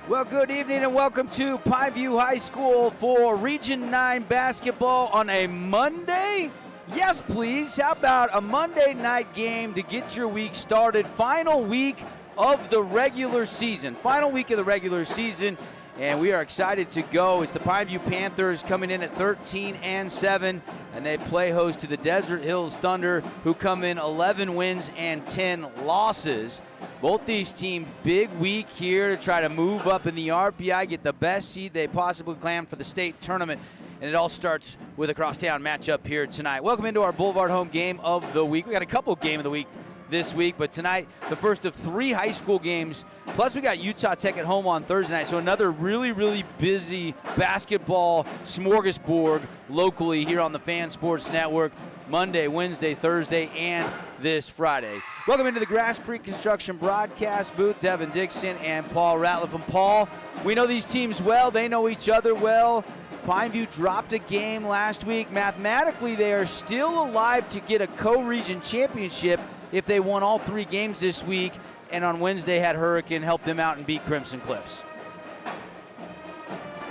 Well, good evening and welcome to Pineview High School for Region 9 basketball on a Monday. Yes, please. How about a Monday night game to get your week started? Final week of the regular season. Final week of the regular season. And we are excited to go. It's the Pineview Panthers coming in at 13-7, and they play host to the Desert Hills Thunder, who come in 11 wins and 10 losses. Both these teams, big week here to try to move up in the RPI, get the best seed they possibly can for the state tournament. And it all starts with a crosstown matchup here tonight. Welcome into our Boulevard home game of the week. We got a couple game of the week this week, but tonight the first of 3 high school games, plus we got Utah Tech at home on Thursday night, so another really busy basketball smorgasbord locally here on the Fan Sports Network, Monday, Wednesday, Thursday, and this Friday. Welcome into the Grass Creek Construction broadcast booth, Devin Dixon and Paul Ratliff. And Paul, we know these teams well, they know each other well. Pineview dropped a game last week. Mathematically, they are still alive to get a co-region championship if they won all 3 games this week, and on Wednesday had Hurricane help them out and beat Crimson Cliffs.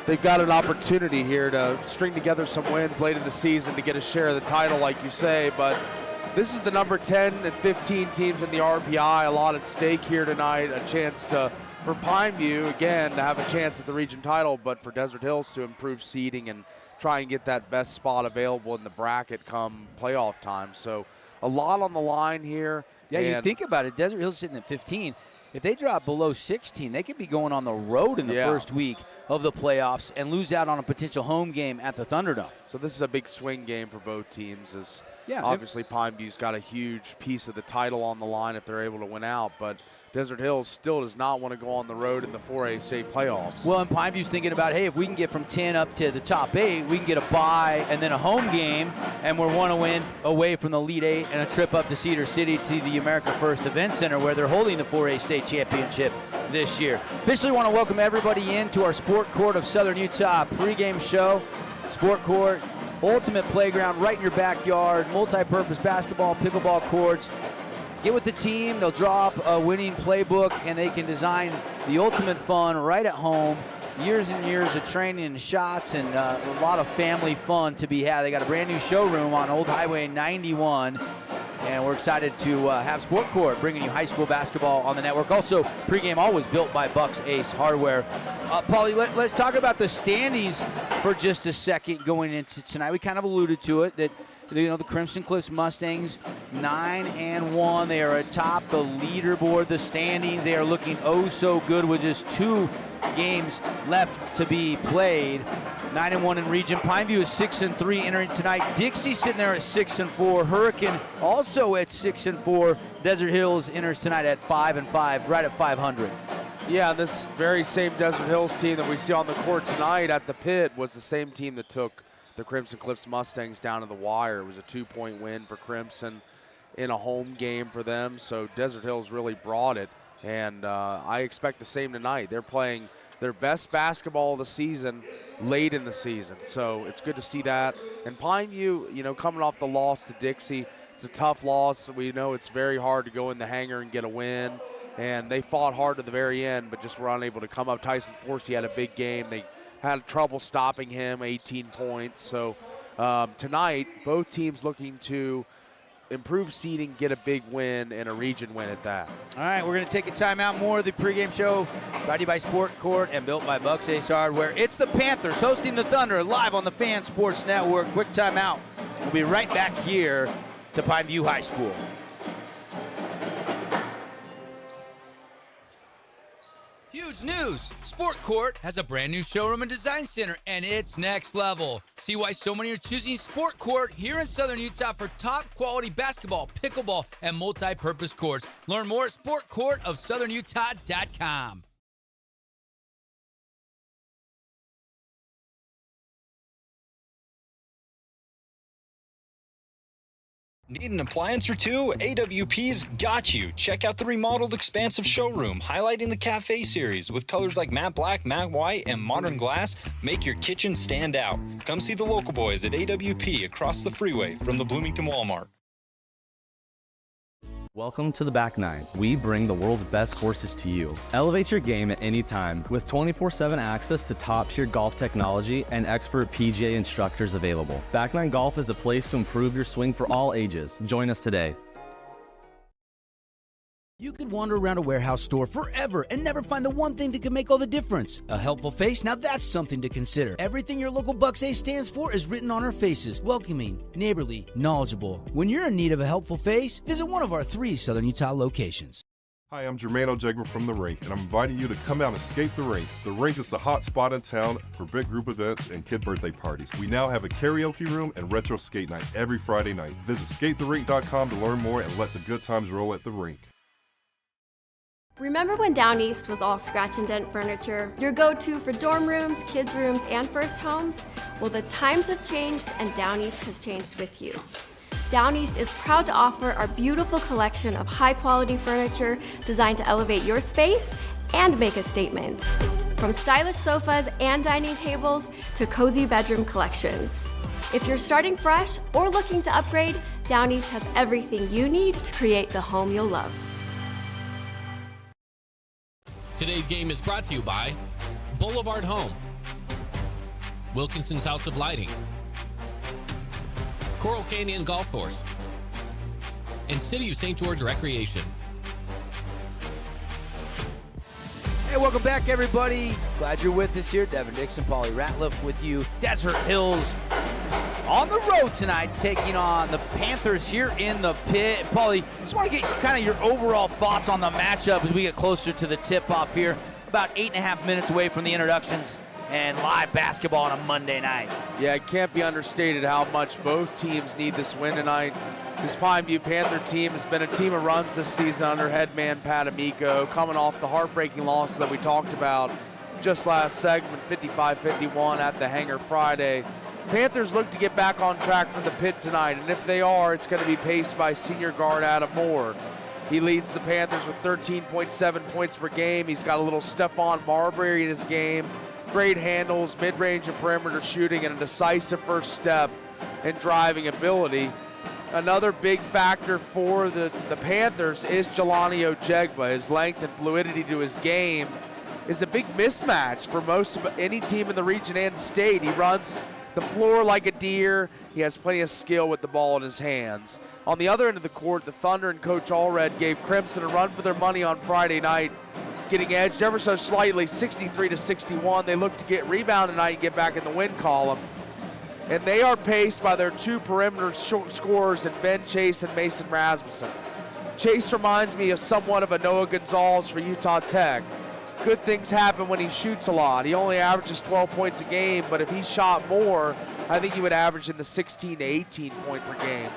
They've got an opportunity here to string together some wins late in the season to get a share of the title, like you say, but this is the number 10 and 15 teams in the RPI, a lot at stake here tonight, a chance for Pineview, again, to have a chance at the region title, but for Desert Hills to improve seeding and try and get that best spot available in the bracket come playoff time. So a lot on the line here. Yeah, you think about it, Desert Hills sitting at 15. If they drop below 16, they could be going on the road in the first week of the playoffs and lose out on a potential home game at the Thunderdome. So this is a big swing game for both teams, as obviously Pineview's got a huge piece of the title on the line if they're able to win out, but Desert Hills still does not want to go on the road in the 4A state playoffs. Well, and Pineview's thinking about, hey, if we can get from 10 up to the top 8, we can get a bye and then a home game, and we're 1 win away from the Elite 8 and a trip up to Cedar City to the America First Event Center, where they're holding the 4A state championship this year. Officially want to welcome everybody into our Sport Court of Southern Utah pregame show. Sport Court, ultimate playground right in your backyard, multi-purpose basketball, pickleball courts. Get with the team, they'll draw up a winning playbook, and they can design the ultimate fun right at home. Years and years of training and shots and a lot of family fun to be had. They got a brand new showroom on Old Highway 91, and we're excited to have Sport Court bringing you high school basketball on the network. Also, pregame always built by Bucks Ace Hardware. Paulie, let's talk about the standings for just a second going into tonight. We kind of alluded to it, that the Crimson Cliffs Mustangs 9-1. They are atop the leaderboard, the standings. They are looking oh so good with just 2 games left to be played. 9-1 in region. Pineview is 6-3 entering tonight. Dixie sitting there at 6-4. Hurricane also at 6-4. Desert Hills enters tonight at 5-5, right at 500. Yeah, this very same Desert Hills team that we see on the court tonight at the pit was the same team that took the Crimson Cliffs Mustangs down to the wire. It was a 2-point win for Crimson in a home game for them, so Desert Hills really brought it, and I expect the same tonight. They're playing their best basketball of the season late in the season, so it's good to see that. And Pineview, coming off the loss to Dixie, it's a tough loss. We know it's very hard to go in the hangar and get a win, and they fought hard to the very end, but just were unable to come up. Tyson Forsey had a big game. They had trouble stopping him, 18 points. So tonight, both teams looking to improve seeding, get a big win, and a region win at that. All right, we're going to take a timeout. More of the pregame show brought to you by Sport Court and built by Bucks Ace Hardware. It's the Panthers hosting the Thunder live on the Fan Sports Network. Quick timeout. We'll be right back here to Pineview High School. Huge news! Sport Court has a brand new showroom and design center, and it's next level. See why so many are choosing Sport Court here in Southern Utah for top quality basketball, pickleball, and multi-purpose courts. Learn more at sportcourtofsouthernutah.com. Need an appliance or two? AWP's got you. Check out the remodeled expansive showroom, highlighting the Cafe series with colors like matte black, matte white, and modern glass. Make your kitchen stand out. Come see the local boys at AWP across the freeway from the Bloomington Walmart. Welcome to the Back Nine. We bring the world's best courses to you. Elevate your game at any time with 24/7 access to top-tier golf technology and expert PGA instructors available. Back Nine Golf is a place to improve your swing for all ages. Join us today. You could wander around a warehouse store forever and never find the one thing that could make all the difference. A helpful face? Now that's something to consider. Everything your local Bucks Ace stands for is written on our faces. Welcoming, neighborly, knowledgeable. When you're in need of a helpful face, visit one of our 3 Southern Utah locations. Hi, I'm Jermaine Ojegba from The Rink, and I'm inviting you to come out and skate The Rink. The Rink is the hot spot in town for big group events and kid birthday parties. We now have a karaoke room and retro skate night every Friday night. Visit skatetherink.com to learn more and let the good times roll at The Rink. Remember when Down East was all scratch and dent furniture? Your go-to for dorm rooms, kids' rooms, and first homes? Well, the times have changed and Down East has changed with you. Down East is proud to offer our beautiful collection of high-quality furniture designed to elevate your space and make a statement. From stylish sofas and dining tables to cozy bedroom collections. If you're starting fresh or looking to upgrade, Down East has everything you need to create the home you'll love. Today's game is brought to you by Boulevard Home, Wilkinson's House of Lighting, Coral Canyon Golf Course, and City of St. George Recreation. Hey, welcome back, everybody. Glad you're with us here. Devin Dixon, Paulie Ratliff with you. Desert Hills on the road tonight, taking on the Panthers here in the pit. Paulie, just want to get kind of your overall thoughts on the matchup as we get closer to the tip-off here. About 8.5 minutes away from the introductions and live basketball on a Monday night. Yeah, it can't be understated how much both teams need this win tonight. This Pine View Panther team has been a team of runs this season under head man Pat Amico, coming off the heartbreaking loss that we talked about just last segment, 55-51 at the Hangar Friday. Panthers look to get back on track from the pit tonight, and if they are, it's going to be paced by senior guard Adam Moore. He leads the Panthers with 13.7 points per game. He's got a little Stephon Marbury in his game. Great handles, mid-range and perimeter shooting, and a decisive first step and driving ability. Another big factor for the Panthers is Jelani Ojegba. His length and fluidity to his game is a big mismatch for most of any team in the region and state. He runs the floor like a deer. He has plenty of skill with the ball in his hands. On the other end of the court, the Thunder and Coach Allred gave Crimson a run for their money on Friday night, getting edged ever so slightly, 63-61. They look to get rebound tonight and get back in the win column. And they are paced by their 2 perimeter scorers in Ben Chase and Mason Rasmussen. Chase reminds me of somewhat of a Noah Gonzalez for Utah Tech. Good things happen when he shoots a lot. He only averages 12 points a game, but if he shot more, I think he would average in the 16 to 18 point per game.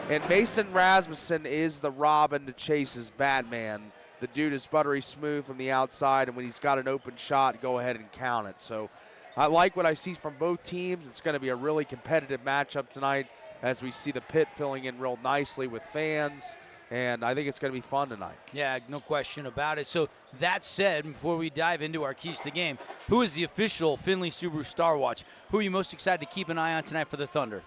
And Mason Rasmussen is the Robin to Chase's Batman. The dude is buttery smooth from the outside, and when he's got an open shot, go ahead and count it. So I like what I see from both teams. It's going to be a really competitive matchup tonight as we see the pit filling in real nicely with fans. And I think it's going to be fun tonight. Yeah, no question about it. So that said, before we dive into our keys to the game, who is the official Finley Subaru Star Watch? Who are you most excited to keep an eye on tonight for the Thunder?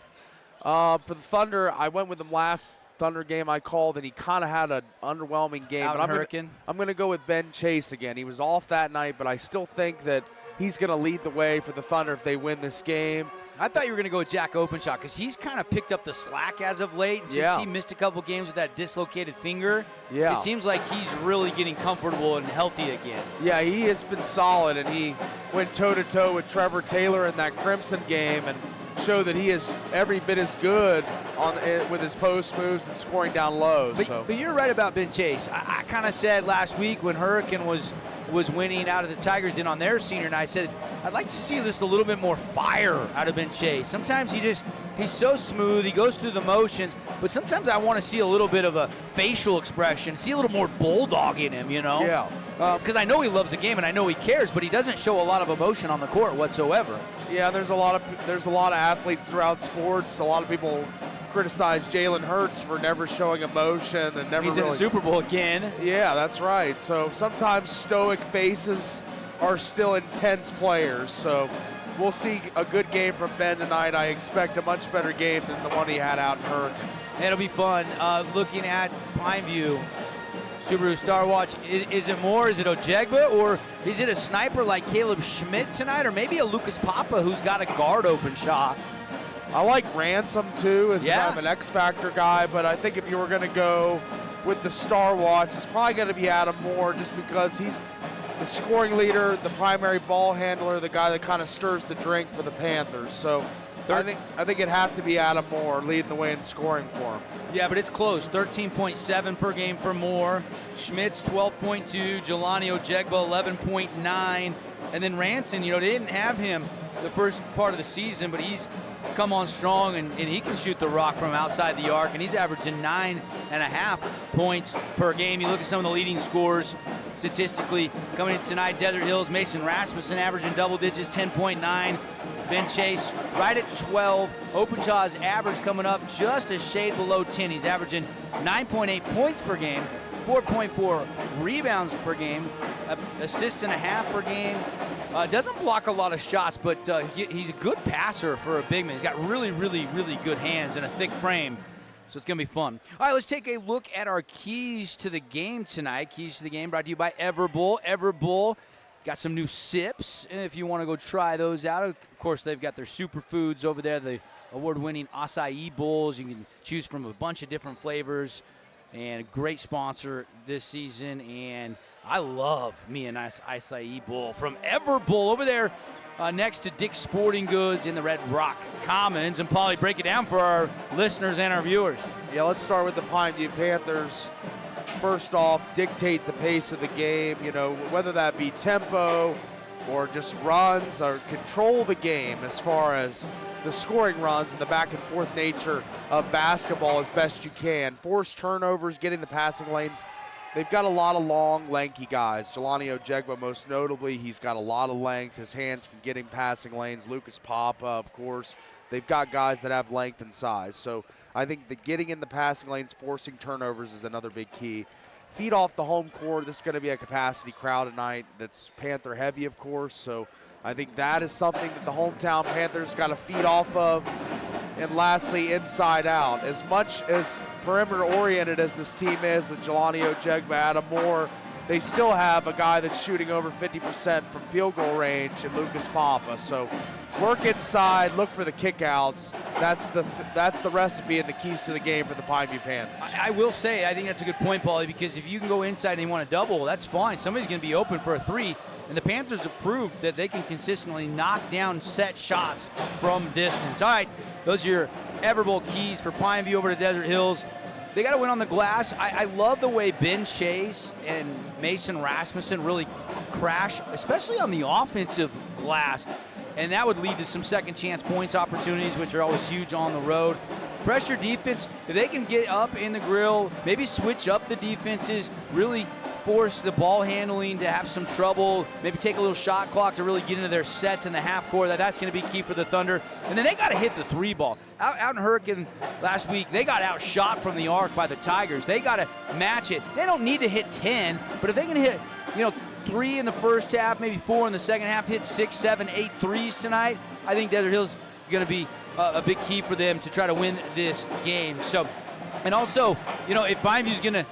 For the Thunder, I went with him last Thunder game I called, and he kind of had an underwhelming game. Out in Hurricane? I'm going to go with Ben Chase again. He was off that night, but I still think that he's going to lead the way for the Thunder if they win this game. I thought you were going to go with Jack Openshaw because he's kind of picked up the slack as of late. And since he missed a couple games with that dislocated finger, it seems like he's really getting comfortable and healthy again. Yeah, he has been solid, and he went toe-to-toe with Trevor Taylor in that Crimson game and showed that he is every bit as good with his post moves and scoring down low. But you're right about Ben Chase. I kind of said last week when Hurricane was winning out of the Tigers in on their senior night, I said, I'd like to see just a little bit more fire out of Ben Chase. Sometimes he's so smooth, he goes through the motions, but sometimes I want to see a little bit of a facial expression, see a little more bulldog in him, you know? Yeah. Because I know he loves the game and I know he cares, but he doesn't show a lot of emotion on the court whatsoever. Yeah, there's a lot of athletes throughout sports. A lot of people criticize Jalen Hurts for never showing emotion and never. He's in the Super Bowl again. Yeah, that's right. So sometimes stoic faces are still intense players. So we'll see a good game from Ben tonight. I expect a much better game than the one he had out in Hurricane. It'll be fun. Looking at Pineview, Subaru Star Watch, is it more? Is it Ojegba, or is it a sniper like Caleb Schmidt tonight, or maybe a Lucas Papa who's got a guard open shot? I like Ransom too as Yeah. kind of an X Factor guy, but I think if you were going to go with the Star Watch, it's probably going to be Adam Moore just because he's the scoring leader, the primary ball handler, the guy that kind of stirs the drink for the Panthers. So I think it'd have to be Adam Moore leading the way in scoring for him. Yeah, but it's close. 13.7 per game for Moore. Schmidt's 12.2. Jelani Ojegba 11.9. And then Ranson, they didn't have him the first part of the season, but he's come on strong, and he can shoot the rock from outside the arc, and he's averaging 9.5 points per game. You look at some of the leading scorers statistically coming in tonight. Desert Hills, Mason Rasmussen averaging double digits, 10.9. Ben Chase right at 12. Openshaw's average coming up just a shade below 10. He's averaging 9.8 points per game, 4.4 rebounds per game, assists and a half per game. Doesn't block a lot of shots, but he's a good passer for a big man. He's got really, really, really good hands and a thick frame, so it's going to be fun. All right, let's take a look at our keys to the game tonight. Keys to the game brought to you by Everbull. Everbull got some new sips if you want to go try those out. Of course, they've got their superfoods over there, the award-winning acai bowls. You can choose from a bunch of different flavors, and a great sponsor this season. And I love me a nice acai bowl from Everbull over there next to Dick's Sporting Goods in the Red Rock Commons. And Paulie, break it down for our listeners and our viewers. Yeah, let's start with the Pineview Panthers. First off, dictate the pace of the game, whether that be tempo or just runs, or control the game as far as the scoring runs and the back and forth nature of basketball as best you can. Force turnovers, getting the passing lanes. They've got a lot of long, lanky guys. Jelani Ojegba, most notably, he's got a lot of length. His hands can get him passing lanes. Lucas Papa, of course. They've got guys that have length and size. So I think the getting in the passing lanes, forcing turnovers is another big key. Feed off the home court. This is going to be a capacity crowd tonight that's Panther heavy, of course. So I think that is something that the hometown Panthers got to feed off of. And lastly, inside out. As much as perimeter-oriented as this team is with Jelani Ojegba, Adam Moore, they still have a guy that's shooting over 50% from field goal range in Lucas Papa. So work inside, look for the kickouts. That's the recipe and the keys to the game for the Pineview Panthers. I will say, I think that's a good point, Paulie, because if you can go inside and you want to double, that's fine. Somebody's going to be open for a three, and the Panthers have proved that they can consistently knock down set shots from distance. All right, those are your Everbull keys for Pineview over to Desert Hills. They got to win on the glass. I love the way Ben Chase and Mason Rasmussen really crash, especially on the offensive glass. And that would lead to some second chance points opportunities, which are always huge on the road. Pressure defense, if they can get up in the grill, maybe switch up the defenses, really force the ball handling to have some trouble, maybe take a little shot clock to really get into their sets in the half court. That's going to be key for the Thunder. And then they got to hit the three ball. Out in Hurricane last week, they got outshot from the arc by the Tigers. They got to match it. They don't need to hit 10, but if they can hit, 3 in the first half, maybe 4 in the second half, hit 6, 7, 8 threes tonight, I think Desert Hills is going to be a big key for them to try to win this game. So, and also, if Pineview's going to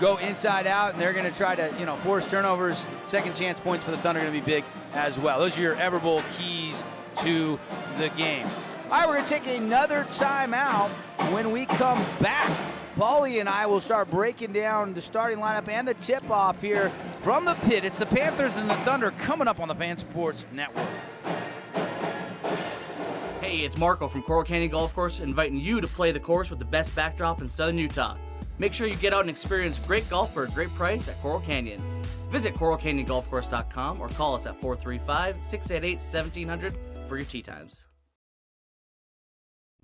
go inside out, and they're going to try to, force turnovers. Second chance points for the Thunder are going to be big as well. Those are your Everbull keys to the game. All right, we're going to take another timeout. When we come back, Paulie and I will start breaking down the starting lineup and the tip-off here from the pit. It's the Panthers and the Thunder coming up on the Fan Sports Network. Hey, it's Marco from Coral Canyon Golf Course, inviting you to play the course with the best backdrop in Southern Utah. Make sure you get out and experience great golf for a great price at Coral Canyon. Visit coralcanyongolfcourse.com or call us at 435-688-1700 for your tee times.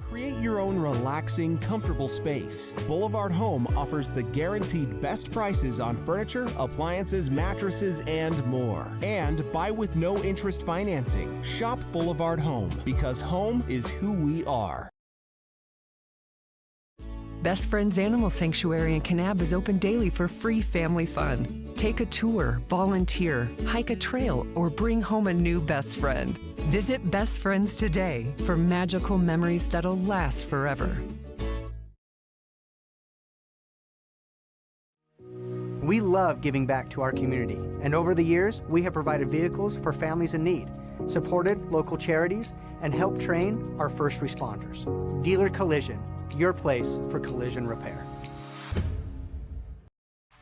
Create your own relaxing, comfortable space. Boulevard Home offers the guaranteed best prices on furniture, appliances, mattresses, and more. And buy with no interest financing. Shop Boulevard Home, because home is who we are. Best Friends Animal Sanctuary in Kanab is open daily for free family fun. Take a tour, volunteer, hike a trail, or bring home a new best friend. Visit Best Friends today for magical memories that'll last forever. We love giving back to our community, and over the years, we have provided vehicles for families in need, supported local charities, and helped train our first responders. Dealer Collision, your place for collision repair.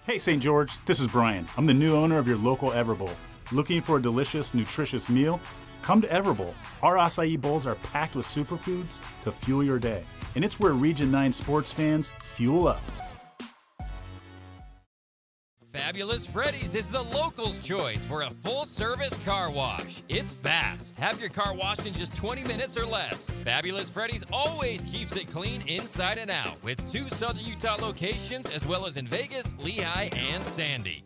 Hey St. George, this is Brian. I'm the new owner of your local Everbowl. Looking for a delicious, nutritious meal? Come to Everbowl. Our acai bowls are packed with superfoods to fuel your day. And it's where Region 9 sports fans fuel up. Fabulous Freddy's is the locals' choice for a full-service car wash. It's fast. Have your car washed in just 20 minutes or less. Fabulous Freddy's always keeps it clean inside and out with 2 Southern Utah locations as well as in Vegas, Lehigh, and Sandy.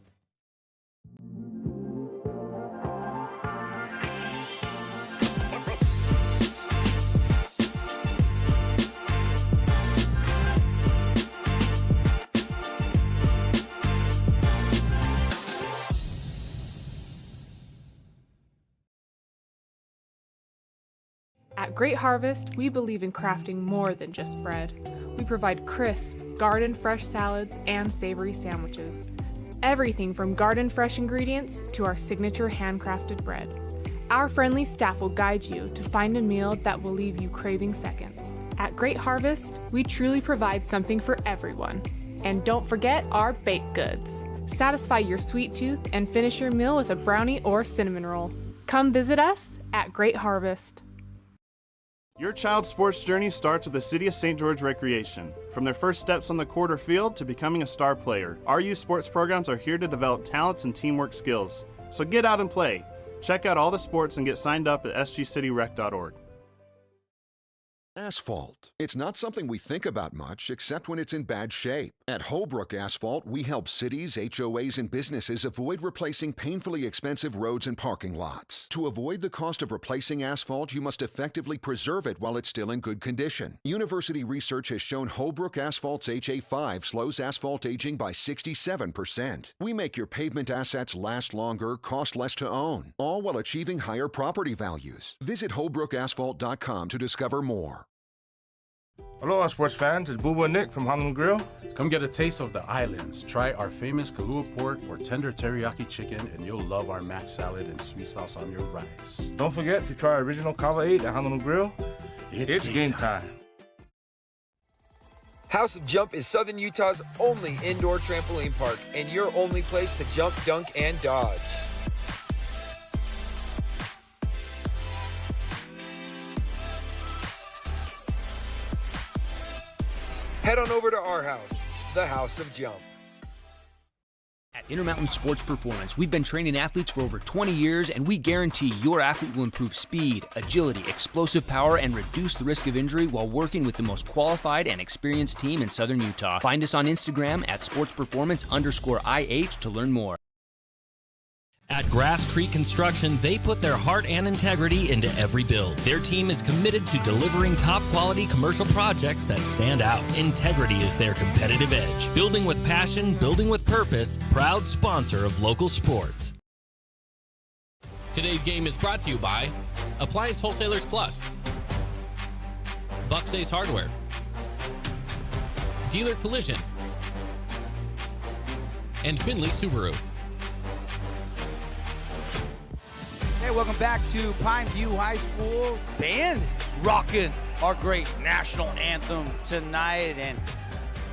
At Great Harvest, we believe in crafting more than just bread. We provide crisp, garden-fresh salads and savory sandwiches. Everything from garden-fresh ingredients to our signature handcrafted bread. Our friendly staff will guide you to find a meal that will leave you craving seconds. At Great Harvest, we truly provide something for everyone. And don't forget our baked goods. Satisfy your sweet tooth and finish your meal with a brownie or cinnamon roll. Come visit us at Great Harvest. Your child's sports journey starts with the City of St. George Recreation. From their first steps on the court or field to becoming a star player, our youth sports programs are here to develop talents and teamwork skills. So get out and play. Check out all the sports and get signed up at sgcityrec.org. Asphalt. It's not something we think about much, except when it's in bad shape. At Holbrook Asphalt, we help cities, HOAs, and businesses avoid replacing painfully expensive roads and parking lots. To avoid the cost of replacing asphalt, you must effectively preserve it while it's still in good condition. University research has shown Holbrook Asphalt's HA5 slows asphalt aging by 67%. We make your pavement assets last longer, cost less to own, all while achieving higher property values. Visit holbrookasphalt.com to discover more. Aloha, sports fans. It's Boo and Nick from Honolulu Grill. Come get a taste of the islands. Try our famous Kahlua pork or tender teriyaki chicken, and you'll love our mac salad and sweet sauce on your rice. Don't forget to try our original Kava 8 at Honolulu Grill. It's game time. House of Jump is Southern Utah's only indoor trampoline park and your only place to jump, dunk, and dodge. Head on over to our house, the House of Jump. At Intermountain Sports Performance, we've been training athletes for over 20 years, and we guarantee your athlete will improve speed, agility, explosive power, and reduce the risk of injury while working with the most qualified and experienced team in Southern Utah. Find us on Instagram at sportsperformance_IH to learn more. At Grass Creek Construction, they put their heart and integrity into every build. Their team is committed to delivering top-quality commercial projects that stand out. Integrity is their competitive edge. Building with passion, building with purpose, proud sponsor of local sports. Today's game is brought to you by Appliance Wholesalers Plus, Buck's Ace Hardware, Dealer Collision, and Findlay Subaru. Hey, welcome back to Pineview High School. Band rocking our great national anthem tonight. And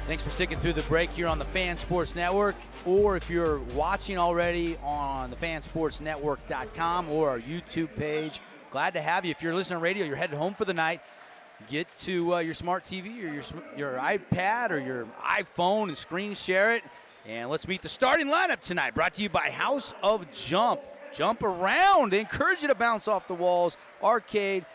thanks for sticking through the break here on the Fan Sports Network. Or if you're watching already on the fansportsnetwork.com or our YouTube page, glad to have you. If you're listening to radio, you're headed home for the night, get to your smart TV or your iPad or your iPhone and screen share it. And let's meet the starting lineup tonight, brought to you by House of Jump. Jump around. They encourage you to bounce off the walls, arcade,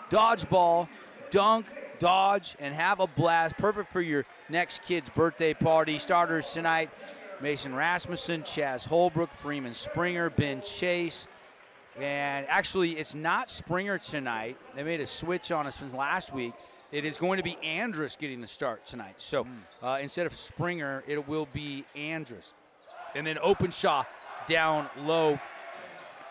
dodgeball, dunk, dodge, and have a blast. Perfect for your next kid's birthday party. Starters tonight, Mason Rasmussen, Chaz Holbrook, Freeman Springer, Ben Chase. And actually, it's not Springer tonight. They made a switch on us since last week. It is going to be Andrus getting the start tonight. So instead of Springer, it will be Andrus. And then Openshaw down low.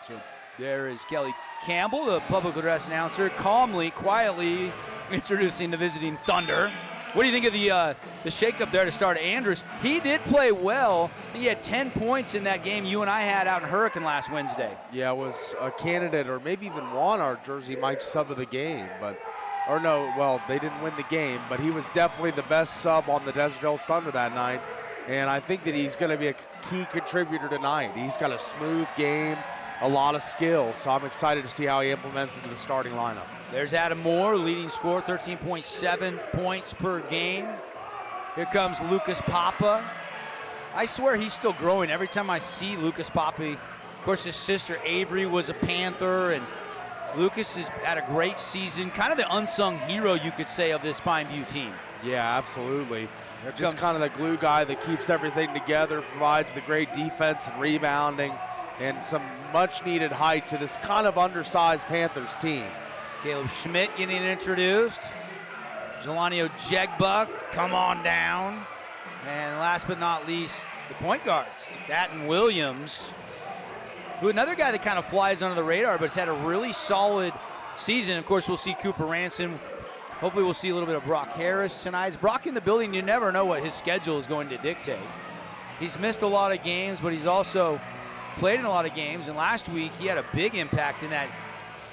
So there is Kelly Campbell, the public address announcer, calmly, quietly introducing the visiting Thunder. What do you think of the shakeup there to start Andrus? He did play well. He had 10 points in that game you and I had out in Hurricane last Wednesday. Yeah, was a candidate or maybe even won our Jersey Mike sub of the game. Or no, well, they didn't win the game, but he was definitely the best sub on the Desert Hills Thunder that night. And I think that he's going to be a key contributor tonight. He's got a smooth game, a lot of skill, so I'm excited to see how he implements into the starting lineup. There's Adam Moore, leading scorer, 13.7 points per game. Here comes Lucas Papa. I swear he's still growing every time I see Lucas Papa. Of course, his sister Avery was a Panther, and Lucas has had a great season, kind of the unsung hero, you could say, of this Pineview team. Yeah, absolutely. Just kind of the glue guy that keeps everything together, provides the great defense and rebounding, and some much-needed height to this kind of undersized Panthers team. Caleb Schmidt getting introduced. Jelani Ojegba, come on down. And last but not least, the point guards, Staten Williams, who another guy that kind of flies under the radar, but has had a really solid season. Of course, we'll see Cooper Ranson. Hopefully we'll see a little bit of Brock Harris tonight. Is Brock in the building? You never know what his schedule is going to dictate. He's missed a lot of games, but he's also played in a lot of games. And last week, he had a big impact in that,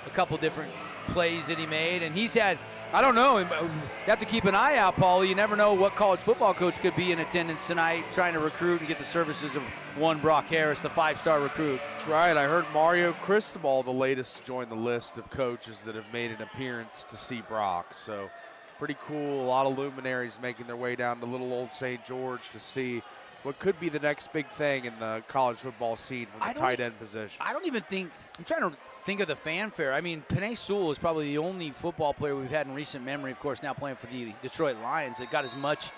a couple different plays that he made. And he's had, I don't know, you have to keep an eye out, Paul. You never know what college football coach could be in attendance tonight trying to recruit and get the services of one Brock Harris, the 5-star recruit. That's right. I heard Mario Cristobal, the latest, to join the list of coaches that have made an appearance to see Brock. So pretty cool. A lot of luminaries making their way down to little old St. George to see what could be the next big thing in the college football scene from the tight end position. I don't even think, I'm trying to think of the fanfare. I mean, Panay Sewell is probably the only football player we've had in recent memory, of course, now playing for the Detroit Lions, that got as much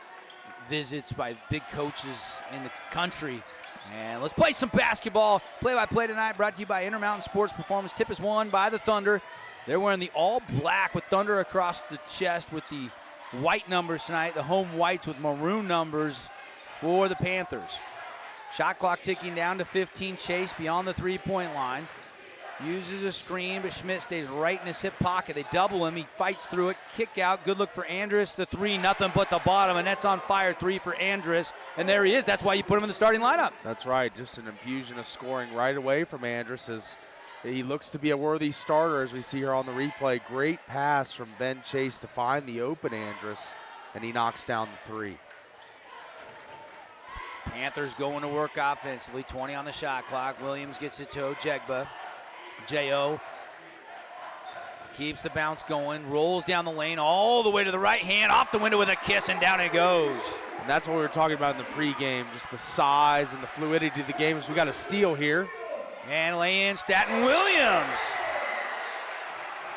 visits by big coaches in the country. And let's play some basketball. Play-by-play tonight brought to you by Intermountain Sports Performance. Tip is won by the Thunder. They're wearing the all black with Thunder across the chest with the white numbers tonight, the home whites with maroon numbers for the Panthers. Shot clock ticking down to 15. Chase beyond the three-point line. Uses a screen, but Schmidt stays right in his hip pocket. They double him. He fights through it. Kick out. Good look for Andrus. The three, nothing but the bottom. And that's on fire. Three for Andrus. And there he is. That's why you put him in the starting lineup. That's right. Just an infusion of scoring right away from Andrus as he looks to be a worthy starter, as we see here on the replay. Great pass from Ben Chase to find the open Andrus, and he knocks down the three. Panthers going to work offensively. 20 on the shot clock. Williams gets it to Ojegba. J.O. keeps the bounce going, rolls down the lane all the way to the right hand, off the window with a kiss, and down it goes. And that's what we were talking about in the pregame, just the size and the fluidity of the game. As we got a steal here. And lay in Staten Williams.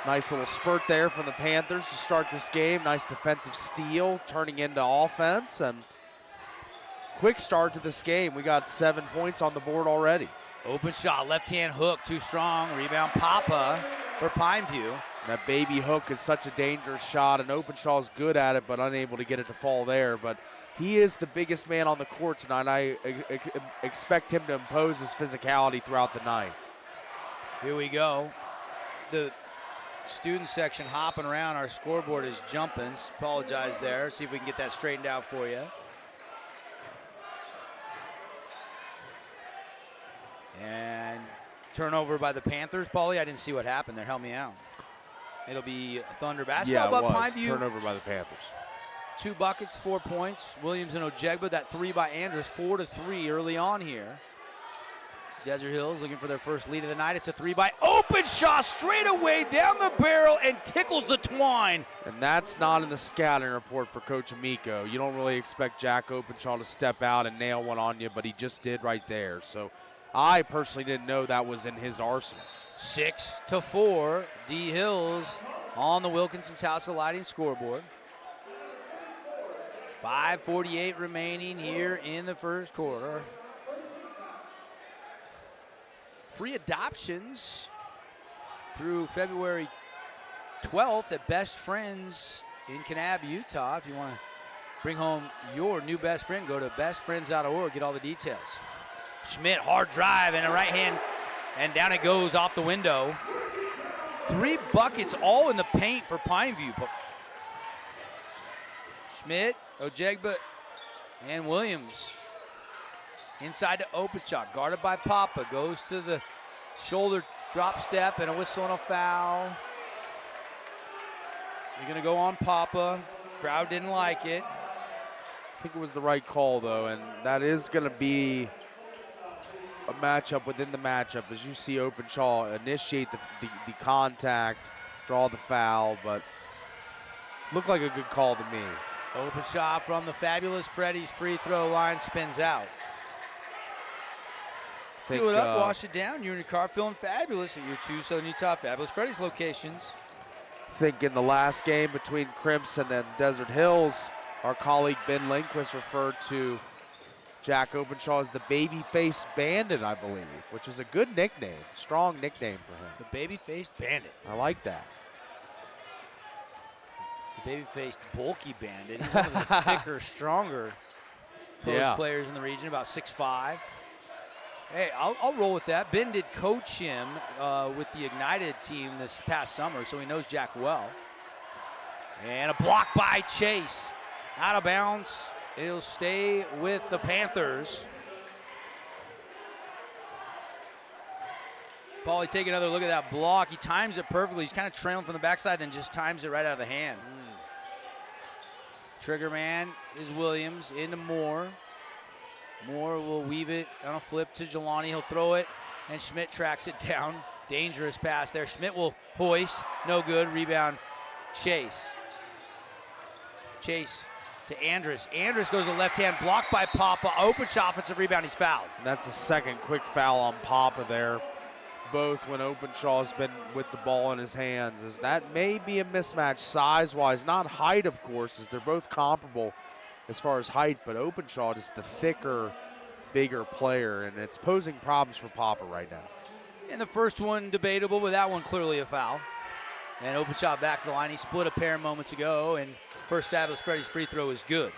Nice little spurt there from the Panthers to start this game. Nice defensive steal, turning into offense, and quick start to this game. We got 7 points on the board already. Open shot, left-hand hook, too strong. Rebound, Papa for Pineview. That baby hook is such a dangerous shot, and Openshaw's good at it, but unable to get it to fall there. But he is the biggest man on the court tonight. I expect him to impose his physicality throughout the night. Here we go. The student section hopping around. Our scoreboard is jumping. Apologize there. See if we can get that straightened out for you. And turnover by the Panthers. Paulie, I didn't see what happened there. Help me out. It'll be Thunder basketball. Yeah, it was. Pineview, Turnover by the Panthers. 2 buckets, 4 points. Williams and Ojegba. That three by Andrus, 4-3 early on here. Desert Hills looking for their first lead of the night. It's a three by Openshaw, straight away down the barrel and tickles the twine. And that's not in the scouting report for Coach Amico. You don't really expect Jack Openshaw to step out and nail one on you, but he just did right there. So I personally didn't know that was in his arsenal. 6-4, D Hills on the Wilkinson's House of Lighting scoreboard. 5:48 remaining here in the first quarter. Free adoptions through February 12th at Best Friends in Kanab, Utah. If you want to bring home your new best friend, go to bestfriends.org, get all the details. Schmidt, hard drive and a right hand, and down it goes off the window. 3 buckets all in the paint for Pineview. Schmidt, Ojegba, and Williams. Inside to Opachok, guarded by Papa. Goes to the shoulder drop step and a whistle and a foul. You're going to go on Papa. Crowd didn't like it. I think it was the right call, though, and that is going to be a matchup within the matchup. As you see Openshaw initiate the contact, draw the foul, but looked like a good call to me. Openshaw from the fabulous Freddy's free throw line spins out. Fill it up, wash it down. You're in your car feeling fabulous at your 2 Southern Utah Fabulous Freddy's locations. I think in the last game between Crimson and Desert Hills, our colleague Ben Lindquist referred to Jack Openshaw as the baby-faced bandit, I believe, which is a good nickname, strong nickname for him. The baby-faced bandit. I like that. The baby-faced bulky bandit. He's one of the thicker, stronger post players in the region, about 6'5". Hey, I'll roll with that. Ben did coach him with the Ignited team this past summer, so he knows Jack well. And a block by Chase. Out of bounds. It'll stay with the Panthers. Paulie, take another look at that block. He times it perfectly. He's kind of trailing from the backside, then just times it right out of the hand. Trigger man is Williams into Moore. Moore will weave it on a flip to Jelani. He'll throw it, and Schmidt tracks it down. Dangerous pass there. Schmidt will hoist. No good. Rebound, Chase. Chase to Andrus. Andrus goes to the left hand, blocked by Papa. Openshaw, offensive rebound. He's fouled. And that's the second quick foul on Papa there. Both when Openshaw's been with the ball in his hands, as that may be a mismatch size-wise, not height, of course, as they're both comparable as far as height, but Openshaw just the thicker, bigger player, and it's posing problems for Papa right now. And the first one debatable, but that one clearly a foul. And Openshaw back to the line. He split a pair moments ago, and first Fabulous Freddy's free throw is good.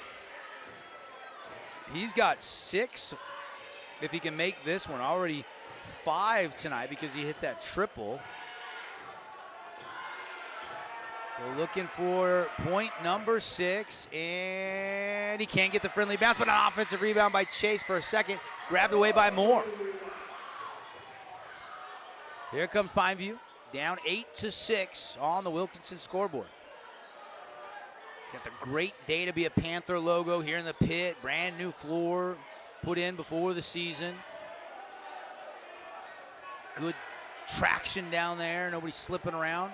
He's got 6 if he can make this one. Already 5 tonight because he hit that triple. So looking for point number 6, and he can't get the friendly bounce, but an offensive rebound by Chase for a second, grabbed away by Moore. Here comes Pineview, down 8-6 on the Wilkinson scoreboard. Got the great day to be a Panther logo here in the pit, brand new floor put in before the season. Good traction down there, nobody slipping around.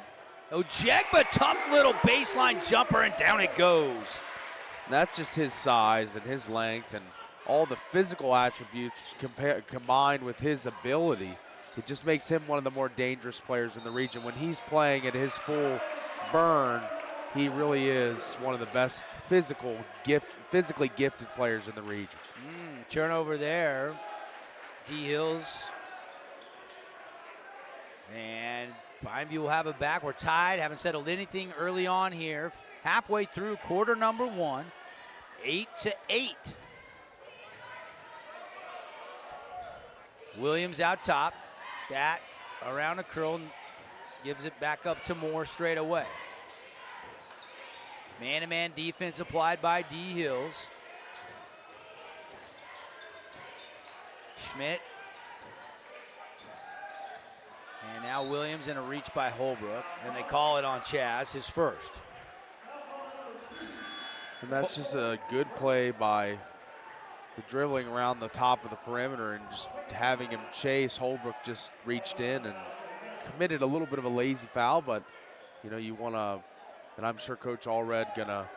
Ojegba, tough little baseline jumper, and down it goes. That's just his size and his length and all the physical attributes combined with his ability. It just makes him one of the more dangerous players in the region. When he's playing at his full burn, he really is one of the best physically gifted players in the region. Turnover there. D Hills. And Pineview will have it back. We're tied. Haven't settled anything early on here. Halfway through quarter number 1. 8-8. Williams out top. Stat around a curl. Gives it back up to Moore straight away. Man-to-man defense applied by D Hills. Schmidt. And now Williams in a reach by Holbrook, and they call it on Chaz, his first. And that's just a good play by the dribbling around the top of the perimeter and just having him chase. Holbrook just reached in and committed a little bit of a lazy foul, but you know, you want to, and I'm sure Coach Allred gonna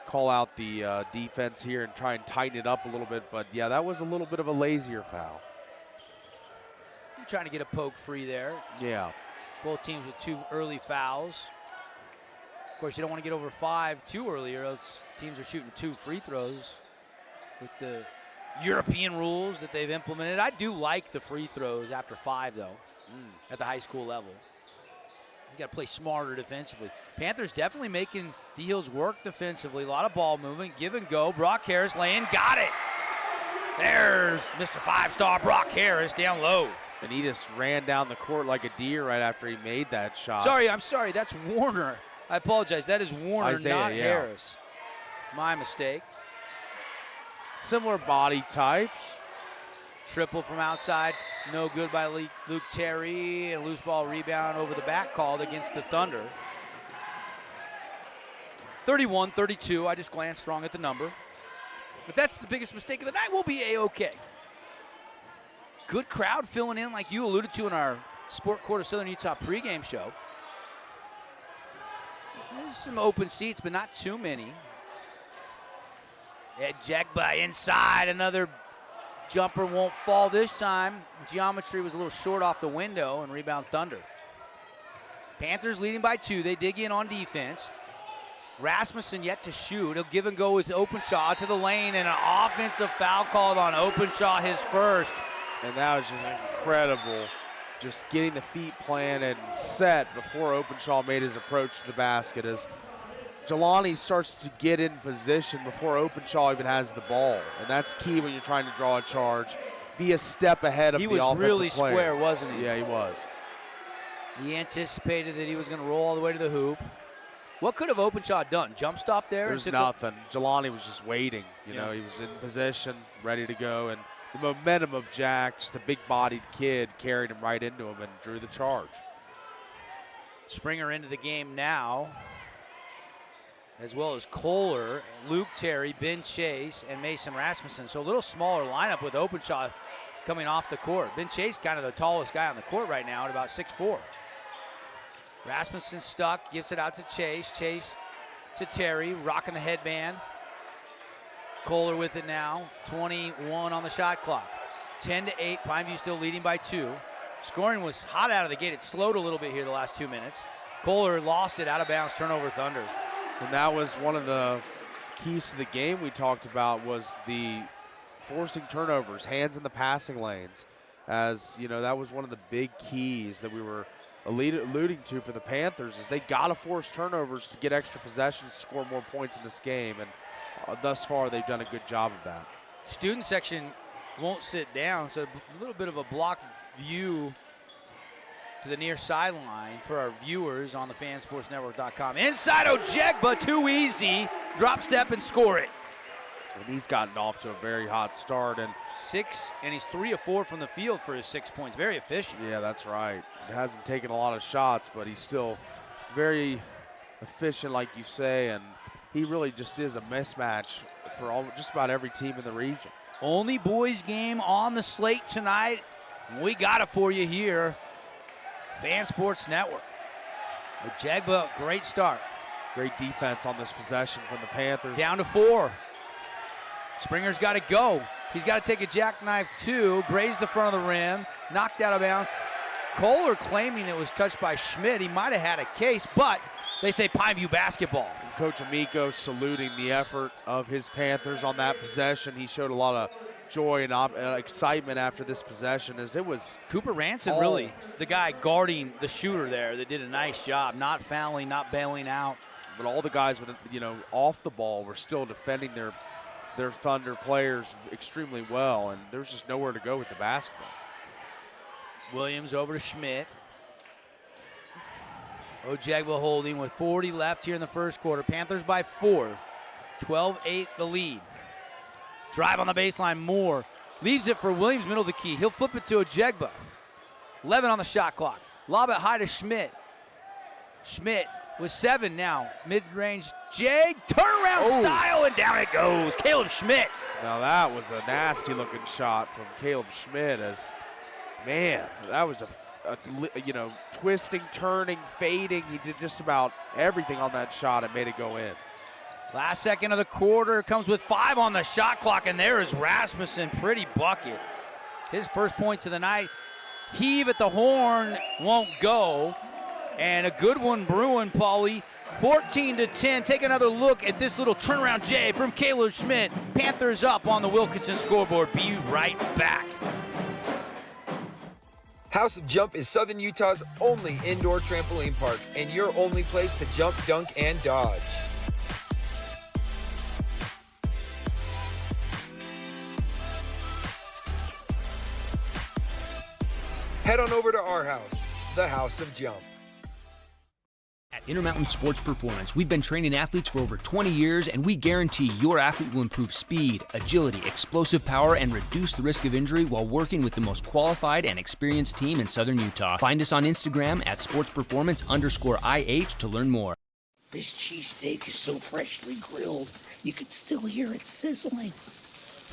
call out the defense here and try and tighten it up a little bit, but yeah, that was a little bit of a lazier foul. You're trying to get a poke free there. Yeah. Both teams with 2 early fouls. Of course, you don't want to get over 5 too early, or else teams are shooting 2 free throws with the European rules that they've implemented. I do like the free throws after 5, though, at the high school level. You got to play smarter defensively. Panthers definitely making D Hills work defensively. A lot of ball movement, give and go. Brock Harris laying, got it. There's Mr. 5-star Brock Harris down low. And he just ran down the court like a deer right after he made that shot. Sorry, I'm sorry. That's Warner. I apologize. That is Warner, Isaiah, not Harris. My mistake. Similar body types. Triple from outside, no good by Luke Terry. And loose ball rebound over the back called against the Thunder. 31-32, I just glanced wrong at the number. If that's the biggest mistake of the night, we'll be A-okay. Good crowd filling in like you alluded to in our Sport Quarter Southern Utah pregame show. There's some open seats, but not too many. Ed Jegba inside, another jumper won't fall this time. Geometry was a little short off the window, and rebound Thunder. Panthers leading by 2. They dig in on defense. Rasmussen yet to shoot. He'll give and go with Openshaw to the lane, and an offensive foul called on Openshaw, his first. And that was just incredible. Just getting the feet planted and set before Openshaw made his approach to the basket as Jelani starts to get in position before Openshaw even has the ball. And that's key when you're trying to draw a charge. Be a step ahead of the offensive player. He was really square, wasn't he? Yeah, he was. He anticipated that he was going to roll all the way to the hoop. What could have Openshaw done? Jump stop there? There's nothing. Jelani was just waiting. You know, he was in position, ready to go. And the momentum of Jack, just a big-bodied kid, carried him right into him and drew the charge. Springer into the game now, as well as Kohler, Luke Terry, Ben Chase, and Mason Rasmussen. So a little smaller lineup with Openshaw coming off the court. Ben Chase kind of the tallest guy on the court right now at about 6'4". Rasmussen stuck, gives it out to Chase. Chase to Terry, rocking the headband. Kohler with it now, 21 on the shot clock. 10-8, Pineview still leading by 2. Scoring was hot out of the gate. It slowed a little bit here the last 2 minutes. Kohler lost it, out of bounds, turnover Thunder. And that was one of the keys to the game we talked about, was the forcing turnovers, hands in the passing lanes. As, you know, that was one of the big keys that we were alluding to for the Panthers, is they got to force turnovers to get extra possessions, to score more points in this game. And thus far, they've done a good job of that. Student section won't sit down, so a little bit of a blocked view to the near sideline for our viewers on the fansportsnetwork.com. Inside Ojegba, too easy. Drop step and score it. And he's gotten off to a very hot start. And he's 3 of 4 from the field for his 6 points. Very efficient. Yeah, that's right. He hasn't taken a lot of shots, but he's still very efficient, like you say, and he really just is a mismatch for just about every team in the region. Only boys game on the slate tonight. We got it for you here. Fan Sports Network. Ojegba, great start. Great defense on this possession from the Panthers. Down to 4. Springer's got to go. He's got to take a jackknife, too. Grazed the front of the rim. Knocked out of bounds. Kohler claiming it was touched by Schmidt. He might have had a case, but they say Pineview basketball. And Coach Amico saluting the effort of his Panthers on that possession. He showed a lot of joy and excitement after this possession, as it was Cooper Ranson, really the guy guarding the shooter there that did a nice job, not fouling, not bailing out. But all the guys with, off the ball were still defending their Thunder players extremely well, and there's just nowhere to go with the basketball. Williams over to Schmidt. Ojegba holding with 40 left here in the first quarter. Panthers by 4. 12-8 the lead. Drive on the baseline, Moore. Leaves it for Williams, middle of the key. He'll flip it to Ojegba. 11 on the shot clock. Lob it high to Schmidt. Schmidt with 7 now. Mid-range Jag, turnaround style, and down it goes. Caleb Schmidt. Now that was a nasty-looking shot from Caleb Schmidt. As, man, that was a twisting, turning, fading. He did just about everything on that shot and made it go in. Last second of the quarter comes with 5 on the shot clock, and there is Rasmussen. Pretty bucket. His first points of the night. Heave at the horn, won't go. And a good one brewing, Paulie. 14-10. Take another look at this little turnaround J from Caleb Schmidt. Panthers up on the Wilkinson scoreboard. Be right back. House of Jump is Southern Utah's only indoor trampoline park and your only place to jump, dunk, and dodge. Head on over to our house, the House of Jump. At Intermountain Sports Performance, we've been training athletes for over 20 years, and we guarantee your athlete will improve speed, agility, explosive power, and reduce the risk of injury while working with the most qualified and experienced team in Southern Utah. Find us on Instagram at sportsperformance_IH to learn more. This cheesesteak is so freshly grilled, you can still hear it sizzling.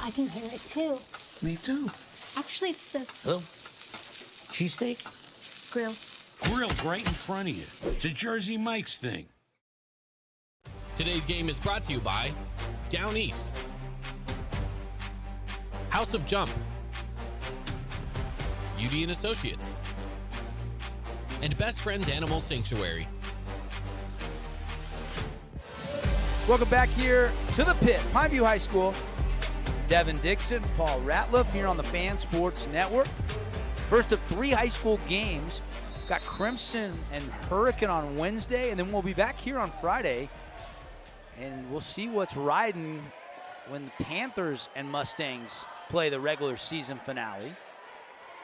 I can hear it too. Me too. Actually, it's the Hello? Cheesesteak? grill. Grilled right in front of you. It's a Jersey Mike's thing. Today's game is brought to you by Down East, House of Jump, UD and Associates, and Best Friends Animal Sanctuary. Welcome back here to the pit. Pineview High School. Devin Dixon, Paul Ratliff here on the Fan Sports Network. First of 3 high school games. Got Crimson and Hurricane on Wednesday, and then we'll be back here on Friday. And we'll see what's riding when the Panthers and Mustangs play the regular season finale.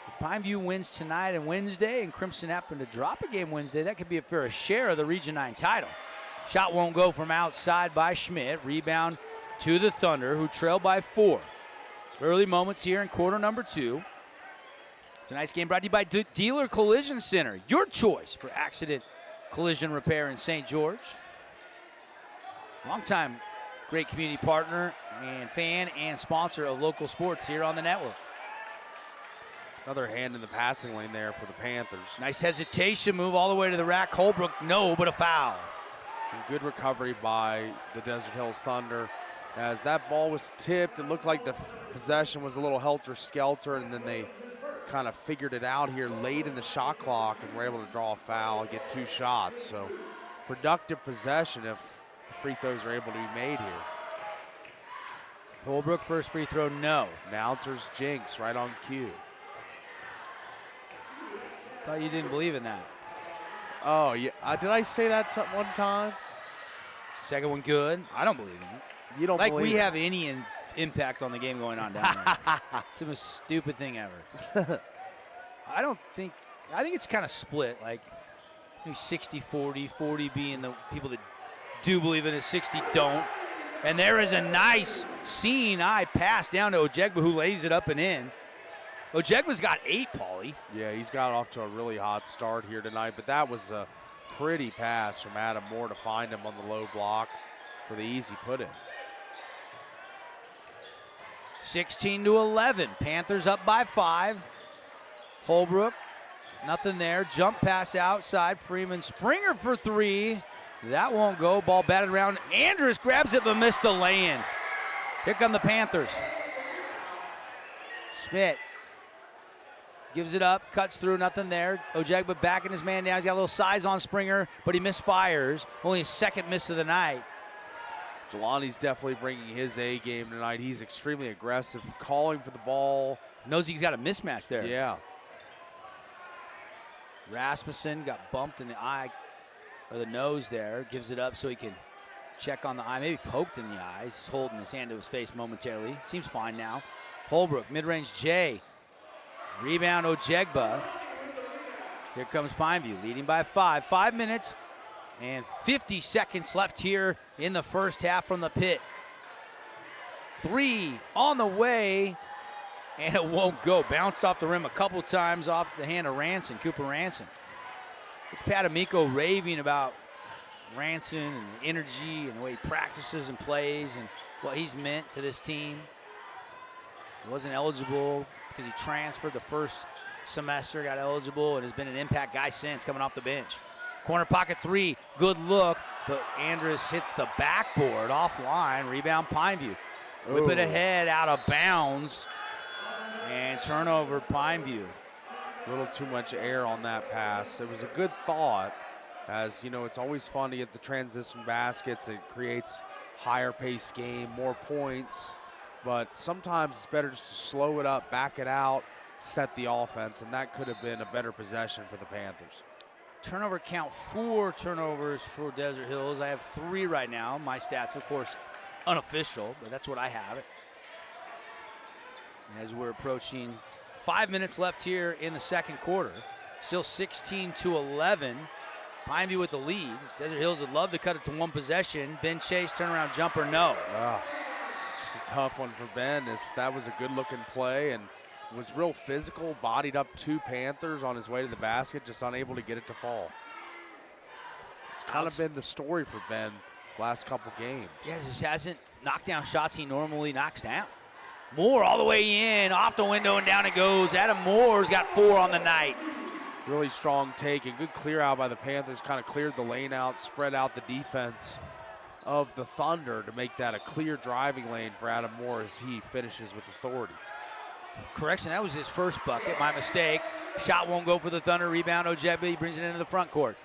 If Pineview wins tonight and Wednesday, and Crimson happen to drop a game Wednesday, that could be a fair share of the Region 9 title. Shot won't go from outside by Schmidt. Rebound to the Thunder, who trail by 4. Early moments here in quarter number 2. Tonight's game brought to you by Dealer Collision Center, your choice for accident collision repair in St. George. Longtime great community partner and fan and sponsor of local sports here on the network. Another hand in the passing lane there for the Panthers. Nice hesitation move all the way to the rack. Holbrook, no, but a foul. And good recovery by the Desert Hills Thunder. As that ball was tipped, it looked like the possession was a little helter-skelter, and then they kind of figured it out here late in the shot clock and were able to draw a foul and get 2 shots. So productive possession if the free throws are able to be made here. Holbrook first free throw, no. Announcers jinx right on cue. Thought you didn't believe in that. Oh, yeah. Did I say that one time? Second one good. I don't believe in it. You don't like believe we it. have any impact on the game going on down there. It's the most stupid thing ever. I think it's kind of split, like maybe 60-40, 40 being the people that do believe in it, 60 don't. And there is a nice seeing eye pass down to Ojegba, who lays it up and in. Ojegba's got 8, Paulie. Yeah, he's got off to a really hot start here tonight, but that was a pretty pass from Adam Moore to find him on the low block for the easy put-in. 16-11. Panthers up by 5. Holbrook, nothing there. Jump pass outside. Freeman Springer for 3. That won't go. Ball batted around. Andrus grabs it but missed the lay-in. Here come the Panthers. Schmidt gives it up, cuts through, nothing there. Ojegba backing his man down. He's got a little size on Springer, but he misfires. Only his 2nd miss of the night. Jelani's definitely bringing his A game tonight. He's extremely aggressive, calling for the ball. Knows he's got a mismatch there. Yeah. Rasmussen got bumped in the eye, or the nose there. Gives it up so he can check on the eye. Maybe poked in the eyes. He's holding his hand to his face momentarily. Seems fine now. Holbrook, mid-range J. Rebound Ojegba. Here comes Pineview, leading by 5. 5 minutes and 50 seconds left here in the first half from the pit. 3 on the way, and it won't go. Bounced off the rim a couple times off the hand of Ranson, Cooper Ranson. It's Pat Amico raving about Ranson and the energy and the way he practices and plays and what he's meant to this team. He wasn't eligible because he transferred the first semester, got eligible, and has been an impact guy since, coming off the bench. Corner pocket 3, good look, but Andrus hits the backboard offline. Rebound Pineview. Whip it ahead, out of bounds, and turnover Pineview. A little too much air on that pass. It was a good thought, as you know, it's always fun to get the transition baskets. It creates higher pace game, more points, but sometimes it's better just to slow it up, back it out, set the offense, and that could have been a better possession for the Panthers. Turnover count, 4 turnovers for Desert Hills. I have 3 right now. My stats, of course, unofficial, but that's what I have it. As we're approaching 5 minutes left here in the second quarter. Still 16-11. Pineview with the lead. Desert Hills would love to cut it to one possession. Ben Chase, turnaround jumper, no. Just a tough one for Ben. That was a good-looking play and was real physical, bodied up 2 Panthers on his way to the basket, just unable to get it to fall. It's kind of been the story for Ben last couple games. Yeah, just hasn't knocked down shots he normally knocks down. Moore all the way in, off the window, and down it goes. Adam Moore's got 4 on the night. Really strong take and good clear out by the Panthers. Kind of cleared the lane out, spread out the defense of the Thunder to make that a clear driving lane for Adam Moore as he finishes with authority. Correction, that was his first bucket. My mistake. Shot won't go for the Thunder. Rebound, Ojegba. He brings it into the front court.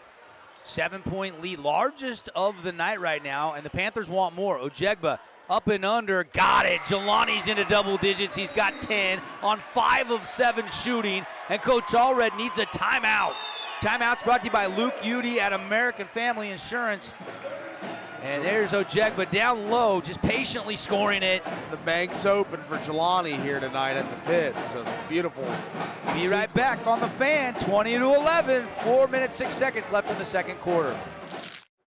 7-point lead, largest of the night right now, and the Panthers want more. Ojegba up and under, got it. Jelani's into double digits. He's got 10 on 5 of 7 shooting, and Coach Allred needs a timeout. Timeout's brought to you by Luke Udy at American Family Insurance. And there's Ojegba down low, just patiently scoring it. The bank's open for Jelani here tonight at the pit, so beautiful. Be right back on the Fan, 20-11, 4 minutes, 6 seconds left in the second quarter.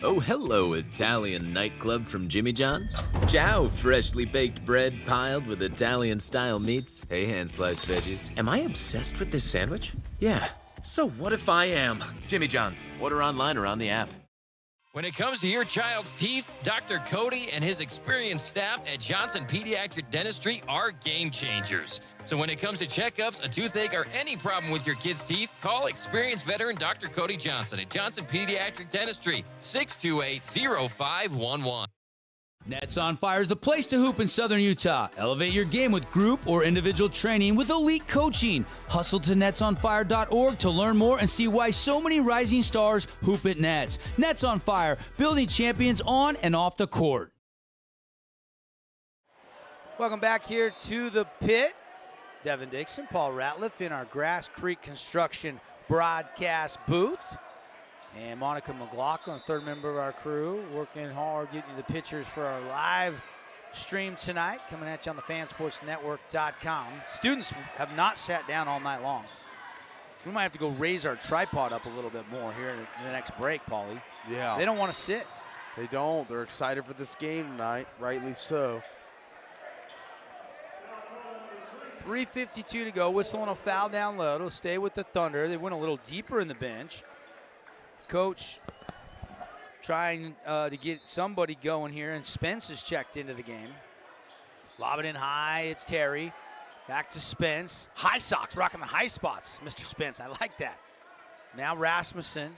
Oh, hello, Italian nightclub from Jimmy John's. Ciao, freshly baked bread piled with Italian-style meats. Hey, hand-sliced veggies. Am I obsessed with this sandwich? Yeah. So what if I am? Jimmy John's. Order online or on the app. When it comes to your child's teeth, Dr. Cody and his experienced staff at Johnson Pediatric Dentistry are game changers. So when it comes to checkups, a toothache, or any problem with your kid's teeth, call experienced veteran Dr. Cody Johnson at Johnson Pediatric Dentistry, 628-0511. Nets on Fire is the place to hoop in Southern Utah. Elevate your game with group or individual training with elite coaching. Hustle to netsonfire.org to learn more and see why so many rising stars hoop at Nets. Nets on Fire, building champions on and off the court. Welcome back here to the pit. Devin Dixon, Paul Ratliff in our Grass Creek Construction broadcast booth. And Monica McLaughlin, third member of our crew, working hard, getting you the pictures for our live stream tonight, coming at you on the fansportsnetwork.com. Students have not sat down all night long. We might have to go raise our tripod up a little bit more here in the next break, Paulie. Yeah. They don't want to sit. They don't. They're excited for this game tonight, rightly so. 3:52 to go, whistling a foul down low. It'll stay with the Thunder. They went a little deeper in the bench. Coach trying to get somebody going here, and Spence is checked into the game. Lob it in high, it's Terry. Back to Spence. High socks, rocking the high spots, Mr. Spence. I like that. Now Rasmussen.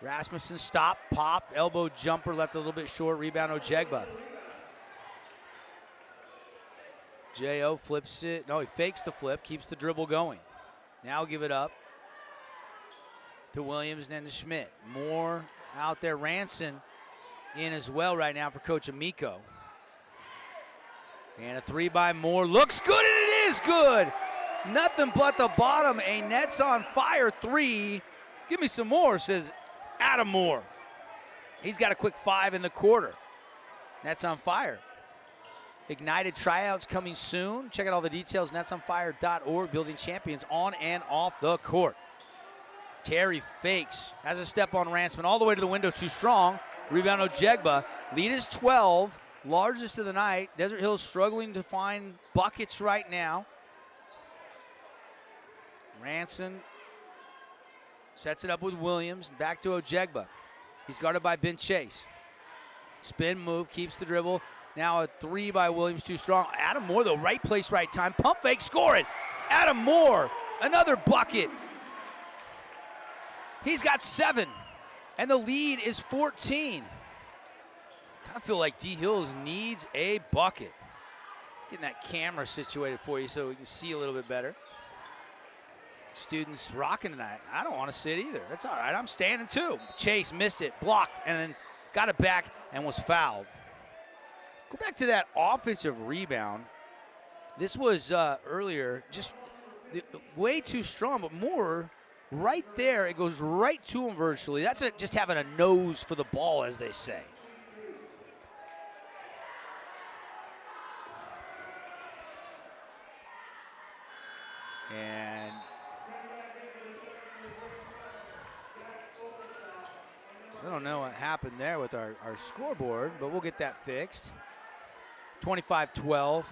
Rasmussen stop, pop, elbow jumper, left a little bit short. Rebound Ojegba. J.O. flips it. No, he fakes the flip, keeps the dribble going. Now give it up to Williams and then to Schmidt. Moore out there. Ranson in as well right now for Coach Amico. And a 3 by Moore. Looks good, and it is good. Nothing but the bottom. A Nets on Fire 3. Give me some more, says Adam Moore. He's got a quick 5 in the quarter. Nets on Fire. Ignited tryouts coming soon. Check out all the details, netsonfire.org. Building champions on and off the court. Terry fakes, has a step on Ransman, all the way to the window, too strong. Rebound Ojegba. Lead is 12, largest of the night. Desert Hills struggling to find buckets right now. Ranson sets it up with Williams, back to Ojegba. He's guarded by Ben Chase. Spin move, keeps the dribble. Now a 3 by Williams, too strong. Adam Moore, though, right place, right time. Pump fake, score it. Adam Moore, another bucket. He's got 7, and the lead is 14. Kind of feel like D. Hills needs a bucket. Getting that camera situated for you so we can see a little bit better. Students rocking tonight. I don't want to sit either. That's all right. I'm standing too. Chase missed it, blocked, and then got it back and was fouled. Go back to that offensive rebound. This was earlier, just way too strong, but Moore right there, it goes right to him virtually. That's just having a nose for the ball, as they say. And I don't know what happened there with our scoreboard, but we'll get that fixed. 25-12.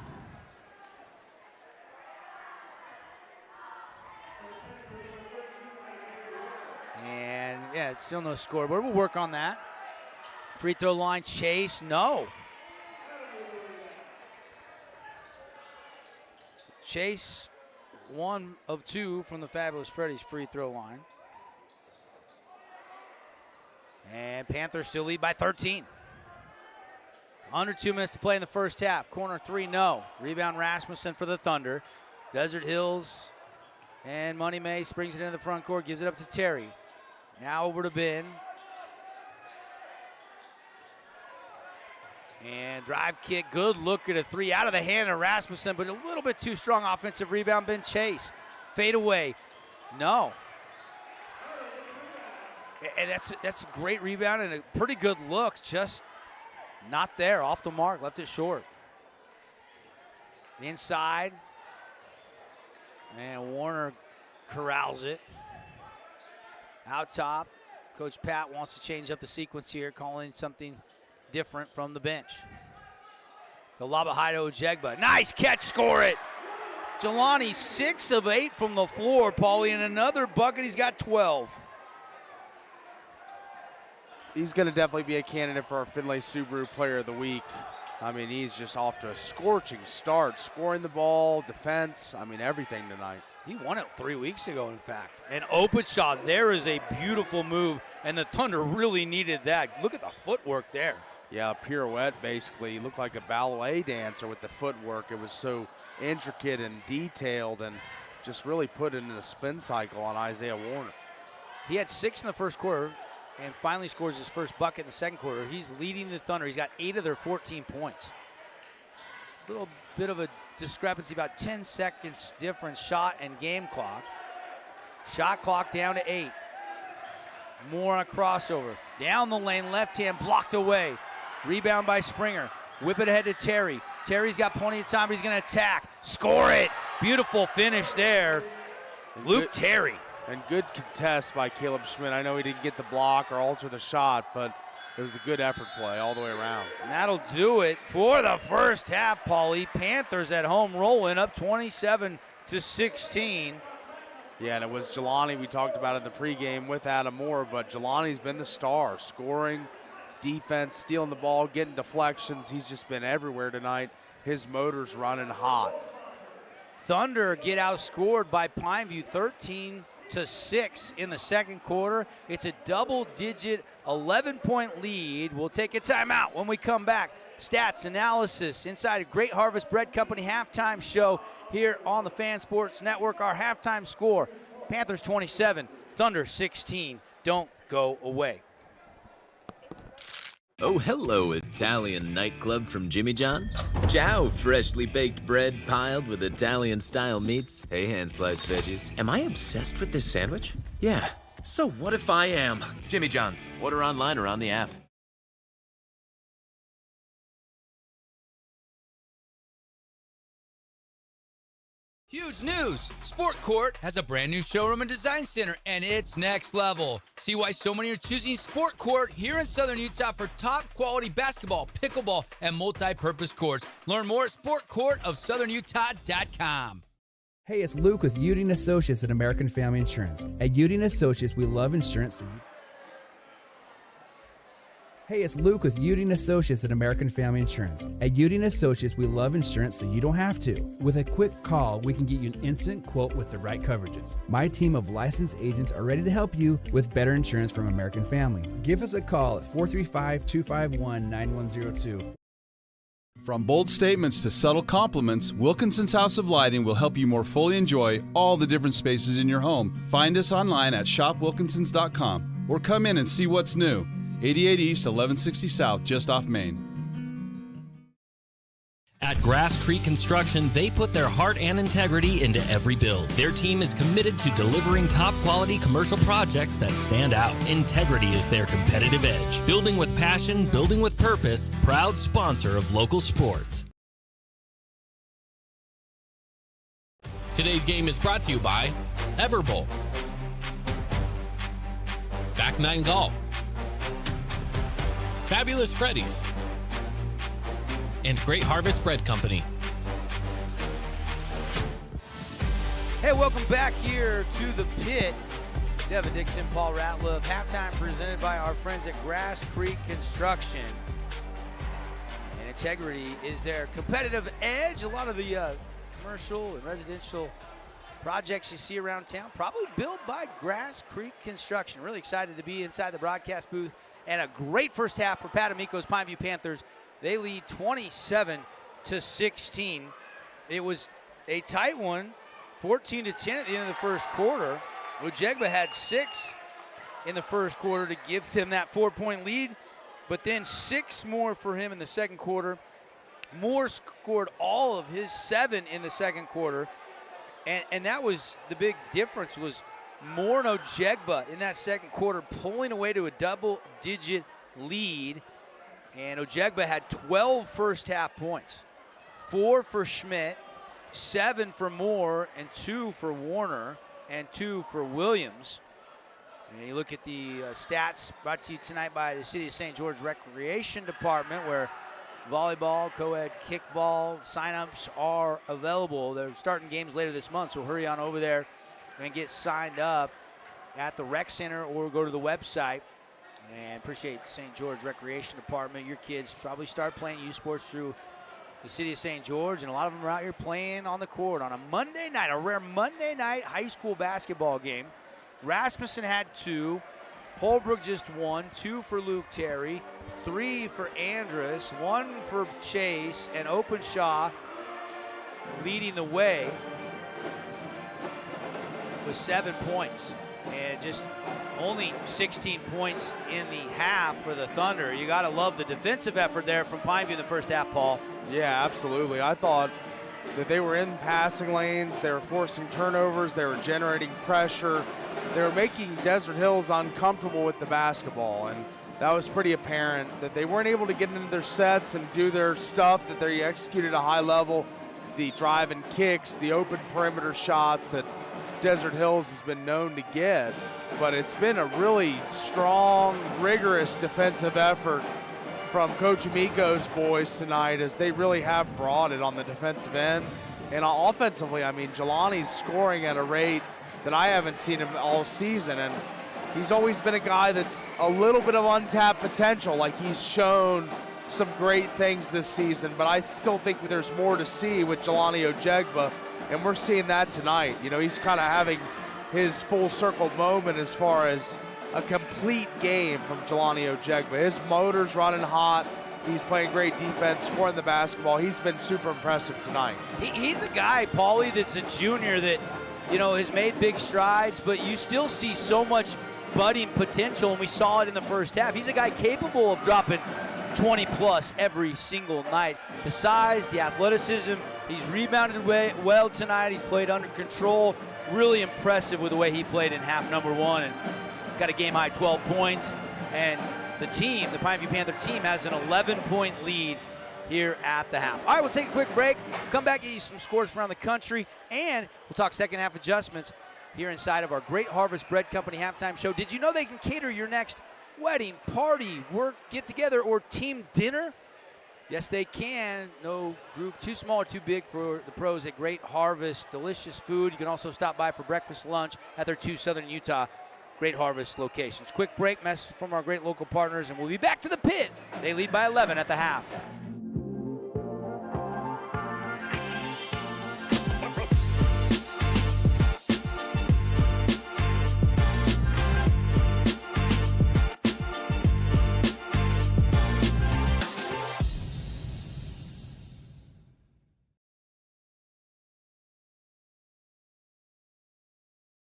And yeah, it's still no scoreboard. We'll work on that. Free throw line, Chase, no. Chase, 1 of 2 from the Fabulous Freddy's free throw line. And Panthers still lead by 13. Under 2 minutes to play in the first half. Corner 3, no. Rebound Rasmussen for the Thunder. Desert Hills and Money May springs it into the front court, gives it up to Terry. Now over to Ben. And drive kick, good look at a 3 out of the hand of Rasmussen, but a little bit too strong offensive rebound. Ben Chase, fade away, no. And that's a great rebound and a pretty good look, just not there, off the mark, left it short. Inside, and Warner corrals it. Out top, Coach Pat wants to change up the sequence here, calling something different from the bench. The lob high to Ojegba. Nice catch, score it. Jelani 6 of 8 from the floor, Paulie, and another bucket. He's got 12. He's going to definitely be a candidate for our Finlay Subaru Player of the Week. I mean, he's just off to a scorching start, scoring the ball, defense, I mean, everything tonight. He won it 3 weeks ago, in fact. An open shot, there is a beautiful move, and the Thunder really needed that. Look at the footwork there. Yeah, pirouette basically. He looked like a ballet dancer with the footwork. It was so intricate and detailed and just really put it in a spin cycle on Isaiah Warner. He had 6 in the first quarter and finally scores his first bucket in the second quarter. He's leading the Thunder. He's got 8 of their 14 points. A little bit of a discrepancy, about 10 seconds difference, shot and game clock. Shot clock down to 8. Moore on a crossover. Down the lane, left hand blocked away. Rebound by Springer. Whip it ahead to Terry. Terry's got plenty of time, but he's going to attack. Score it. Beautiful finish there. Luke Terry. And good contest by Caleb Schmidt. I know he didn't get the block or alter the shot, but it was a good effort play all the way around. And that'll do it for the first half, Paulie. Panthers at home rolling up 27-16. Yeah, and it was Jelani we talked about in the pregame with Adam Moore, but Jelani's been the star, scoring, defense, stealing the ball, getting deflections. He's just been everywhere tonight. His motor's running hot. Thunder get outscored by Pineview 13-6 in the second quarter. It's a double-digit 11-point lead. We'll take a timeout when we come back. Stats analysis inside a Great Harvest Bread Company halftime show here on the Fan Sports Network. Our halftime score, Panthers 27, Thunder 16. Don't go away. Oh, hello, Italian nightclub from Jimmy John's. Ciao, freshly baked bread piled with Italian-style meats. Hey, hand-sliced veggies. Am I obsessed with this sandwich? Yeah. So what if I am? Jimmy John's. Order online or on the app. Huge news! Sport Court has a brand new showroom and design center, and it's next level. See why so many are choosing Sport Court here in Southern Utah for top quality basketball, pickleball, and multi-purpose courts. Learn more at sportcourtofsouthernutah.com. Hey, it's Luke with Udine Associates at American Family Insurance. At Udine Associates, we love insurance. Hey, it's Luke with Udine Associates at American Family Insurance. At Udine Associates, we love insurance so you don't have to. With a quick call, we can get you an instant quote with the right coverages. My team of licensed agents are ready to help you with better insurance from American Family. Give us a call at 435-251-9102. From bold statements to subtle compliments, Wilkinson's House of Lighting will help you more fully enjoy all the different spaces in your home. Find us online at shopwilkinsons.com or come in and see what's new. 88 East, 1160 South, just off Main. At Grass Creek Construction, they put their heart and integrity into every build. Their team is committed to delivering top-quality commercial projects that stand out. Integrity is their competitive edge. Building with passion, building with purpose, proud sponsor of local sports. Today's game is brought to you by Everbowl, Back 9 Golf, Fabulous Freddy's, and Great Harvest Bread Company. Hey, welcome back here to the pit. Devin Dixon, Paul Ratliff. Halftime presented by our friends at Grass Creek Construction. And integrity is their competitive edge. A lot of the commercial and residential projects you see around town probably built by Grass Creek Construction. Really excited to be inside the broadcast booth. And a great first half for Pat Amico's Pineview Panthers. They lead 27-16. It was a tight one, 14-10 at the end of the first quarter. Ojegba had 6 in the first quarter to give them that 4-point lead, but then 6 more for him in the second quarter. Moore scored all of his 7 in the second quarter, and that was the big difference, was Moore and Ojegba in that second quarter pulling away to a double-digit lead, and Ojegba had 12 first-half points, 4 for Schmidt, 7 for Moore, and 2 for Warner, and 2 for Williams. And you look at the stats brought to you tonight by the City of St. George Recreation Department, where volleyball, co-ed kickball signups are available. They're starting games later this month, so hurry on over there and get signed up at the rec center or go to the website. And appreciate St. George Recreation Department. Your kids probably start playing youth sports through the City of St. George, and a lot of them are out here playing on the court on a Monday night, a rare Monday night high school basketball game. Rasmussen had 2, Holbrook just 1, 2 for Luke Terry, 3 for Andrus, 1 for Chase, and Openshaw leading the way with 7 points. And just only 16 points in the half for the Thunder. You got to love the defensive effort there from Pineview in the first half, Paul. Yeah, absolutely. I thought that they were in passing lanes. They were forcing turnovers. They were generating pressure. They were making Desert Hills uncomfortable with the basketball, and that was pretty apparent that they weren't able to get into their sets and do their stuff that they executed at a high level. The drive and kicks, the open perimeter shots that Desert Hills has been known to get, but it's been a really strong, rigorous defensive effort from Coach Amico's boys tonight, as they really have brought it on the defensive end. And offensively, I mean, Jelani's scoring at a rate that I haven't seen him all season, and he's always been a guy that's a little bit of untapped potential. Like, he's shown some great things this season, but I still think there's more to see with Jelani Ojegba, and we're seeing that tonight. You know, he's kind of having his full circle moment as far as a complete game from Jelani Ojegba. His motor's running hot. He's playing great defense, scoring the basketball. He's been super impressive tonight. He's a guy, Paulie, that's a junior that, you know, has made big strides, but you still see so much budding potential, and we saw it in the first half. He's a guy capable of dropping 20-plus every single night. The size, the athleticism, he's rebounded well tonight. He's played under control. Really impressive with the way he played in half number 1, and got a game-high 12 points. And the team, the Pineview Panther team, has an 11-point lead here at the half. All right, we'll take a quick break. Come back, get you some scores from around the country, and we'll talk second half adjustments here inside of our Great Harvest Bread Company halftime show. Did you know they can cater your next wedding, party, work, get-together, or team dinner? Yes, they can. No group too small or too big for the pros at Great Harvest. Delicious food. You can also stop by for breakfast, lunch at their 2 Southern Utah Great Harvest locations. Quick break, message from our great local partners, and we'll be back to the pit. They lead by 11 at the half.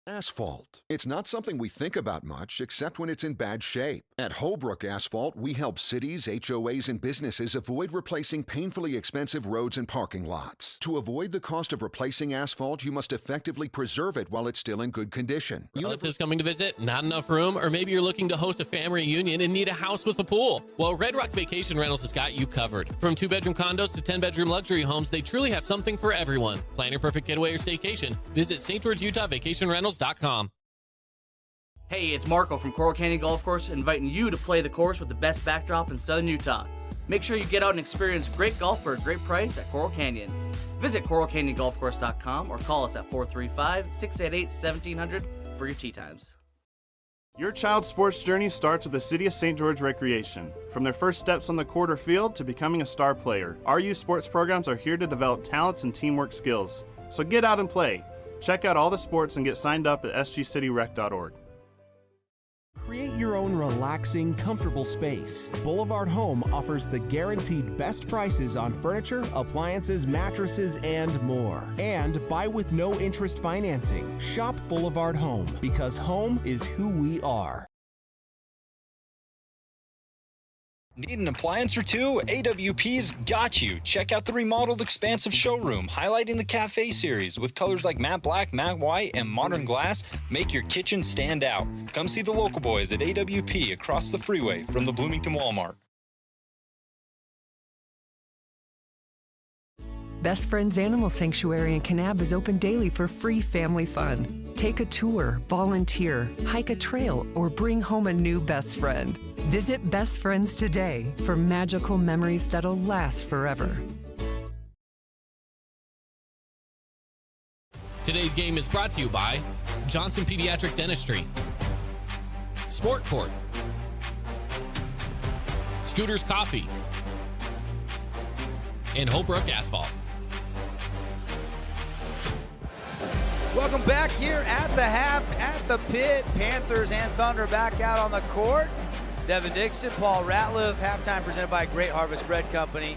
Asphalt. It's not something we think about much, except when it's in bad shape. At Holbrook Asphalt, we help cities, HOAs, and businesses avoid replacing painfully expensive roads and parking lots. To avoid the cost of replacing asphalt, you must effectively preserve it while it's still in good condition. Relatives coming to visit, not enough room, or maybe you're looking to host a family reunion and need a house with a pool. Well, Red Rock Vacation Rentals has got you covered. From 2-bedroom condos to 10-bedroom luxury homes, they truly have something for everyone. Plan your perfect getaway or staycation. Visit St. George, Utah, vacationrentals.com. Hey, it's Marco from Coral Canyon Golf Course inviting you to play the course with the best backdrop in southern Utah. Make sure you get out and experience great golf for a great price at Coral Canyon. Visit coralcanyongolfcourse.com or call us at 435-688-1700 for your tee times. Your child's sports journey starts with the City of St. George Recreation. From their first steps on the court or field to becoming a star player, our youth sports programs are here to develop talents and teamwork skills. So get out and play. Check out all the sports and get signed up at sgcityrec.org. Create your own relaxing, comfortable space. Boulevard Home offers the guaranteed best prices on furniture, appliances, mattresses, and more. And buy with no interest financing. Shop Boulevard Home, because home is who we are. Need an appliance or two? AWP's got you. Check out the remodeled expansive showroom, highlighting the Cafe series with colors like matte black, matte white, and modern glass. Make your kitchen stand out. Come see the local boys at AWP across the freeway from the Bloomington Walmart. Best Friends Animal Sanctuary in Kanab is open daily for free family fun. Take a tour, volunteer, hike a trail, or bring home a new best friend. Visit Best Friends today for magical memories that'll last forever. Today's game is brought to you by Johnson Pediatric Dentistry, Sport Court, Scooters Coffee, and Holbrook Asphalt. Welcome back here at the half at the pit. Panthers and Thunder back out on the court. Devin Dixon, Paul Ratliff, halftime presented by Great Harvest Bread Company.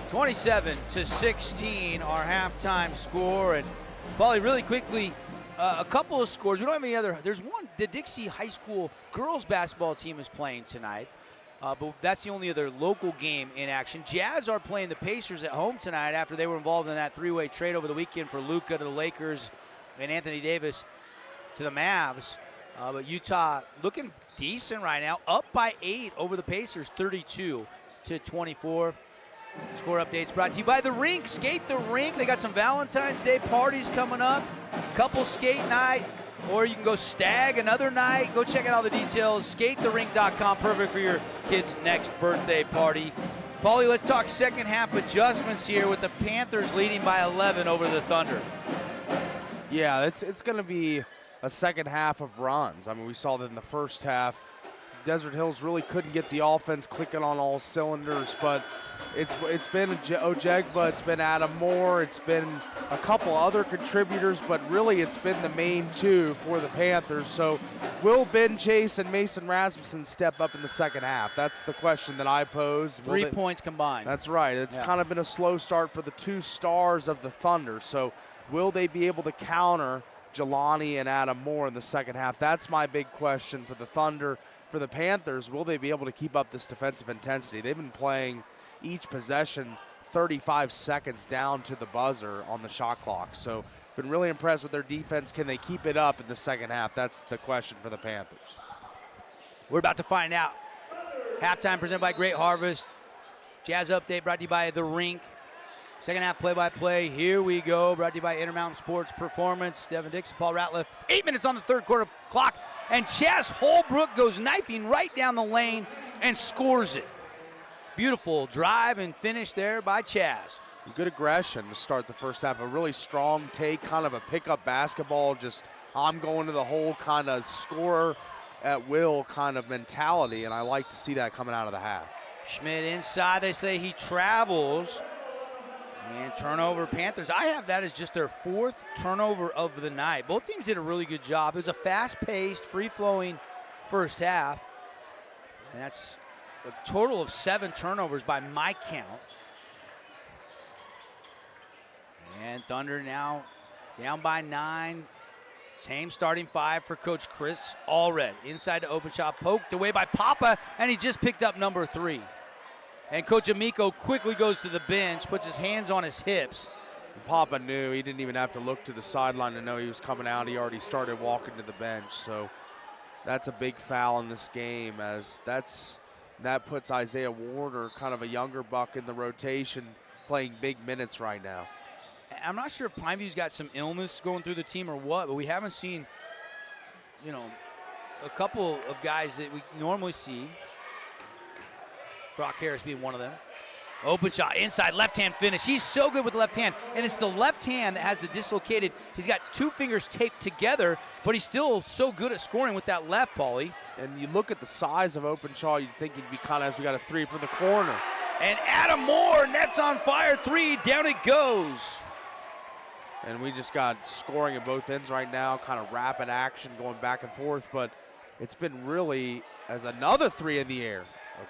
27-16, our halftime score. And Paulie, really quickly, a couple of scores. We don't have any other. There's one. The Dixie High School girls basketball team is playing tonight, but that's the only other local game in action. Jazz are playing the Pacers at home tonight after they were involved in that three-way trade over the weekend for Luka to the Lakers and Anthony Davis to the Mavs. But Utah looking decent right now, up by 8 over the Pacers, 32-24. Score updates brought to you by The Rink. Skate the Rink. They got some Valentine's Day parties coming up. Couple skate night, or you can go stag another night. Go check out all the details. SkateTheRink.com. Perfect for your kid's next birthday party. Paulie, let's talk second half adjustments here with the Panthers leading by 11 over the Thunder. Yeah, it's going to be a second half of runs. I mean, we saw that in the first half. Desert Hills really couldn't get the offense clicking on all cylinders, but it's been Ojegba, it's been Adam Moore, it's been a couple other contributors, but really it's been the main two for the Panthers. So will Ben Chase and Mason Rasmussen step up in the second half? That's the question that I pose. 3 points combined. That's right. It's kind of been a slow start for the two stars of the Thunder. So will they be able to counter Jelani and Adam Moore in the second half? That's my big question for the Thunder. For the Panthers, will they be able to keep up this defensive intensity? They've been playing each possession 35 seconds down to the buzzer on the shot clock. So been really impressed with their defense. Can they keep it up in the second half? That's the question for the Panthers. We're about to find out. Halftime presented by Great Harvest. Jazz update brought to you by The Rink. Second half play-by-play. Here we go. Brought to you by Intermountain Sports Performance. Devin Dixon, Paul Ratliff. 8 minutes on the third quarter clock. And Chaz Holbrook goes knifing right down the lane and scores it. Beautiful drive and finish there by Chaz. Good aggression to start the first half. A really strong take, kind of a pickup basketball, just I'm going to the hole kind of scorer at will kind of mentality, and I like to see that coming out of the half. Schmidt inside. They say he travels. And turnover Panthers. I have that as just their 4th turnover of the night. Both teams did a really good job. It was a fast-paced, free-flowing first half. And that's a total of 7 turnovers by my count. And Thunder now down by 9. Same starting 5 for Coach Chris Allred. Inside to open shot, poked away by Papa, and he just picked up number 3. And Coach Amico quickly goes to the bench, puts his hands on his hips. Papa knew. He didn't even have to look to the sideline to know he was coming out. He already started walking to the bench. So that's a big foul in this game, as that puts Isaiah Warner, kind of a younger buck in the rotation, playing big minutes right now. I'm not sure if Pineview's got some illness going through the team or what, but we haven't seen, a couple of guys that we normally see. Brock Harris being one of them. Open shot, inside, left-hand finish. He's so good with the left hand, and it's the left hand that has the dislocated. He's got two fingers taped together, but he's still so good at scoring with that left, Paulie. And you look at the size of Openshaw, you'd think he'd be kind of, as we got a three from the corner. And Adam Moore, net's on fire, three, down it goes. And we just got scoring at both ends right now, kind of rapid action going back and forth, but it's been really as another three in the air.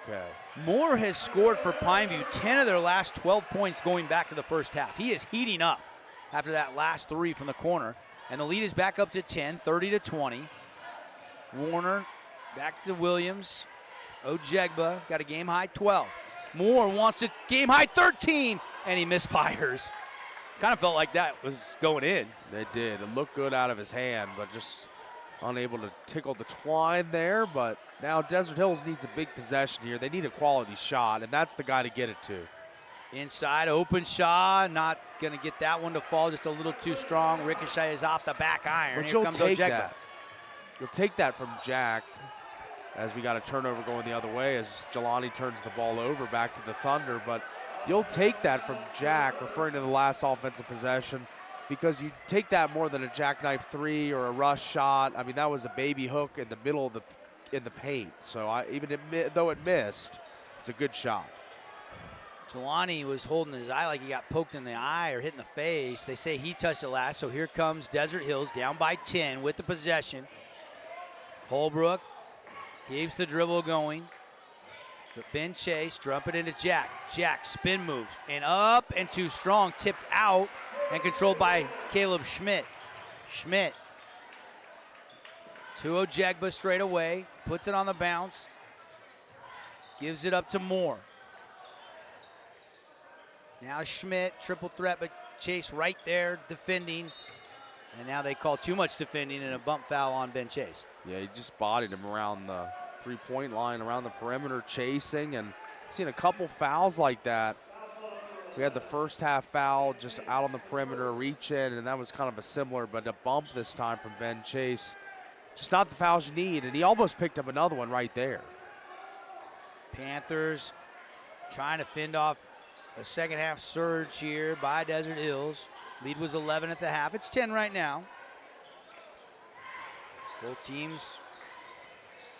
Okay. Moore has scored for Pineview 10 of their last 12 points going back to the first half. He is heating up after that last three from the corner. And the lead is back up to 10, 30-20. Warner back to Williams. Ojegba got a game-high 12. Moore wants to game-high 13, and he misfires. Kind of felt like that was going in. It did. It looked good out of his hand, but just unable to tickle the twine there. But now Desert Hills needs a big possession here. They need a quality shot, and that's the guy to get it to. Inside, Openshaw, not going to get that one to fall, just a little too strong. Ricochet is off the back iron. But Here you'll comes take Ojegba. that. You'll take that from Jack as we got a turnover going the other way as Jelani turns the ball over back to the Thunder. But you'll take that from Jack, referring to the last offensive possession, because you take that more than a jackknife three or a rush shot. I mean, that was a baby hook in the middle of the paint. So though it missed, it's a good shot. Jelani was holding his eye like he got poked in the eye or hit in the face. They say he touched it last, so here comes Desert Hills down by 10 with the possession. Holbrook keeps the dribble going. But Ben Chase, dump it into Jack. Jack spin moves and up and too strong, tipped out and controlled by Caleb Schmidt. Schmidt to Ojegba straight away, puts it on the bounce, gives it up to Moore. Now Schmidt, triple threat, but Chase right there defending. And now they call too much defending and a bump foul on Ben Chase. Yeah, he just bodied him around the three-point line, around the perimeter, chasing, and seen a couple fouls like that. We had the first half foul just out on the perimeter, reach in, and that was kind of a similar, but a bump this time from Ben Chase. Just not the fouls you need, and he almost picked up another one right there. Panthers trying to fend off a second half surge here by Desert Hills. Lead was 11 at the half. It's 10 right now. Both teams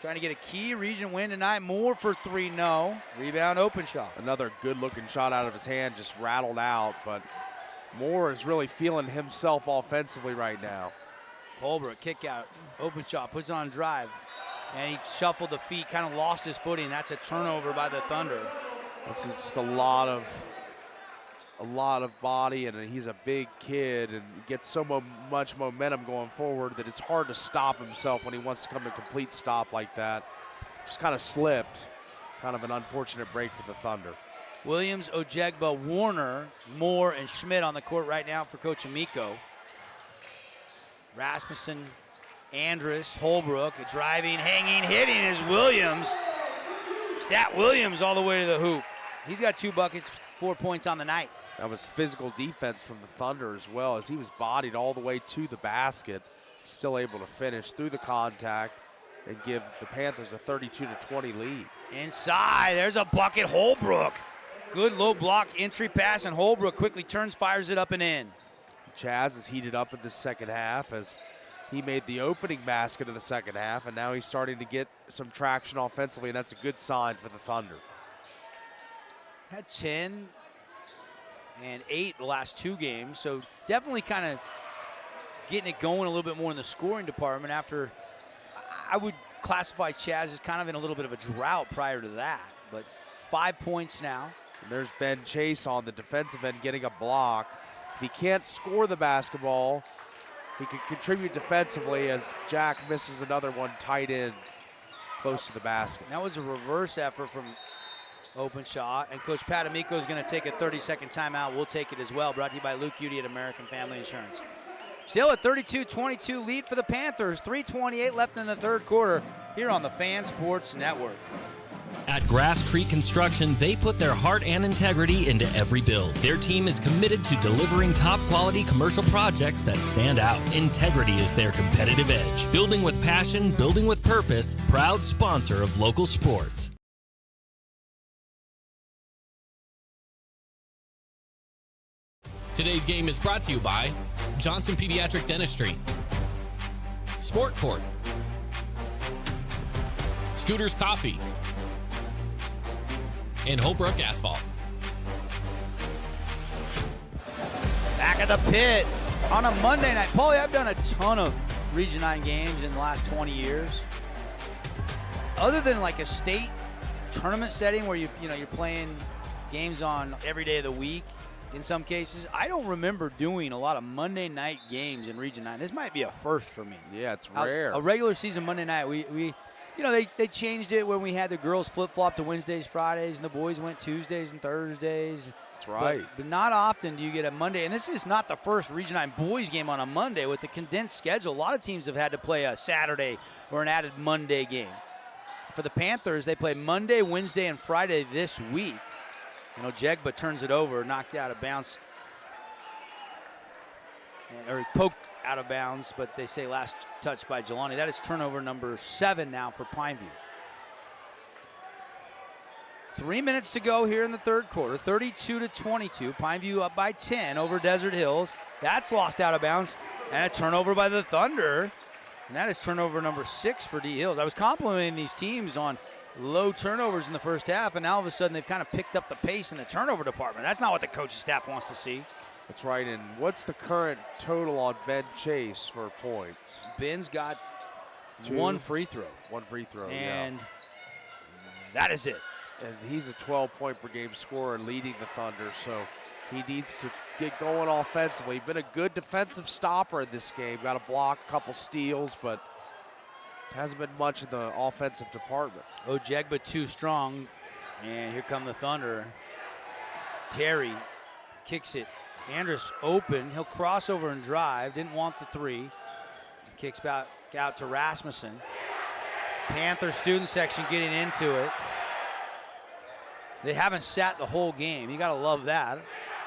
trying to get a key region win tonight. Moore for three, no. Rebound, Openshaw. Openshaw good looking shot out of his hand, just rattled out, but Moore is really feeling himself offensively right now. Holbrook, kick out. Openshaw puts it on drive, and he shuffled the feet, kind of lost his footing. That's a turnover by the Thunder. This is just a lot of body, and he's a big kid and gets so much momentum going forward that it's hard to stop himself when he wants to come to a complete stop like that. Just kind of slipped. Kind of an unfortunate break for the Thunder. Williams, Ojegba, Warner, Moore, and Schmidt on the court right now for Coach Amico. Rasmussen, Andrus, Holbrook, driving, hanging, hitting is Williams. Stat Williams all the way to the hoop. He's got 2 buckets, 4 points on the night. That was physical defense from the Thunder as well, as he was bodied all the way to the basket, still able to finish through the contact and give the Panthers a 32-20 lead. Inside, there's a bucket, Holbrook. Good low block entry pass, and Holbrook quickly turns, fires it up and in. Chaz is heated up in the second half as he made the opening basket of the second half, and now he's starting to get some traction offensively, and that's a good sign for the Thunder. Had 10 and 8 the last 2 games, so definitely kind of getting it going a little bit more in the scoring department after I would classify Chaz as kind of in a little bit of a drought prior to that, but 5 points now. And there's Ben Chase on the defensive end getting a block. If he can't score the basketball, he can contribute defensively as Jack misses another one tight end close to the basket. That was a reverse effort from Openshaw, and Coach Pat Amico is going to take a 30-second timeout. We'll take it as well. Brought to you by Luke Udy at American Family Insurance. Still a 32-22 lead for the Panthers. 3:28 left in the third quarter here on the Fan Sports Network. At Grass Creek Construction, they put their heart and integrity into every build. Their team is committed to delivering top-quality commercial projects that stand out. Integrity is their competitive edge. Building with passion, building with purpose, proud sponsor of local sports. Today's game is brought to you by Johnson Pediatric Dentistry, Sport Court, Scooters Coffee, and Holbrook Asphalt. Back at the pit on a Monday night. Paulie, I've done a ton of Region 9 games in the last 20 years. Other than like a state tournament setting where you're playing games on every day of the week, in some cases, I don't remember doing a lot of Monday night games in Region 9. This might be a first for me. Yeah, it's rare. A regular season Monday night, they changed it when we had the girls flip-flop to Wednesdays, Fridays, and the boys went Tuesdays and Thursdays. That's right. But not often do you get a Monday. And this is not the first Region 9 boys game on a Monday. With the condensed schedule, a lot of teams have had to play a Saturday or an added Monday game. For the Panthers, they play Monday, Wednesday, and Friday this week. Jegba turns it over, knocked out of bounds, or poked out of bounds, but they say last touch by Jelani. That is turnover number 7 now for Pineview. 3 minutes to go here in the third quarter, 32-22. Pineview up by 10 over Desert Hills. That's lost out of bounds, and a turnover by the Thunder. And that is turnover number 6 for D Hills. I was complimenting these teams on low turnovers in the first half, and now all of a sudden they've kind of picked up the pace in the turnover department. That's not what the coaching staff wants to see. That's right. And what's the current total on Ben Chase for points? Ben's got 2. one free throw. One free throw, and that is it. And he's a 12-point per game scorer leading the Thunder, so he needs to get going offensively. Been a good defensive stopper in this game. Got a block, a couple steals, but hasn't been much in the offensive department. Ojegba too strong, and here come the Thunder. Terry kicks it. Andrus open. He'll cross over and drive. Didn't want the 3. Kicks back out to Rasmussen. Panther student section getting into it. They haven't sat the whole game. You got to love that.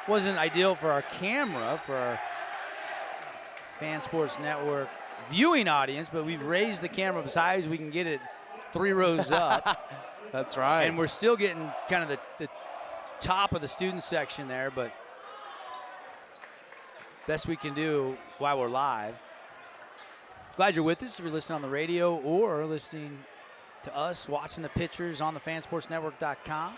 Wasn't ideal for our camera, for our Fan Sports Network viewing audience, but we've raised the camera as high as we can get it 3 rows up. That's right. And we're still getting kind of the top of the student section there, but best we can do while we're live. Glad you're with us if you're listening on the radio or listening to us, watching the pictures on the fansportsnetwork.com.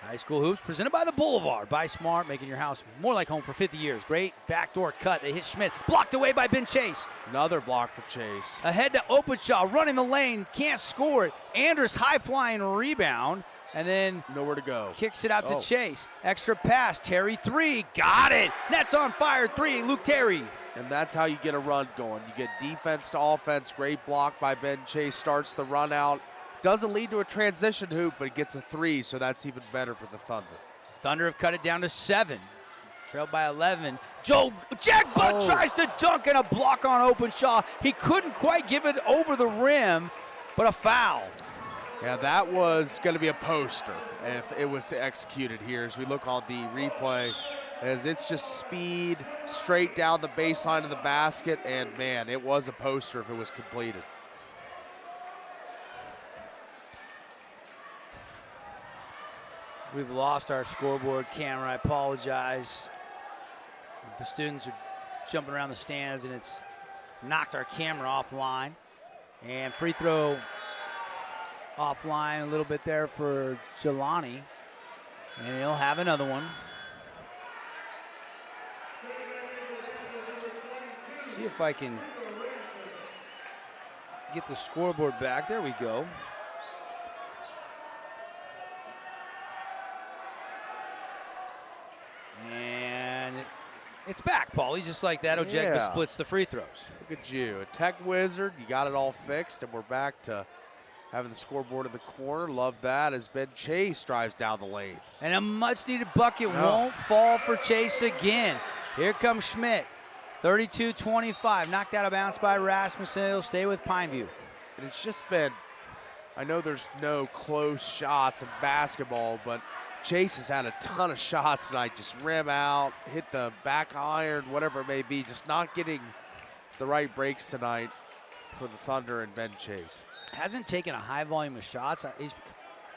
High School Hoops presented by the Boulevard. Buy smart, making your house more like home for 50 years. Great backdoor cut. They hit Schmidt. Blocked away by Ben Chase. Another block for Chase. Ahead to Openshaw, running the lane. Can't score it. Andrus high-flying rebound. And then nowhere to go. Kicks it out to Chase. Extra pass. Terry 3. Got it. Nets on fire. 3. Luke Terry. And that's how you get a run going. You get defense to offense. Great block by Ben Chase. Starts the run out. Doesn't lead to a transition hoop, but it gets a 3, so that's even better for the Thunder. Thunder have cut it down to 7. Trailed by 11. Jegba tries to dunk and a block on Openshaw. He couldn't quite give it over the rim, but a foul. Yeah, that was going to be a poster if it was executed here. As we look on the replay, as it's just speed straight down the baseline of the basket, and man, it was a poster if it was completed. We've lost our scoreboard camera. I apologize. The students are jumping around the stands, and it's knocked our camera offline. And free throw offline a little bit there for Jelani. And he'll have another one. See if I can get the scoreboard back. There we go. And it's back, Paulie, just like that. Ojegba splits the free throws. Look at you, a tech wizard. You got it all fixed, and we're back to having the scoreboard in the corner. Love that as Ben Chase drives down the lane. And a much-needed bucket won't fall for Chase again. Here comes Schmidt, 32-25. Knocked out of bounds by Rasmussen. It'll stay with Pineview. And it's just been I know there's no close shots in basketball, but Chase has had a ton of shots tonight. Just rim out, hit the back iron, whatever it may be. Just not getting the right breaks tonight for the Thunder and Ben Chase. Hasn't taken a high volume of shots. He's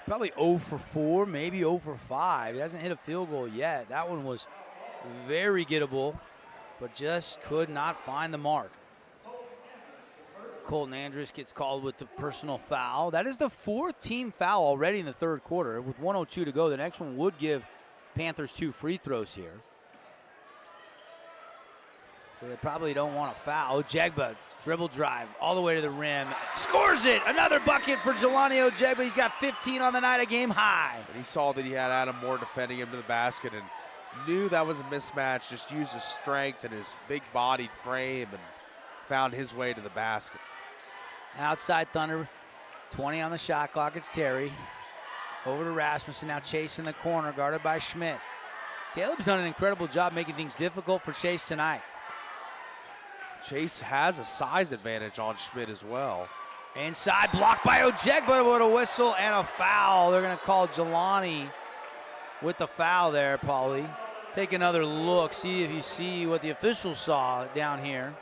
probably 0 for 4, maybe 0 for 5. He hasn't hit a field goal yet. That one was very gettable, but just could not find the mark. Colton Andrus gets called with the personal foul. That is the 4th team foul already in the third quarter. With 1:02 to go, the next one would give Panthers 2 free throws here. So they probably don't want to foul. Ojegba, dribble drive all the way to the rim. Scores it! Another bucket for Jelani Ojegba. He's got 15 on the night, a game high. And he saw that he had Adam Moore defending him to the basket and knew that was a mismatch. Just used his strength and his big-bodied frame and found his way to the basket. Outside Thunder, 20 on the shot clock. It's Terry. Over to Rasmussen, now Chase in the corner, guarded by Schmidt. Caleb's done an incredible job making things difficult for Chase tonight. Chase has a size advantage on Schmidt as well. Inside, blocked by Ojegba with a whistle and a foul. They're going to call Jelani with the foul there, Paulie. Take another look, see if you see what the officials saw down here.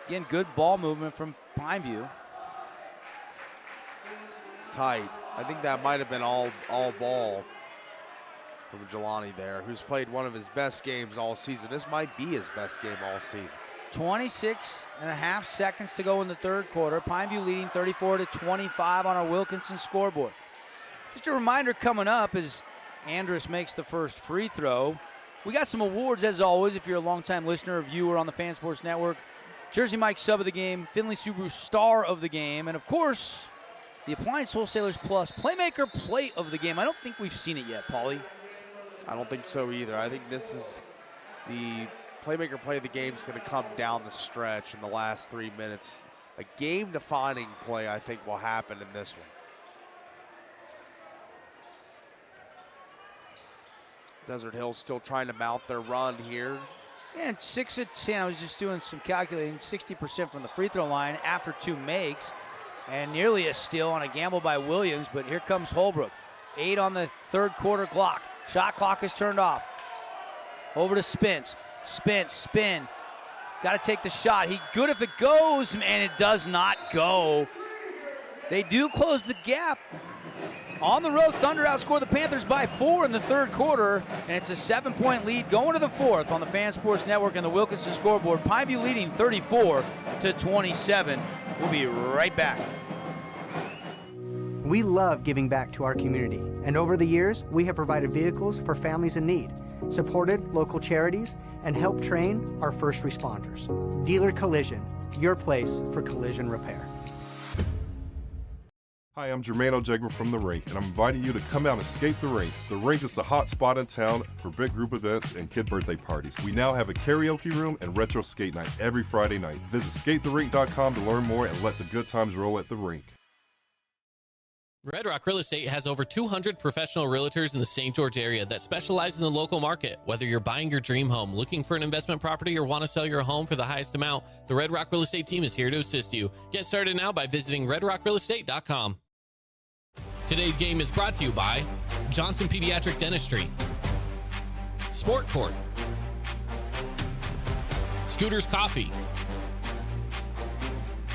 Again, good ball movement from Pineview. It's tight. I think that might have been all ball from Jelani there, who's played one of his best games all season. This might be his best game all season. 26 and a half seconds to go in the third quarter. Pineview leading 34-25 on our Wilkinson scoreboard. Just a reminder coming up as Andrus makes the first free throw. We got some awards as always if you're a longtime listener or viewer on the Fan Sports Network. Jersey Mike Sub of the Game, Finley Subaru Star of the Game, and of course, the Appliance Wholesalers Plus Playmaker Play of the Game. I don't think we've seen it yet, Paulie. I don't think so either. I think this is the Playmaker Play of the Game is going to come down the stretch in the last 3 minutes. A game-defining play, I think, will happen in this one. Desert Hills still trying to mount their run here. And 6 of 10, I was just doing some calculating, 60% from the free throw line after 2 makes. And nearly a steal on a gamble by Williams, but here comes Holbrook. 8 on the third quarter clock. Shot clock is turned off. Over to Spence. Spin. Got to take the shot. He good if it goes, and it does not go. They do close the gap. On the road, Thunder outscored the Panthers by 4 in the third quarter, and it's a 7-point lead going to the fourth on the Fan Sports Network and the Wilkinson scoreboard. Pineview leading 34-27. We'll be right back. We love giving back to our community, and over the years, we have provided vehicles for families in need, supported local charities, and helped train our first responders. Dealer Collision, your place for collision repair. Hi, I'm Jermaine Ojegba from The Rink, and I'm inviting you to come out and skate The Rink. The Rink is the hot spot in town for big group events and kid birthday parties. We now have a karaoke room and retro skate night every Friday night. Visit skatetherink.com to learn more and let the good times roll at The Rink. Red Rock Real Estate has over 200 professional realtors in the St. George area that specialize in the local market. Whether you're buying your dream home, looking for an investment property, or want to sell your home for the highest amount, the Red Rock Real Estate team is here to assist you. Get started now by visiting redrockrealestate.com. Today's game is brought to you by Johnson Pediatric Dentistry, Sport Court, Scooters Coffee,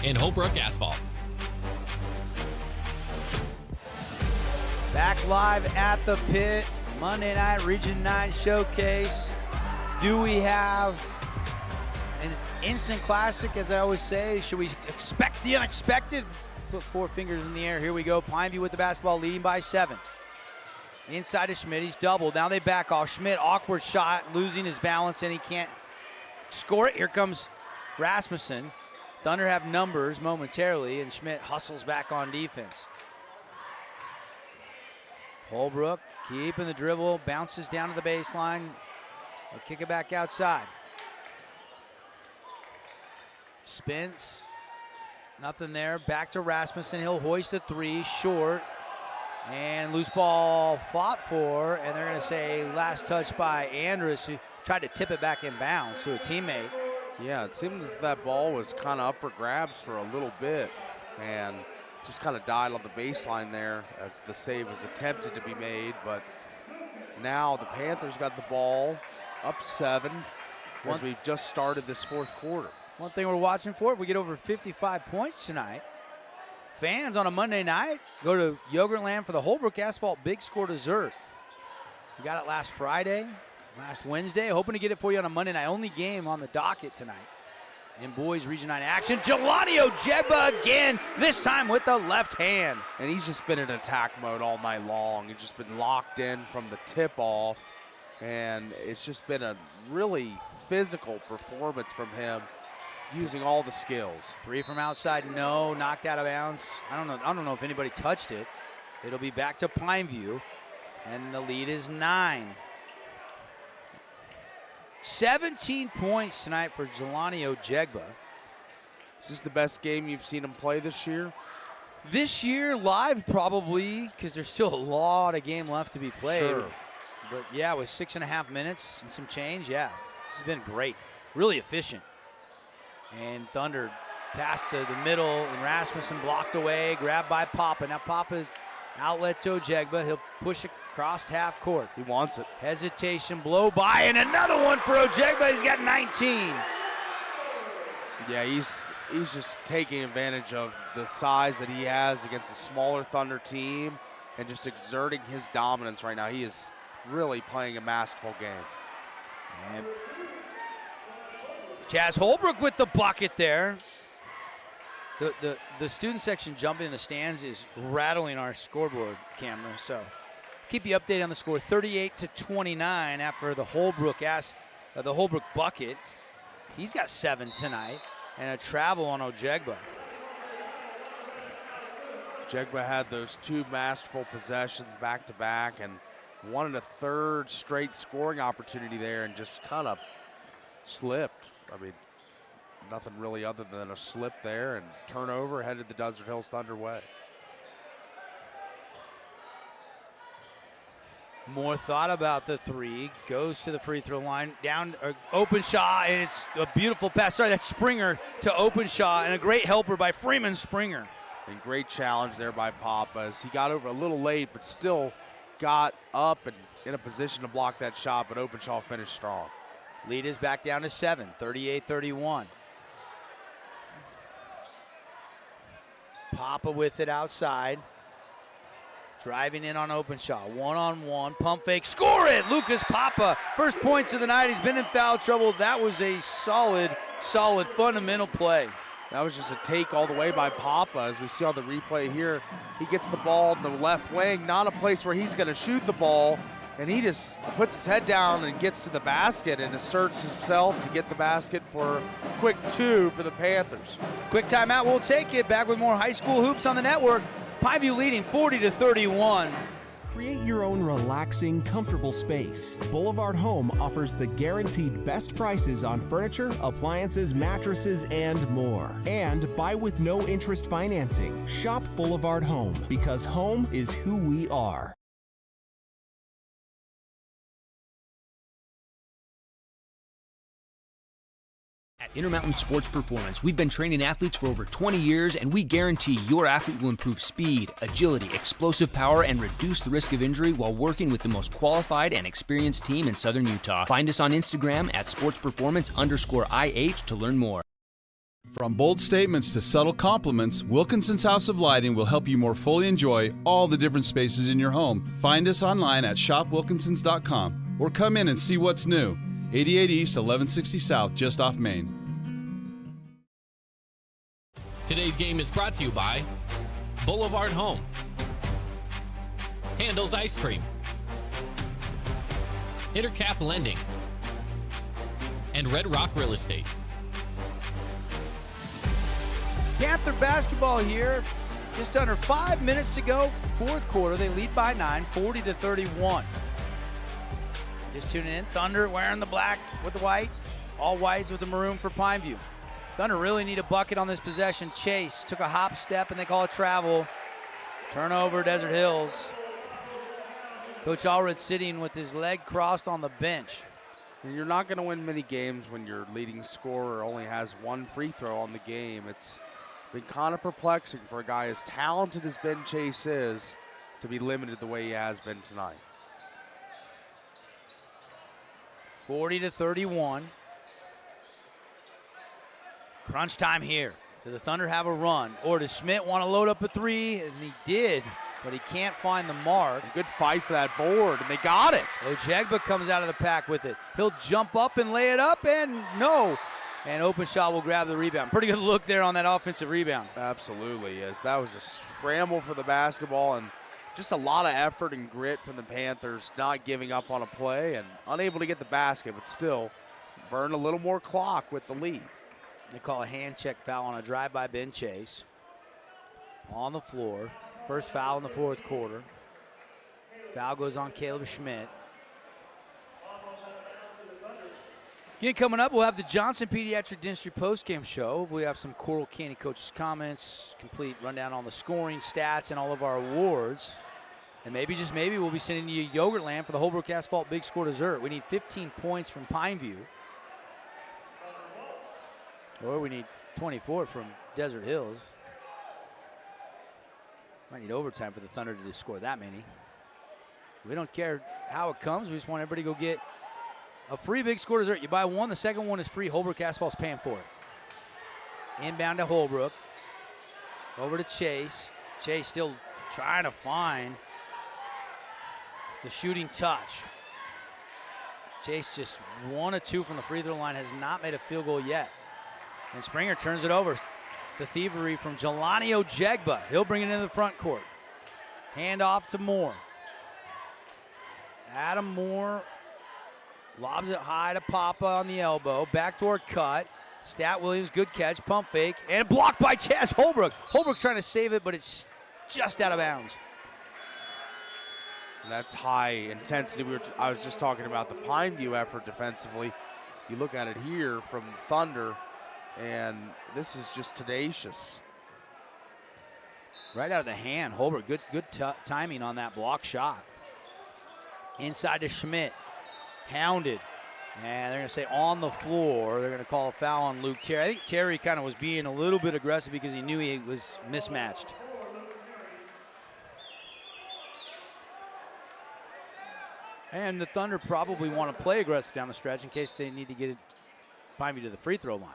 and Holbrook Asphalt. Back live at the pit, Monday night Region 9 showcase. Do we have an instant classic, as I always say? Should we expect the unexpected? Put 4 fingers in the air. Here we go. Pineview with the basketball, leading by 7. Inside to Schmidt. He's doubled. Now they back off. Schmidt, awkward shot, losing his balance, and he can't score it. Here comes Rasmussen. Thunder have numbers momentarily, and Schmidt hustles back on defense. Holbrook keeping the dribble, bounces down to the baseline. They'll kick it back outside. Spence. Nothing there. Back to Rasmussen. He'll hoist a 3, short. And loose ball fought for. And they're going to say last touch by Andrus, who tried to tip it back in bounds to a teammate. Yeah, it seems that ball was kind of up for grabs for a little bit. And just kind of died on the baseline there as the save was attempted to be made, but now the Panthers got the ball up 7 as we've just started this fourth quarter. One thing we're watching for, if we get over 55 points tonight, fans on a Monday night go to Yogurtland for the Holbrook Asphalt Big Score dessert. We got it last Friday, last Wednesday, hoping to get it for you on a Monday night. Only game on the docket tonight. In boys Region 9 action, Jelani Ojegba again, this time with the left hand. And he's just been in attack mode all night long. He's just been locked in from the tip off, and it's just been a really physical performance from him, using all the skills. 3 from outside, no, knocked out of bounds. I don't know if anybody touched it. It'll be back to Pineview, and the lead is 9. 17 points tonight for Jelani Ojegba. Is this the best game you've seen him play this year? This year, live probably, because there's still a lot of game left to be played. Sure. But yeah, with 6.5 minutes and some change, yeah, this has been great. Really efficient. And Thunder passed to the middle, and Rasmussen blocked away, grabbed by Papa. Now Papa outlet to Ojegba. He'll push it across half court. He wants it. Hesitation, blow by, and another one for Ojegba. He's got 19. Yeah, he's just taking advantage of the size that he has against a smaller Thunder team and just exerting his dominance right now. He is really playing a masterful game. And Chaz Holbrook with the bucket there. The student section jumping in the stands is rattling our scoreboard camera, so keep you updated on the score. 38-29 after the Holbrook bucket. He's got 7 tonight, and a travel on Ojegba. Ojegba had those 2 masterful possessions back to back and wanted a 3rd straight scoring opportunity there and just kind of slipped. I mean, nothing really other than a slip there, and turnover headed the Desert Hills Thunder way. More thought about the 3, goes to the free throw line, down, open shot, and it's a beautiful pass. Sorry, that's Springer to open shot, and a great helper by Freeman Springer. And great challenge there by Papa as he got over a little late, but still got up and in a position to block that shot, but Openshaw finished strong. Lead is back down to 7, 38-31. Papa with it outside. Driving in on Openshaw, one-on-one, pump fake, score it! Lucas Papa, first points of the night. He's been in foul trouble. That was a solid fundamental play. That was just a take all the way by Papa. As we see on the replay here, he gets the ball in the left wing, not a place where he's gonna shoot the ball, and he just puts his head down and gets to the basket and asserts himself to get the basket for a quick 2 for the Panthers. Quick timeout, we'll take it. Back with more high school hoops on the network. Pineview leading 40-31. Create your own relaxing, comfortable space. Boulevard Home offers the guaranteed best prices on furniture, appliances, mattresses, and more. And buy with no interest financing. Shop Boulevard Home, because home is who we are. At Intermountain Sports Performance, we've been training athletes for over 20 years, and we guarantee your athlete will improve speed, agility, explosive power, and reduce the risk of injury while working with the most qualified and experienced team in Southern Utah. Find us on Instagram at sportsperformance_IH to learn more. From bold statements to subtle compliments, Wilkinson's House of Lighting will help you more fully enjoy all the different spaces in your home. Find us online at shopwilkinsons.com or come in and see what's new. 88 East, 1160 South, just off Main. Today's game is brought to you by Boulevard Home, Handel's Ice Cream, Intercap Lending, and Red Rock Real Estate. Panther basketball here. Just under 5 minutes to go, fourth quarter. They lead by 9, 40-31. Just tuning in, Thunder wearing the black with the white, all whites with the maroon for Pineview. Thunder really need a bucket on this possession. Chase took a hop step, and they call it travel. Turnover, Desert Hills. Coach Allred sitting with his leg crossed on the bench. And you're not going to win many games when your leading scorer only has 1 free throw on the game. It's Been kind of perplexing for a guy as talented as Ben Chase is to be limited the way he has been tonight. 40-31. Crunch time here. Does the Thunder have a run? Or does Schmidt want to load up a three? And he did, but he can't find the mark. Good fight for that board, and they got it. Ojegba comes out of the pack with it. He'll jump up and lay it up, and no. And Openshaw will grab the rebound. Pretty good look there on that offensive rebound. Absolutely, yes. That was a scramble for the basketball, and just a lot of effort and grit from the Panthers, not giving up on a play and unable to get the basket, but still burn a little more clock with the lead. They call a hand check foul on a drive by Ben Chase. On the floor. First foul in the fourth quarter. Foul goes on Caleb Schmidt. Again, coming up, we'll have the Johnson Pediatric Dentistry postgame show. We have some Coral Candy coaches' comments, complete rundown on the scoring, stats, and all of our awards. And maybe, just maybe, we'll be sending you Yogurtland for the Holbrook Asphalt Big Score dessert. We need 15 points from Pineview. Or we need 24 from Desert Hills. Might need overtime for the Thunder to score that many. We don't care how it comes. We just want everybody to go get a free Big Score dessert. You buy one, the second one is free. Holbrook Asphalt's paying for it. Inbound to Holbrook. Over to Chase. Chase still trying to find the shooting touch. Chase just 1 of 2 from the free throw line, has not made a field goal yet. And Springer turns it over. The thievery from Jelani Ojegba. He'll bring it into the front court. Hand off to Moore. Adam Moore lobs it high to Papa on the elbow. Backdoor cut. Stat Williams, good catch, pump fake, and blocked by Chaz Holbrook. Holbrook's trying to save it, but it's just out of bounds. And that's high intensity. I was just talking about the Pineview effort defensively. You look at it here from Thunder, and this is just tenacious. Right out of the hand, Holbrook, good timing on that block shot. Inside to Schmidt, hounded. And they're going to say on the floor. They're going to call a foul on Luke Terry. I think Terry kind of was being a little bit aggressive because he knew he was mismatched. And the Thunder probably want to play aggressive down the stretch in case they need to get it Pineview to the free throw line.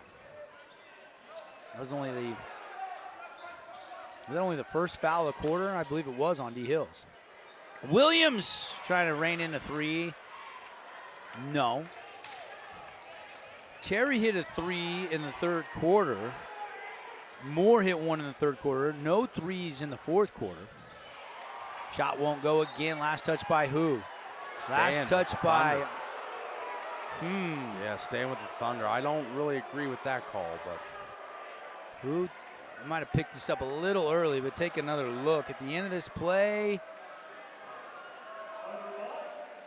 That was only the first foul of the quarter? I believe it was on D. Hills. Williams trying to rein in a three. No. Terry hit a three in the third quarter. Moore hit one in the third quarter. No threes in the fourth quarter. Shot won't go again. Last touch by who? Last touch by... Yeah, staying with the Thunder. I don't really agree with that call, but... Who? I might have picked this up a little early, but take another look. At the end of this play,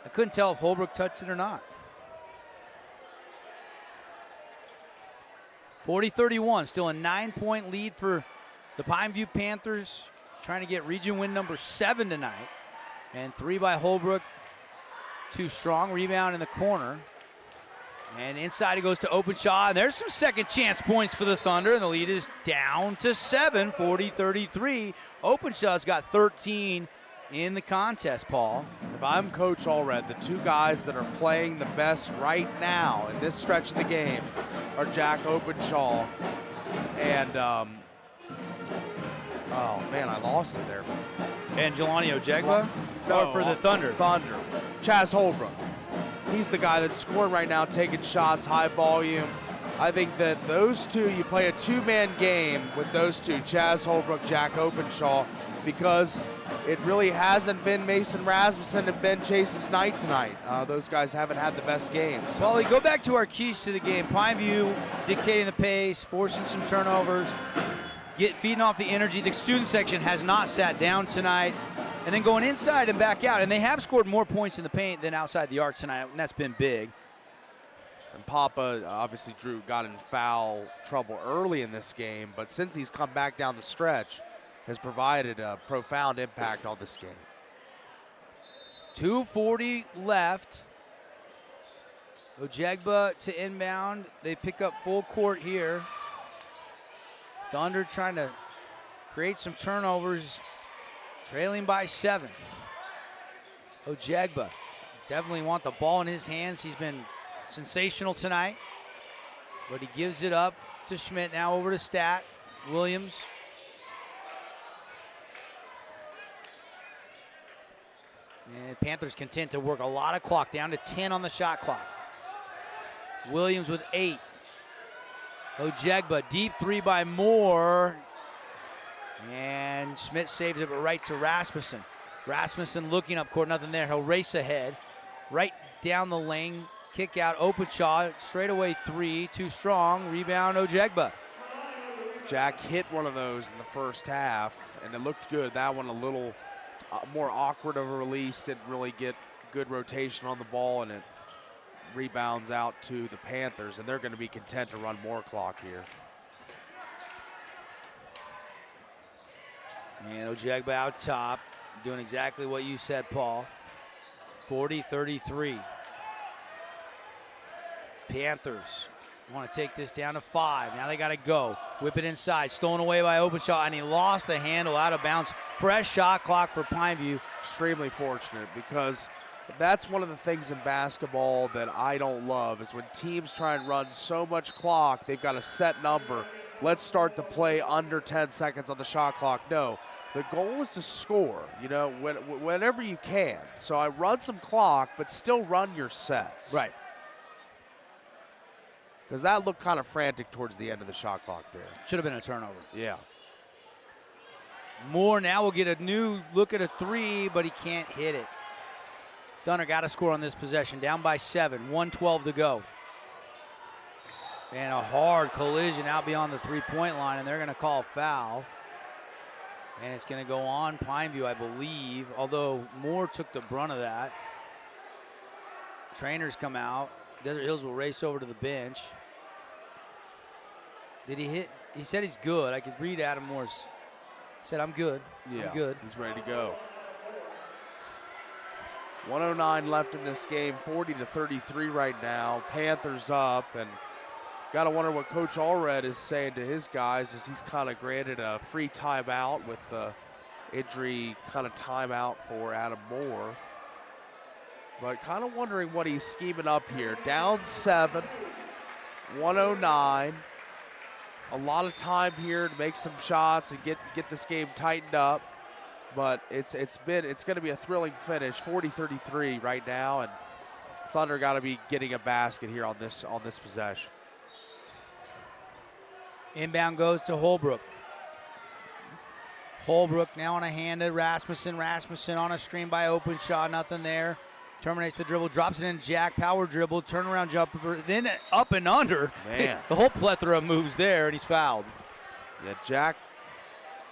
I couldn't tell if Holbrook touched it or not. 40-31, still a 9-point lead for the Pineview Panthers, trying to get region win number 7 tonight. And 3 by Holbrook, too strong. Rebound in the corner. And inside it goes to Openshaw, and there's some second chance points for the Thunder, and the lead is down to 7, 40-33. Openshaw's got 13 in the contest, Paul. If I'm Coach Allred, the two guys that are playing the best right now in this stretch of the game are Jack Openshaw and, oh man, I lost it there. And Jelani Ojegba? No, or for the Thunder? Thunder. Chaz Holbrook. He's the guy that's scoring right now, taking shots, high volume. I think that those two, you play a two-man game with those two, Chaz Holbrook, Jack Openshaw, because it really hasn't been Mason Rasmussen and Ben Chase's night tonight. Those guys haven't had the best games. Paulie, go back to our keys to the game. Pineview dictating the pace, forcing some turnovers, feeding off the energy. The student section has not sat down tonight. And then going inside and back out. And they have scored more points in the paint than outside the arc tonight, and that's been big. And Papa, obviously, Drew got in foul trouble early in this game, but since he's come back down the stretch, has provided a profound impact on this game. 2:40 left. Ojegba to inbound. They pick up full court here. Thunder trying to create some turnovers, trailing by 7. Ojegba definitely want the ball in his hands. He's been sensational tonight, but he gives it up to Schmidt. Now over to Stat. Williams. And Panthers content to work a lot of clock, down to 10 on the shot clock. Williams with 8. Ojegba, deep 3 by Moore. And Schmidt saves it, but right to Rasmussen. Rasmussen looking up court, nothing there. He'll race ahead. Right down the lane, kick out, Openshaw, straightaway 3, too strong. Rebound, Ojegba. Jack hit one of those in the first half, and it looked good. That one a little more awkward of a release, didn't really get good rotation on the ball, and it rebounds out to the Panthers, and they're going to be content to run more clock here. And Ojegba out top, doing exactly what you said, Paul. 40-33. Panthers want to take this down to 5. Now they got to go. Whip it inside. Stolen away by Openshaw, and he lost the handle out of bounds. Fresh shot clock for Pineview. Extremely fortunate, because that's one of the things in basketball that I don't love is when teams try and run so much clock, they've got a set number. Let's start the play under 10 seconds on the shot clock. No, the goal is to score, you know, whenever you can. So I run some clock, but still run your sets. Right. Because that looked kind of frantic towards the end of the shot clock there. Should have been a turnover. Yeah. Moore now will get a new look at a 3, but he can't hit it. Thunder got to score on this possession, down by 7, 1:12 to go. And a hard collision out beyond the 3-point line, and they're going to call foul. And it's going to go on Pineview, I believe, although Moore took the brunt of that. Trainers come out. Desert Hills will race over to the bench. Did he hit? He said he's good. I could read Adam Moore's. He said, I'm good. Yeah, I'm good. He's ready to go. 109 left in this game, 40-33 right now. Panthers up, and got to wonder what Coach Allred is saying to his guys as he's kind of granted a free timeout with the injury kind of timeout for Adam Moore. But kind of wondering what he's scheming up here. Down 7, 109. A lot of time here to make some shots and get this game tightened up. But it's going to be a thrilling finish, 40-33 right now, and Thunder got to be getting a basket here on this possession. Inbound goes to Holbrook. Holbrook now on a hand to Rasmussen. Rasmussen on a screen by Openshaw, nothing there. Terminates the dribble, drops it in Jack, power dribble, turnaround jumper, then up and under. Man. The whole plethora of moves there, and he's fouled. Yeah, Jack,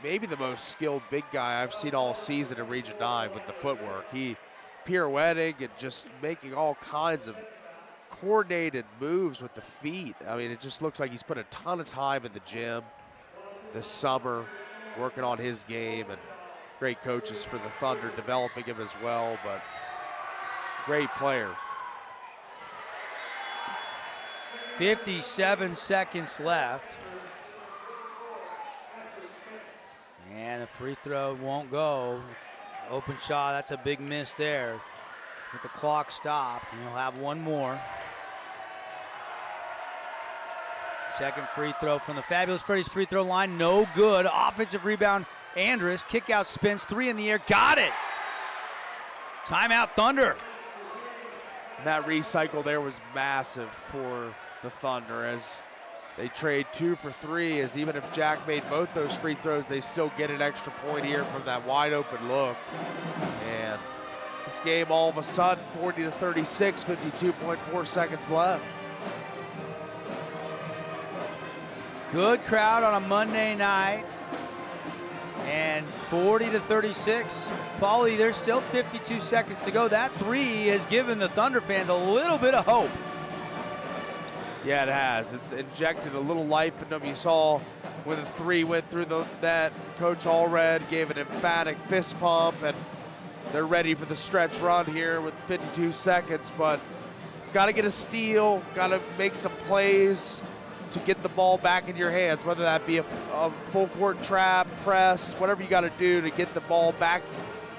maybe the most skilled big guy I've seen all season in Region 9 with the footwork. He pirouetting and just making all kinds of coordinated moves with the feet. I mean, it just looks like he's put a ton of time in the gym this summer, working on his game, and great coaches for the Thunder developing him as well, but great player. 57 seconds left. And the free throw won't go. Openshaw, that's a big miss there. With the clock stopped, and he'll have one more. Second free throw from the Fabulous Freddy's free throw line, no good. Offensive rebound, Andrus, kick out, spins, 3 in the air, got it. Timeout Thunder. That recycle there was massive for the Thunder as they trade 2 for 3, as even if Jack made both those free throws, they still get an extra point here from that wide open look. And this game all of a sudden 40-36, 52.4 seconds left. Good crowd on a Monday night. And 40-36. Paulie, there's still 52 seconds to go. That 3 has given the Thunder fans a little bit of hope. Yeah, it has. It's injected a little life into them. You saw when the 3 went through the net, Coach Allred gave an emphatic fist pump, and they're ready for the stretch run here with 52 seconds, but it's got to get a steal, got to make some plays, to get the ball back in your hands, whether that be a full court trap, press, whatever you got to do to get the ball back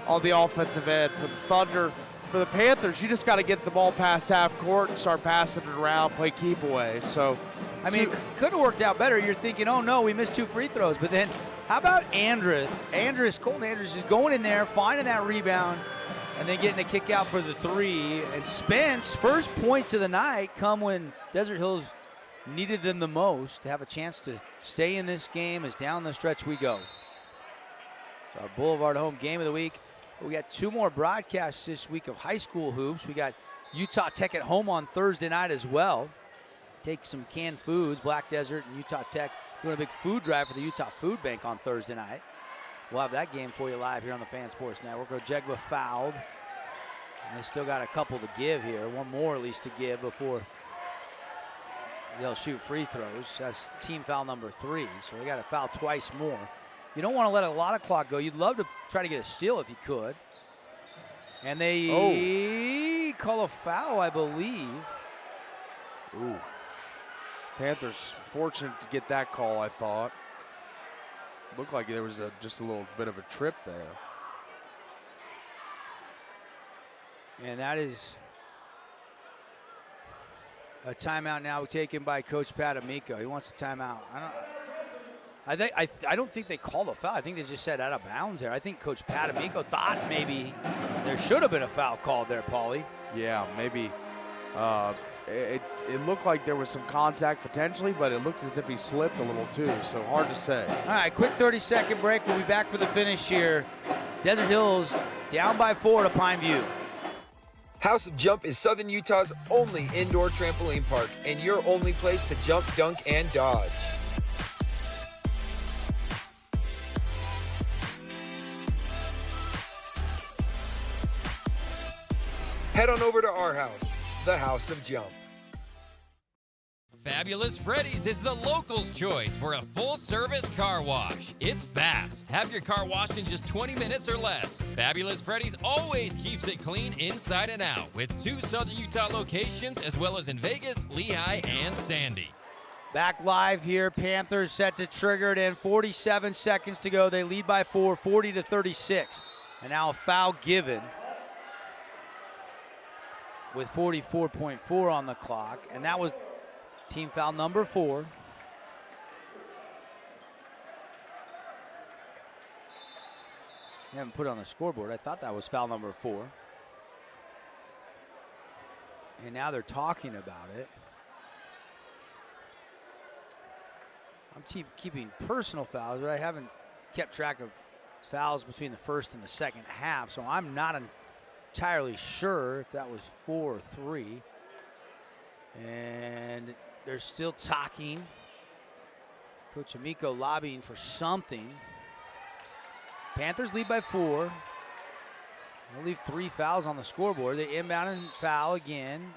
on the offensive end. For the Thunder, for the Panthers, you just got to get the ball past half court and start passing it around, play keep away. So, I mean, it could have worked out better. You're thinking, oh no, we missed 2 free throws. But then, how about Andrus? Colton Andrus is going in there, finding that rebound, and then getting a kick out for the 3. And Spence, first points of the night come when Desert Hills needed them the most to have a chance to stay in this game as down the stretch we go. It's our Boulevard Home Game of the Week. We got 2 more broadcasts this week of high school hoops. We got Utah Tech at home on Thursday night as well. Take some canned foods, Black Desert and Utah Tech doing a big food drive for the Utah Food Bank on Thursday night. We'll have that game for you live here on the Fan Sports Network. Ojegwa fouled. And they still got a couple to give here, 1 more at least to give before they'll shoot free throws. That's team foul number 3, so they got to foul twice more. You don't want to let a lot of clock go. You'd love to try to get a steal if you could. And they call a foul, I believe. Ooh. Panthers fortunate to get that call, I thought. Looked like there was just a little bit of a trip there. And that is a timeout now taken by Coach Pat Amico. He wants a timeout. I don't think they called a foul. I think they just said out of bounds there. I think Coach Pat Amico thought maybe there should have been a foul called there, Paulie. Yeah, maybe. It looked like there was some contact potentially, but it looked as if he slipped a little too, so hard to say. All right, quick 30-second break. We'll be back for the finish here. Desert Hills down by 4 to Pine View. House of Jump is Southern Utah's only indoor trampoline park and your only place to jump, dunk, and dodge. Head on over to our house, the House of Jump. Fabulous Freddy's is the locals' choice for a full-service car wash. It's fast. Have your car washed in just 20 minutes or less. Fabulous Freddy's always keeps it clean inside and out with 2 Southern Utah locations as well as in Vegas, Lehigh, and Sandy. Back live here. Panthers set to trigger it in. 47 seconds to go. They lead by 4, 40-36. And now a foul given with 44.4 on the clock. And that was team foul number 4. They haven't put it on the scoreboard. I thought that was foul number 4. And now they're talking about it. I'm keeping personal fouls, but I haven't kept track of fouls between the first and the second half, so I'm not entirely sure if that was 4 or 3. And they're still talking. Coach Amico lobbying for something. Panthers lead by 4. They'll leave 3 fouls on the scoreboard. They inbound and foul again.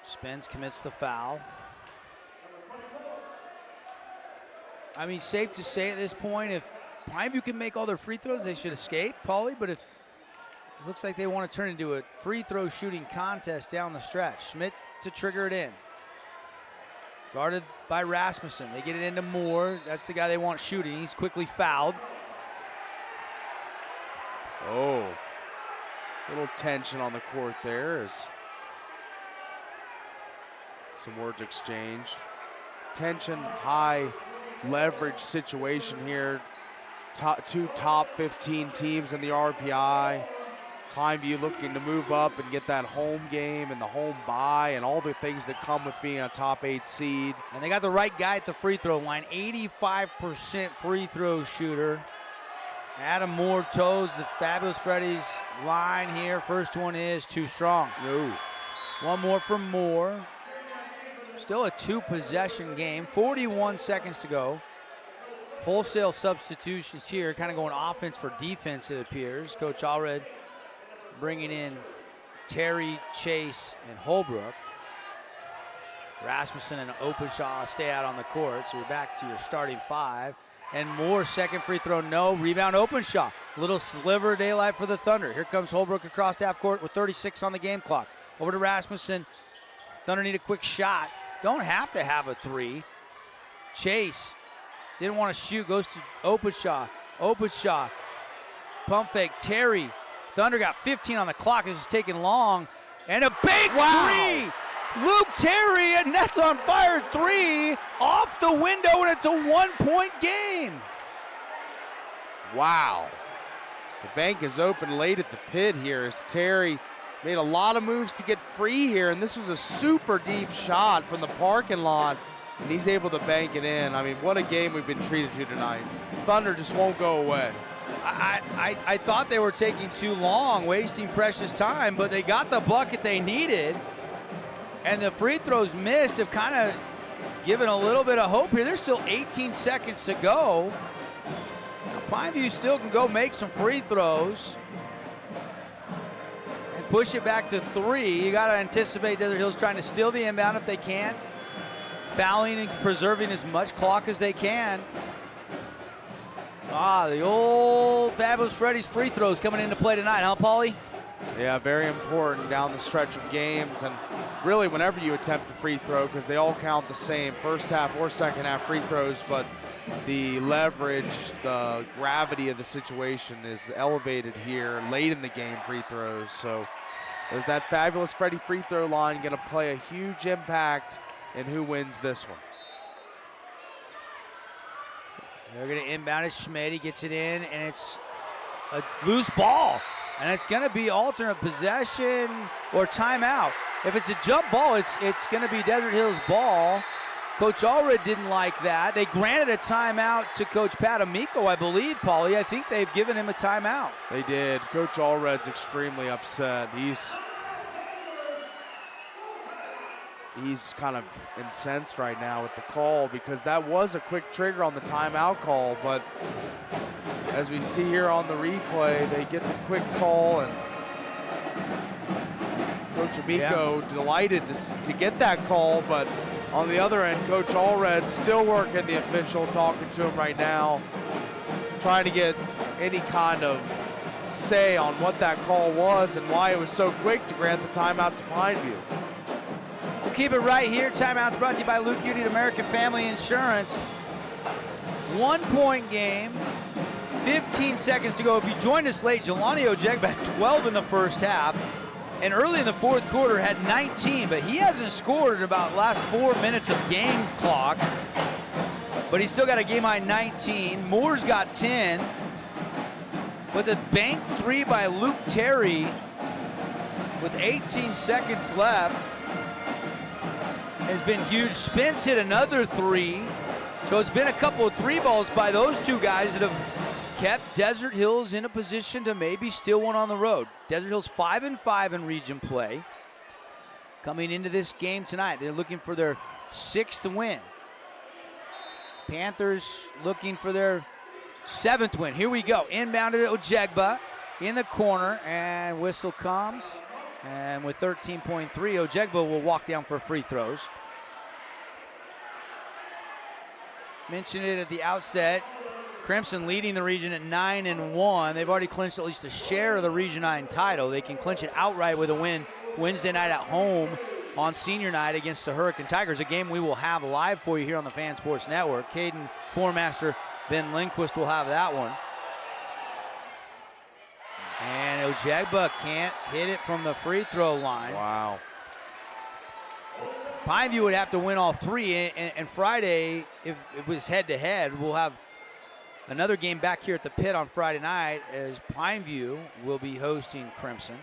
Spence commits the foul. I mean, safe to say at this point, if Pineview can make all their free throws, they should escape, Paulie. But if it looks like they want to turn it into a free throw shooting contest down the stretch. Schmidt to trigger it in. Guarded by Rasmussen. They get it into Moore. That's the guy they want shooting. He's quickly fouled. Oh, little tension on the court there as some words exchanged. Tension, high leverage situation here. Two top 15 teams in the RPI. Pineview looking to move up and get that home game and the home bye and all the things that come with being a top 8 seed. And they got the right guy at the free throw line. 85% free throw shooter. Adam Moore toes the Fabulous Freddy's line here. First one is too strong. No. One more from Moore. Still a 2-possession game. 41 seconds to go. Wholesale substitutions here, kind of going offense for defense, it appears. Coach Allred bringing in Terry, Chase, and Holbrook. Rasmussen and Openshaw stay out on the court, so you're back to your starting 5. And Moore, second free throw, no. Rebound, Openshaw. Little sliver of daylight for the Thunder. Here comes Holbrook across half court with 36 on the game clock. Over to Rasmussen. Thunder need a quick shot. don't have to have a three. Chase didn't want to shoot, goes to Openshaw. Openshaw, pump fake, Terry. Thunder got 15 on the clock. This is taking long. And a big three. Luke Terry, and that's on fire three off the window, and it's a 1-point game. Wow. The bank is open late at the pit here as Terry made a lot of moves to get free here, and this was a super deep shot from the parking lot, and he's able to bank it in. I mean, what a game we've been treated to tonight. Thunder just won't go away. I thought they were taking too long, wasting precious time, but they got the bucket they needed, and the free throws missed have kind of given a little bit of hope here. There's still 18 seconds to go. Pineview still can go make some free throws and push it back to three. You got to anticipate Desert Hills trying to steal the inbound if they can, fouling and preserving as much clock as they can. The old Fabulous Freddy's free throws coming into play tonight, huh, Paulie? Yeah, very important down the stretch of games, and really whenever you attempt a free throw, because they all count the same, first half or second half free throws, but the leverage, the gravity of the situation is elevated here late in the game free throws. So there's that Fabulous Freddy free throw line going to play a huge impact in who wins this one. They're going to inbound it. Schmidt, he gets it in, and it's a loose ball. And it's going to be alternate possession or timeout. If it's a jump ball, it's going to be Desert Hills ball. Coach Allred didn't like that. They granted a timeout to Coach Pat Amico, I believe, Paulie. I think they've given him a timeout. They did. Coach Allred's extremely upset. He's kind of incensed right now with the call because that was a quick trigger on the timeout call, but as we see here on the replay, they get the quick call, and Coach Amico delighted to get that call, but on the other end, Coach Allred still working the official, talking to him right now, trying to get any kind of say on what that call was and why it was so quick to grant the timeout to Pineview. We'll keep it right here. Timeout's brought to you by Luke Union American Family Insurance. 1-point game. 15 seconds to go. If you joined us late, Jelani Ojegba had 12 in the first half, and early in the fourth quarter had 19, but he hasn't scored in about the last 4 minutes of game clock, but he's still got a game-high 19. Moore's got 10, but the bank three by Luke Terry with 18 seconds left has been huge. Spence hit another three, so it's been a couple of three balls by those two guys that have kept Desert Hills in a position to maybe steal one on the road. Desert Hills 5-5 in region play. Coming into this game tonight, they're looking for their 6th win. Panthers looking for their 7th win. Here we go. Inbounded at Ojegba in the corner, and whistle comes. And with 13.3, Ojegba will walk down for free throws. Mentioned it at the outset. Crimson leading the region at 9-1. They've already clinched at least a share of the Region 9 title. They can clinch it outright with a win Wednesday night at home on senior night against the Hurricane Tigers, a game we will have live for you here on the Fan Sports Network. Caden Formaster, Ben Lindquist will have that one. And Ojegba can't hit it from the free throw line. Wow. Pineview would have to win all three, and Friday, if it was head-to-head, we'll have another game back here at the pit on Friday night as Pineview will be hosting Crimson.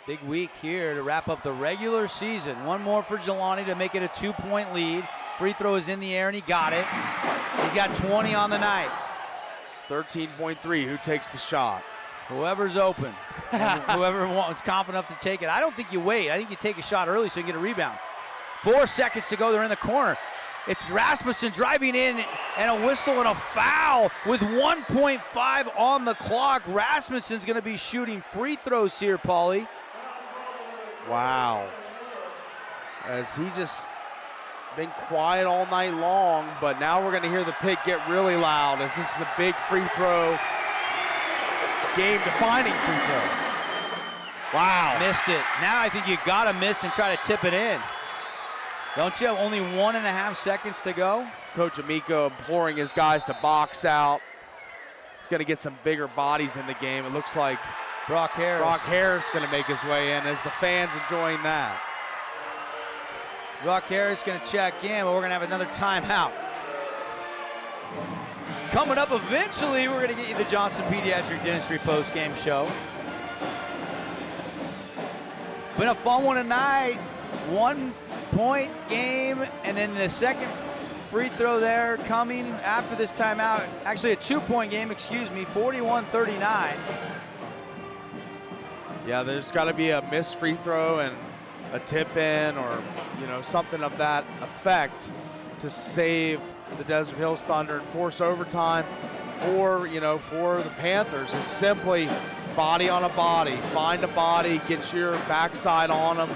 Big week here to wrap up the regular season. One more for Jelani to make it a 2-point lead. Free throw is in the air, and he got it. He's got 20 on the night. 13.3, who takes the shot? Whoever's open, whoever is confident enough to take it. I don't think you wait. I think you take a shot early so you can get a rebound. 4 seconds to go. They're in the corner. It's Rasmussen driving in, and a whistle and a foul with 1.5 on the clock. Rasmussen's going to be shooting free throws here, Paulie. Wow. As he just been quiet all night long, but now we're going to hear the pit get really loud as this is a big free throw, game-defining free throw. Wow. Missed it. Now I think you got to miss and try to tip it in. Don't you have only 1.5 seconds to go? Coach Amico imploring his guys to box out. He's going to get some bigger bodies in the game. It looks like Brock Harris going to make his way in as the fans enjoying that. Brock Harris going to check in, but we're going to have another timeout. Coming up eventually, we're going to get you the Johnson Pediatric Dentistry post-game show. Been a fun one tonight. 1-point game, and then the second free throw there coming after this timeout. Actually, a 2-point game, 41-39. Yeah, there's got to be a missed free throw and a tip in or, something of that effect to save the Desert Hills Thunder and force overtime. Or, for the Panthers, it's simply body on a body. Find a body, get your backside on them,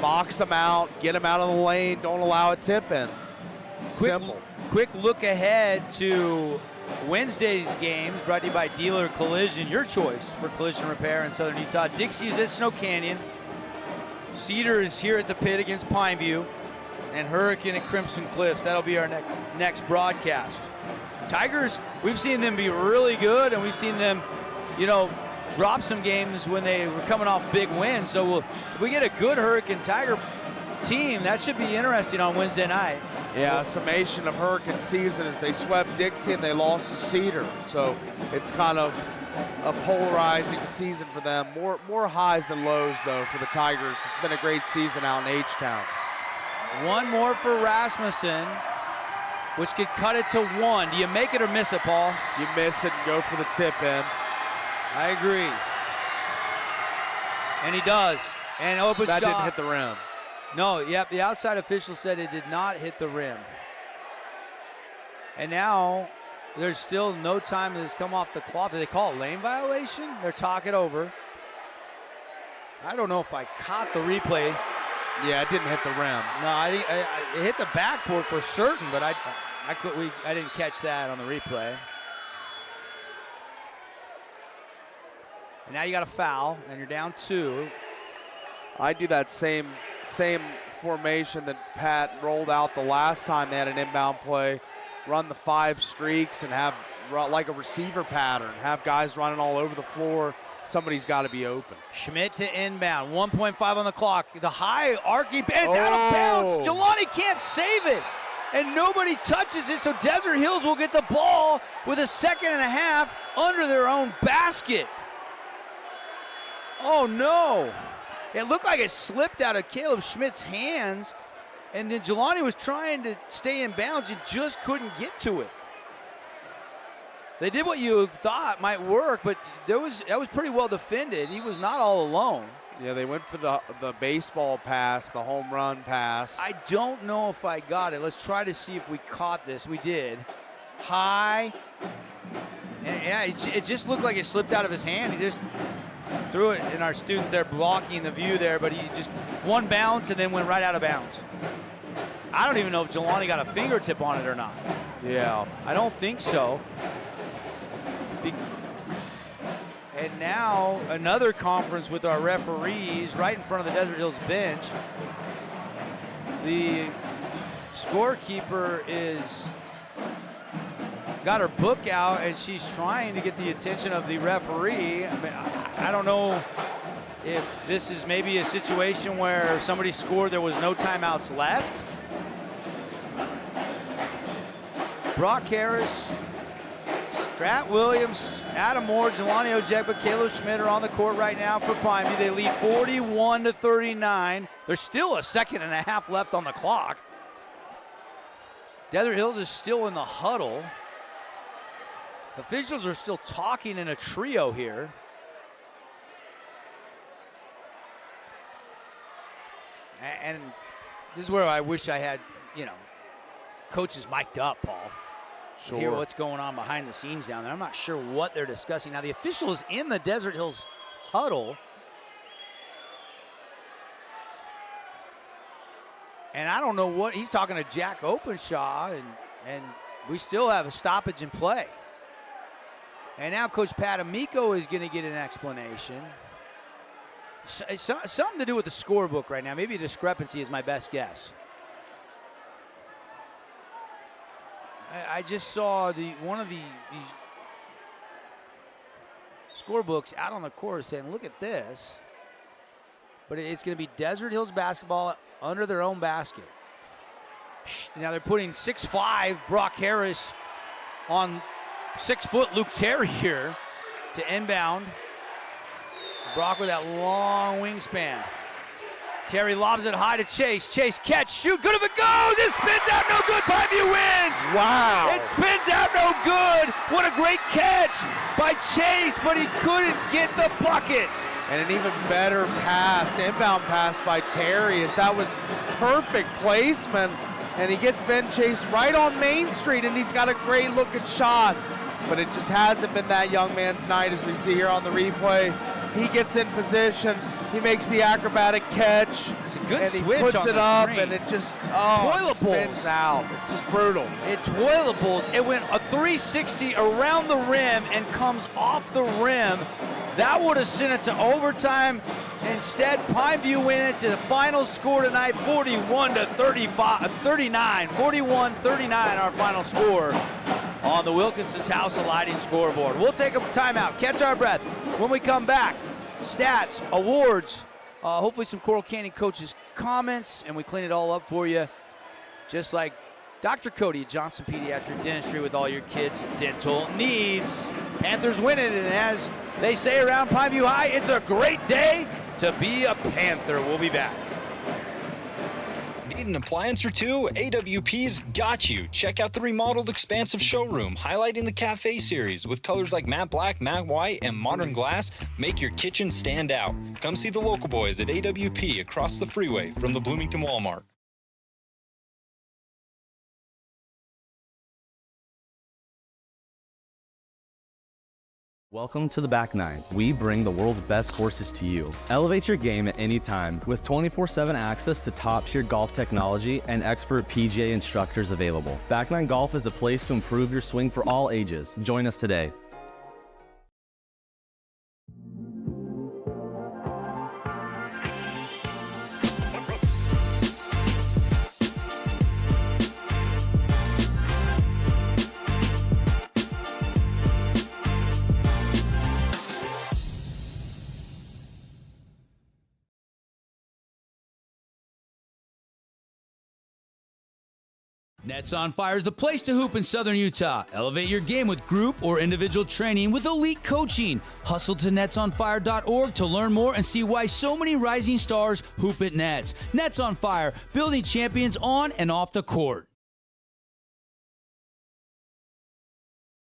box them out, get them out of the lane, don't allow a tip in. Simple. Quick look ahead to Wednesday's games brought to you by Dealer Collision, your choice for collision repair in Southern Utah. Dixie's at Snow Canyon. Cedar is here at the Pit against Pineview. And Hurricane at Crimson Cliffs. That'll be our next broadcast. Tigers, we've seen them be really good, and we've seen them, drop some games when they were coming off big wins. So if we get a good Hurricane Tiger team, that should be interesting on Wednesday night. Yeah, a summation of Hurricane season as they swept Dixie and they lost to Cedar. So it's kind of a polarizing season for them. More highs than lows, though, for the Tigers. It's been a great season out in H-Town. One more for Rasmussen, which could cut it to 1. Do you make it or miss it, Paul? You miss it and go for the tip in. I agree. And he does. And open shot. That didn't hit the rim. No, yep, the outside official said it did not hit the rim. And now there's still no time that has come off the clock. Do they call it lane violation? They're talking over. I don't know if I caught the replay. Yeah, it didn't hit the rim. No, I think it hit the backboard for certain, but I didn't catch that on the replay. And now you got a foul, and you're down 2. I do that same formation that Pat rolled out the last time they had an inbound play. Run the 5 streaks and have like a receiver pattern. Have guys running all over the floor. Somebody's got to be open. Schmidt to inbound. 1.5 on the clock. The high arcing, and it's out of bounds. Jelani can't save it. And nobody touches it, so Desert Hills will get the ball with a 2.5 seconds under their own basket. Oh, no. It looked like it slipped out of Caleb Schmidt's hands, and then Jelani was trying to stay in bounds and just couldn't get to it. They did what you thought might work, but that was pretty well defended. He was not all alone. Yeah, they went for the baseball pass, the home run pass. I don't know if I got it. Let's try to see if we caught this. We did. High. And yeah, it just looked like it slipped out of his hand. He just threw it, and our students there blocking the view there, but he just one bounce and then went right out of bounds. I don't even know if Jelani got a fingertip on it or not. Yeah. I don't think so. And now another conference with our referees right in front of the Desert Hills bench. The scorekeeper is got her book out, and she's trying to get the attention of the referee. I mean, I don't know if this is maybe a situation where somebody scored, there was no timeouts left. Brock Harris, Strat Williams, Adam Moore, Jelani Ojekba, Caleb Schmidt are on the court right now for Pineview. They lead 41-39. There's still a 1.5 seconds left on the clock. Desert Hills is still in the huddle. Officials are still talking in a trio here. And this is where I wish I had, coaches mic'd up, Paul. Sure. Hear what's going on behind the scenes down there. I'm not sure what they're discussing. Now, the officials in the Desert Hills huddle, and I don't know what, he's talking to Jack Openshaw, and we still have a stoppage in play. And now Coach Pat Amico is going to get an explanation. It's something to do with the scorebook right now. Maybe a discrepancy is my best guess. I just saw one of these scorebooks out on the court saying, look at this. But it's going to be Desert Hills basketball under their own basket. Now they're putting 6'5" Brock Harris on 6-foot Luke Terry here to inbound. Brock with that long wingspan. Terry lobs it high to Chase. Chase catch, shoot, good if it goes. It spins out, no good. Pineview wins. Wow. It spins out, no good. What a great catch by Chase, but he couldn't get the bucket. And an even better pass, inbound pass by Terry, as that was perfect placement. And he gets Ben Chase right on Main Street, and he's got a great looking shot. But it just hasn't been that young man's night, as we see here on the replay. He gets in position, he makes the acrobatic catch. It's a good and switch he puts on it the up, screen. and it just Toilet spins bowls. out. It's just brutal. It toilet bowls. It went a 360 around the rim and comes off the rim. That would have sent it to overtime. Instead, Pineview wins it to the final score tonight, 41-39. 41-39, our final score on the Wilkinson's House of Lighting scoreboard. We'll take a timeout, catch our breath. When we come back, stats, awards, hopefully some Coral Canyon coaches' comments, and we clean it all up for you, just like Dr. Cody at Johnson Pediatric Dentistry with all your kids' dental needs. Panthers win it, and as they say around Pineview High, it's a great day to be a Panther. We'll be back. Need an appliance or two? AWP's got you. Check out the remodeled expansive showroom, highlighting the cafe series with colors like matte black, matte white, and modern glass. Make your kitchen stand out. Come see the local boys at AWP across the freeway from the Bloomington Walmart. Welcome to the Back Nine. We bring the world's best courses to you. Elevate your game at any time with 24/7 access to top-tier golf technology and expert PGA instructors available. Back Nine Golf is a place to improve your swing for all ages. Join us today. Nets on Fire is the place to hoop in Southern Utah. Elevate your game with group or individual training with elite coaching. Hustle to netsonfire.org to learn more and see why so many rising stars hoop at Nets. Nets on Fire, building champions on and off the court.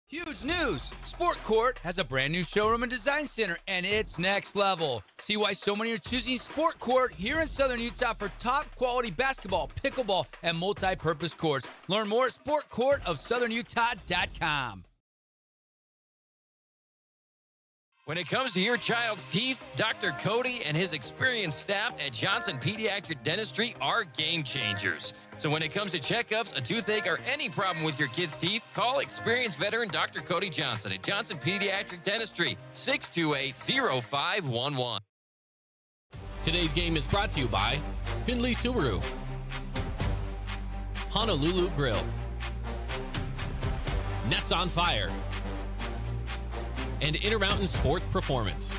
Huge news! Sport Court has a brand new showroom and design center, and it's next level. See why so many are choosing Sport Court here in Southern Utah for top quality basketball, pickleball, and multi-purpose courts. Learn more at sportcourtofsouthernutah.com. When it comes to your child's teeth, Dr. Cody and his experienced staff at Johnson Pediatric Dentistry are game changers. So when it comes to checkups, a toothache, or any problem with your kid's teeth, call experienced veteran Dr. Cody Johnson at Johnson Pediatric Dentistry, 628-0511. Today's game is brought to you by Findlay Subaru, Honolulu Grill, Nets on Fire, and Intermountain Sports Performance.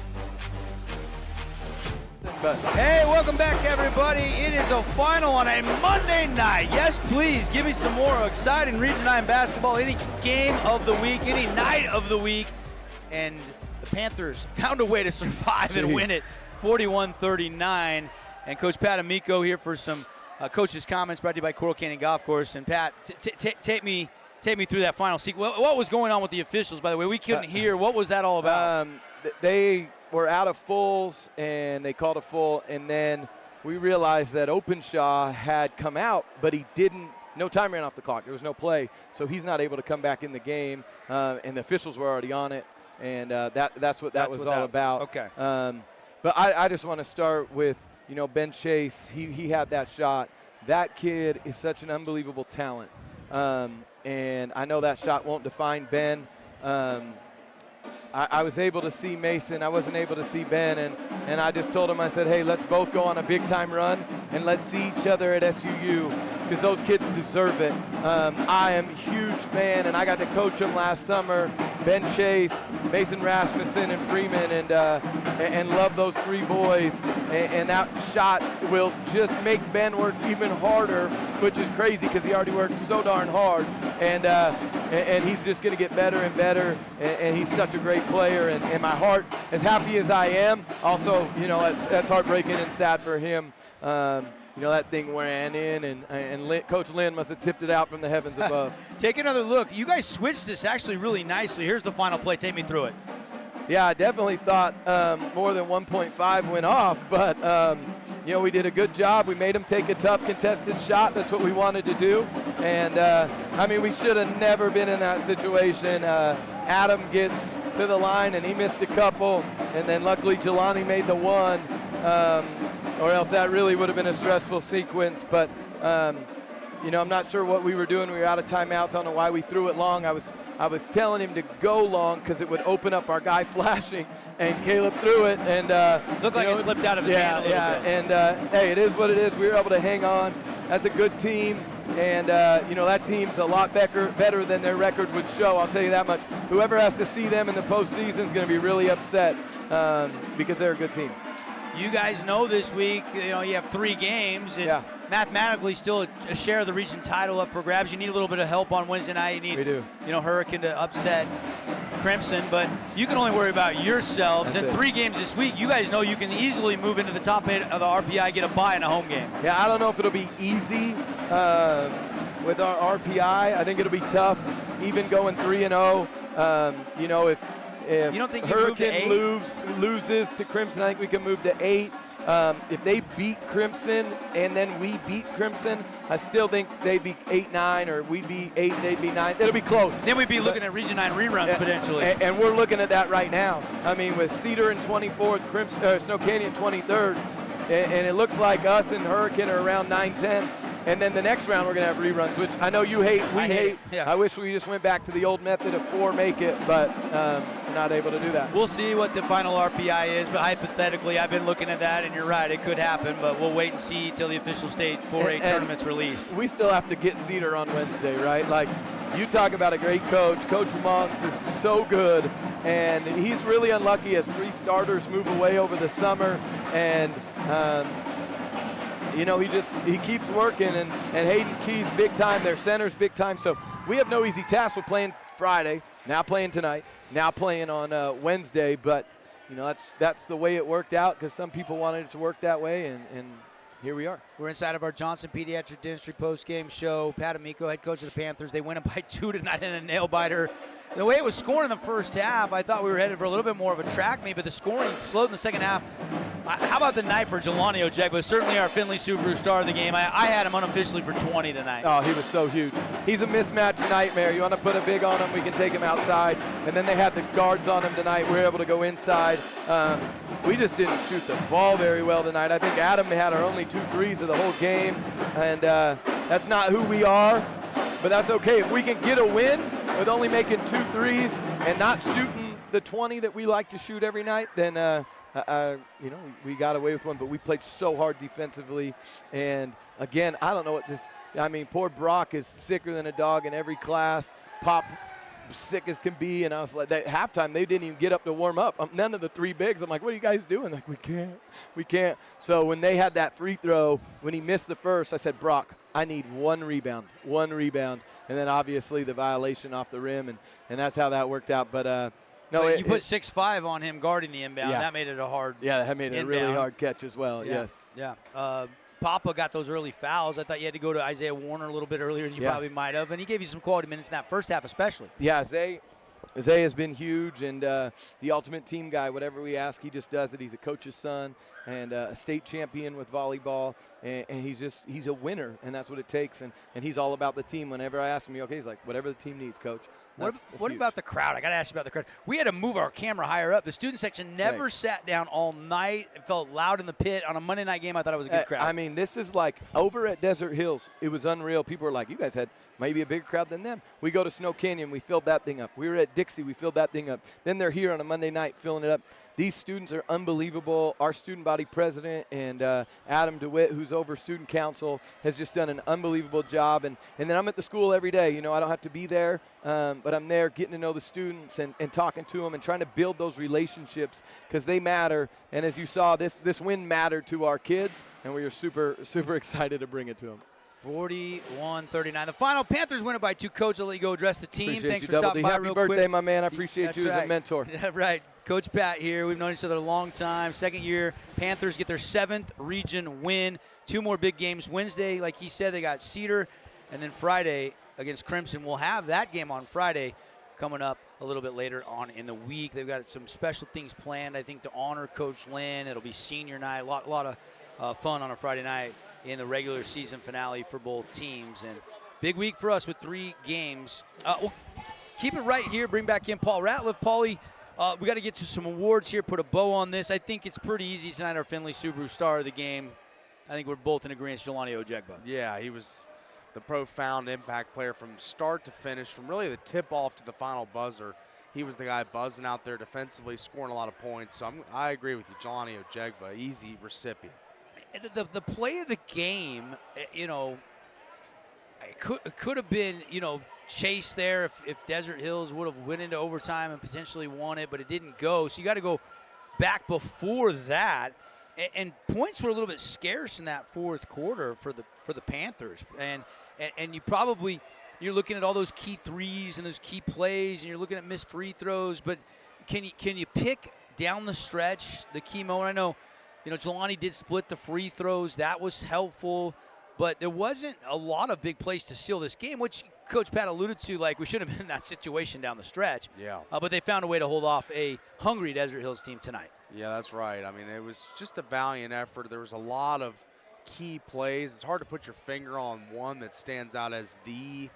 Hey, welcome back, everybody. It is a final on a Monday night. Yes, please, give me some more exciting Region 9 basketball. Any game of the week, any night of the week. And the Panthers found a way to survive and win it 41-39. And Coach Pat Amico here for some coach's comments brought to you by Coral Canyon Golf Course. And Pat, take me through that final sequence. What was going on with the officials, by the way? We couldn't hear. What was that all about? They were out of fulls, and they called a full, and then we realized that Openshaw had come out, but he didn't. No time ran off the clock. There was no play, so he's not able to come back in the game, and the officials were already on it, and that's what that was all about. Okay. But I just want to start with, Ben Chase. He had that shot. That kid is such an unbelievable talent. And I know that shot won't define Ben I was able to see Mason. I wasn't able to see Ben, and I just told him, I said, hey, let's both go on a big-time run, and let's see each other at SUU, because those kids deserve it. I am a huge fan, and I got to coach them last summer. Ben Chase, Mason Rasmussen, and Freeman, and love those 3 boys. And that shot will just make Ben work even harder, which is crazy because he already worked so darn hard. And he's just going to get better and better, and he's such a great player. And my heart, as happy as I am, also, that's heartbreaking and sad for him. That thing ran in, and Coach Lynn must have tipped it out from the heavens above. Take another look. You guys switched this actually really nicely. Here's the final play. Take me through it. Yeah, I definitely thought more than 1.5 went off, but, we did a good job. We made him take a tough contested shot. That's what we wanted to do. And, we should have never been in that situation. Adam gets to the line, and he missed a couple, and then luckily Jelani made the one, or else that really would have been a stressful sequence. But, I'm not sure what we were doing. We were out of timeouts. I don't know why we threw it long. I was telling him to go long because it would open up our guy flashing, and Caleb threw it. And looked like it slipped out of his hand a little bit. And hey, it is what it is. We were able to hang on. That's a good team, and that team's a lot better than their record would show. I'll tell you that much. Whoever has to see them in the postseason is going to be really upset because they're a good team. You guys know this week, you have 3 games, and mathematically still a share of the region title up for grabs. You need a little bit of help on Wednesday night. You need, Hurricane to upset Crimson, but you can only worry about yourselves. That's and 3 games this week, you guys know you can easily move into the top 8 of the RPI, get a bye in a home game. Yeah, I don't know if it'll be easy with our RPI. I think it'll be tough, even going 3-0. If you don't think Hurricane loses to Crimson, I think we can move to 8. If they beat Crimson and then we beat Crimson, I still think they'd be 8-9, or we'd be 8 and they'd be 9. It'll be close. Then we'd be looking at Region 9 reruns potentially. And we're looking at that right now. With Cedar in 24th, Snow Canyon 23rd, and it looks like us and Hurricane are around 9-10. And then the next round we're going to have reruns, which I know you hate. We hate. Yeah. I wish we just went back to the old method of 4 make it, but we're not able to do that. We'll see what the final RPI is, but hypothetically, I've been looking at that, and you're right, it could happen, but we'll wait and see till the official stage 4A tournament's released. We still have to get Cedar on Wednesday, right? Like, you talk about a great coach. Coach Monks is so good, and he's really unlucky as 3 starters move away over the summer, and he keeps working, and Hayden Key's big time, their center's big time, so we have no easy task with playing Friday, now playing tonight, now playing on Wednesday, but that's the way it worked out because some people wanted it to work that way, and here we are. We're inside of our Johnson Pediatric Dentistry post-game show. Pat Amico, head coach of the Panthers, they win it by 2 tonight in a nail-biter. The way it was scoring in the first half, I thought we were headed for a little bit more of a track meet, but the scoring slowed in the second half. How about the night for Jelani Ojegba? Certainly our Finley Subaru star of the game. I had him unofficially for 20 tonight. Oh, he was so huge. He's a mismatch nightmare. You want to put a big on him, we can take him outside. And then they had the guards on him tonight. We were able to go inside. We just didn't shoot the ball very well tonight. I think Adam had our only 2 threes of the whole game. And that's not who we are, but that's okay. If we can get a win with only making 2 threes and not shooting the 20 that we like to shoot every night, then we got away with one, but we played so hard defensively. And again, I don't know what this, poor Brock is sicker than a dog in every class. Pop sick as can be, and I was like, at halftime they didn't even get up to warm up. None of the 3 bigs. I'm like, what are you guys doing? Like, we can't. So when they had that free throw, when he missed the first, I said, Brock, I need 1 rebound, and then obviously the violation off the rim, and that's how that worked out. But you put 6'5" on him guarding the inbound. Yeah. That made it a hard. Yeah, that made it a really hard catch as well. Yeah. Yes. Yeah. Papa got those early fouls. I thought you had to go to Isaiah Warner a little bit earlier than you probably might have, and he gave you some quality minutes in that first half especially. Yeah, Isaiah has been huge, and the ultimate team guy. Whatever we ask, he just does it. He's a coach's son and a state champion with volleyball, and he's a winner, and that's what it takes. And he's all about the team. Whenever I ask him, he's like, whatever the team needs, coach. What about the crowd? I got to ask you about the crowd. We had to move our camera higher up. The student section never sat down all night. It felt loud in the pit. On a Monday night game, I thought it was a good crowd. This is like over at Desert Hills. It was unreal. People were like, you guys had maybe a bigger crowd than them. We go to Snow Canyon. We filled that thing up. We were at Dixie. We filled that thing up. Then they're here on a Monday night filling it up. These students are unbelievable. Our student body president and Adam DeWitt, who's over student council, has just done an unbelievable job. And then I'm at the school every day. You know, I don't have to be there, but I'm there getting to know the students and talking to them and trying to build those relationships because they matter. And as you saw, this win mattered to our kids, and we are super, super excited to bring it to them. 41-39. The final, Panthers win it by 2. Coach, I'll let you go address the team. Appreciate Thanks you, for stopping by Happy real birthday, quick. my man. I appreciate That's you as right. a mentor. Yeah, right. Coach Pat here. We've known each other a long time. Second year. Panthers get their 7th region win. 2 more big games. Wednesday, like he said, they got Cedar. And then Friday against Crimson. We'll have that game on Friday coming up a little bit later on in the week. They've got some special things planned, I think, to honor Coach Lynn. It'll be senior night. A lot of fun on a Friday night in the regular season finale for both teams. And big week for us with 3 games. We'll keep it right here. Bring back in Paul Ratliff. Paulie, we got to get to some awards here, put a bow on this. I think it's pretty easy tonight. Our Findlay Subaru star of the game. I think we're both in agreement, Jelani Ojegba. Yeah, he was the profound impact player from start to finish, from really the tip-off to the final buzzer. He was the guy buzzing out there defensively, scoring a lot of points. So I agree with you, Jelani Ojegba, easy recipient. The play of the game, you know, it could have been, you know, Chase there if Desert Hills would have went into overtime and potentially won it, but it didn't go. So you got to go back before that. And points were a little bit scarce in that fourth quarter for the Panthers. And you're looking at all those key threes and those key plays, and you're looking at missed free throws. But can you pick down the stretch the key moment? I know, you know, Jelani did split the free throws. That was helpful. But there wasn't a lot of big plays to seal this game, which Coach Pat alluded to, like we should have been in that situation down the stretch. Yeah. But they found a way to hold off a hungry Desert Hills team tonight. Yeah, that's right. I mean, it was just a valiant effort. There was a lot of key plays. It's hard to put your finger on one that stands out as the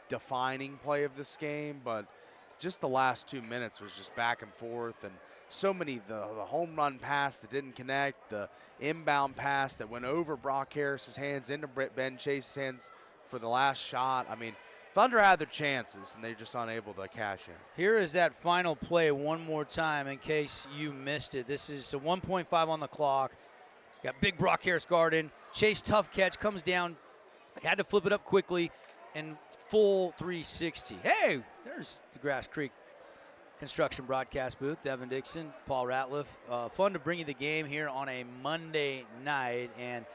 defining play of this game, but just the last 2 minutes was just back and forth, and so many, the home run pass that didn't connect, the inbound pass that went over Brock Harris's hands into Ben Chase's hands for the last shot. I mean, Thunder had their chances, and they're just unable to cash in. Here is that final play one more time in case you missed it. This is a 1.5 on the clock. Got big Brock Harris guarding. Chase, tough catch, comes down. Had to flip it up quickly, and full 360. Hey, there's the Grass Creek Construction broadcast booth. Devin Dixon, Paul Ratliff. Fun to bring you the game here on a Monday night. And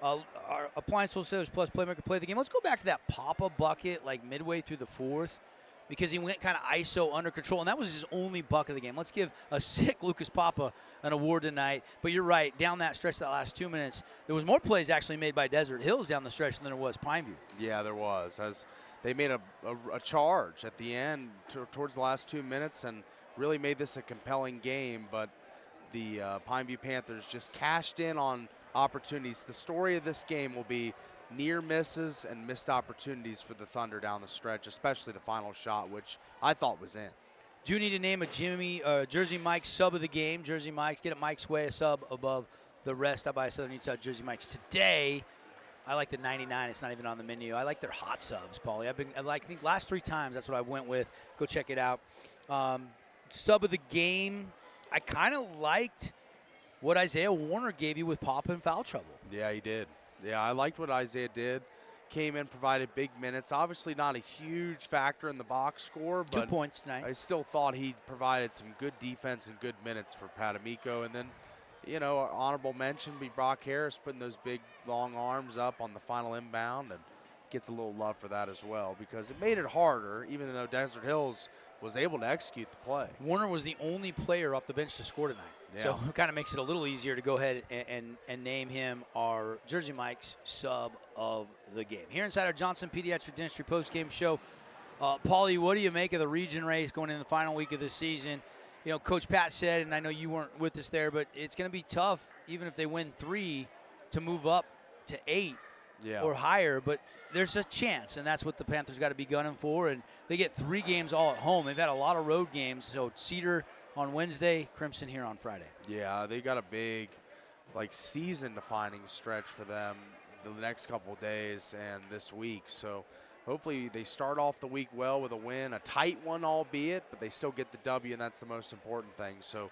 our Appliance Wholesalers Plus Playmaker play the game. Let's go back to that Papa bucket like midway through the fourth because he went kind of ISO under control, and that was his only bucket of the game. Let's give a sick Lucas Papa an award tonight. But you're right, down that stretch, that last 2 minutes, there was more plays actually made by Desert Hills down the stretch than there was Pineview. Yeah, there was. As they made a charge at the end towards the last 2 minutes and really made this a compelling game, but the Pineview Panthers just cashed in on opportunities. The story of this game will be near misses and missed opportunities for the Thunder down the stretch, especially the final shot, which I thought was in. Do you need to name a Jersey Mike's sub of the game? Jersey Mike's, get it Mike's way, a sub above the rest. I buy a Southern Utah Jersey Mike's. Today, I like the 99. It's not even on the menu. I like their hot subs, Paulie. I think last 3 times, that's what I went with. Go check it out. Sub of the game, I kind of liked what Isaiah Warner gave you with Papa in foul trouble. Yeah, he did. Yeah, I liked what Isaiah did. Came in, provided big minutes. Obviously not a huge factor in the box score, but 2 points tonight. I still thought he provided some good defense and good minutes for Pat Amico. And then, you know, our honorable mention be Brock Harris putting those big, long arms up on the final inbound, and gets a little love for that as well because it made it harder, even though Desert Hills was able to execute the play. Warner was the only player off the bench to score tonight. Yeah. So it kind of makes it a little easier to go ahead and name him our Jersey Mike's sub of the game. Here inside our Johnson Pediatric Dentistry postgame show, Paulie, what do you make of the region race going into the final week of the season? You know, Coach Pat said, and I know you weren't with us there, but it's going to be tough, even if they win 3, to move up to 8 or higher. But there's a chance, and that's what the Panthers got to be gunning for. And they get 3 games all at home. They've had a lot of road games. So Cedar on Wednesday, Crimson here on Friday. Yeah, they got a big, like, season-defining stretch for them the next couple of days and this week. So hopefully they start off the week well with a win, a tight one albeit, but they still get the W, and that's the most important thing. So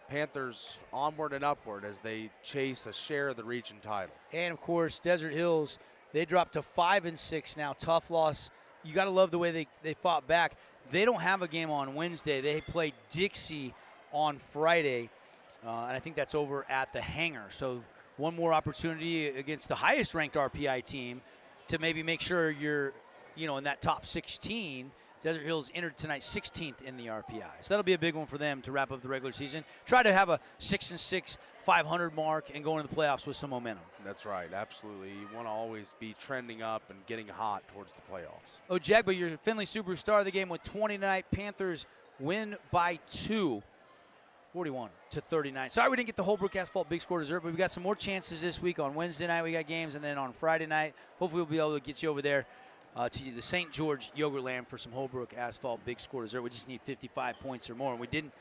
Panthers onward and upward as they chase a share of the region title. And, of course, Desert Hills, they dropped to 5-6 now. Tough loss. You got to love the way they fought back. They don't have a game on Wednesday. They play Dixie on Friday, and I think that's over at the Hangar. So one more opportunity against the highest-ranked RPI team to maybe make sure you're, in that top 16. Desert Hills entered tonight 16th in the RPI. So that'll be a big one for them to wrap up the regular season. Try to have a 6-6, 500 mark and go into the playoffs with some momentum. That's right, absolutely. You want to always be trending up and getting hot towards the playoffs. Ojegba, your Finley superstar of the game with 20 tonight. Panthers win by 2, 41-39. Sorry we didn't get the Holbrook Asphalt Big Score dessert, but we got some more chances this week. On Wednesday night we got games, and then on Friday night, hopefully we'll be able to get you over there to the St. George Yogurt Land for some Holbrook Asphalt Big Score dessert. We just need 55 points or more, and we didn't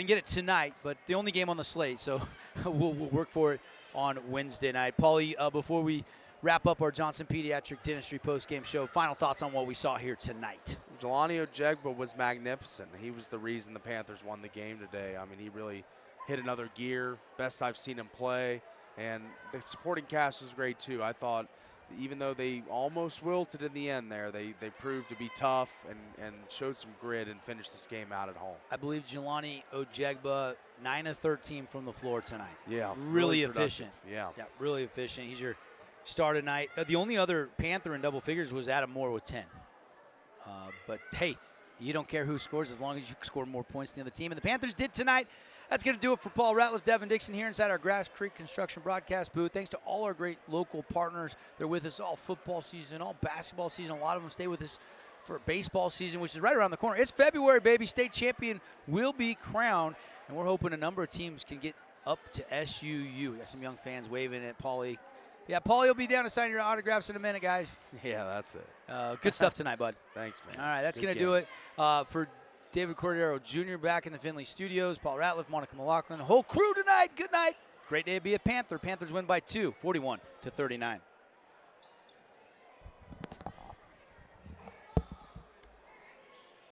get it tonight, but the only game on the slate, so we'll work for it on Wednesday night. Paulie, before we wrap up our Johnson Pediatric Dentistry postgame show, final thoughts on what we saw here tonight. Jelani Ojegba was magnificent. He was the reason the Panthers won the game today. I mean, he really hit another gear, best I've seen him play, and the supporting cast was great too. I thought, even though they almost wilted in the end there, they proved to be tough and showed some grit and finished this game out at home. I believe Jelani Ojegba, 9 of 13 from the floor tonight. Yeah. Really efficient. Yeah, really efficient. He's your star tonight. The only other Panther in double figures was Adam Moore with 10. But, hey, you don't care who scores as long as you score more points than the other team. And the Panthers did tonight. That's going to do it for Paul Ratliff, Devin Dixon here inside our Grass Creek Construction broadcast booth. Thanks to all our great local partners. They're with us all football season, all basketball season. A lot of them stay with us for baseball season, which is right around the corner. It's February, baby. State champion will be crowned, and we're hoping a number of teams can get up to SUU. We got some young fans waving at Paulie. Yeah, Paulie will be down to sign your autographs in a minute, guys. Yeah, that's it. Good stuff tonight, bud. Thanks, man. All right, that's going to do it for David Cordero Jr. back in the Finley studios. Paul Ratliff, Monica McLaughlin, the whole crew tonight. Good night. Great day to be a Panther. Panthers win by 2, 41-39.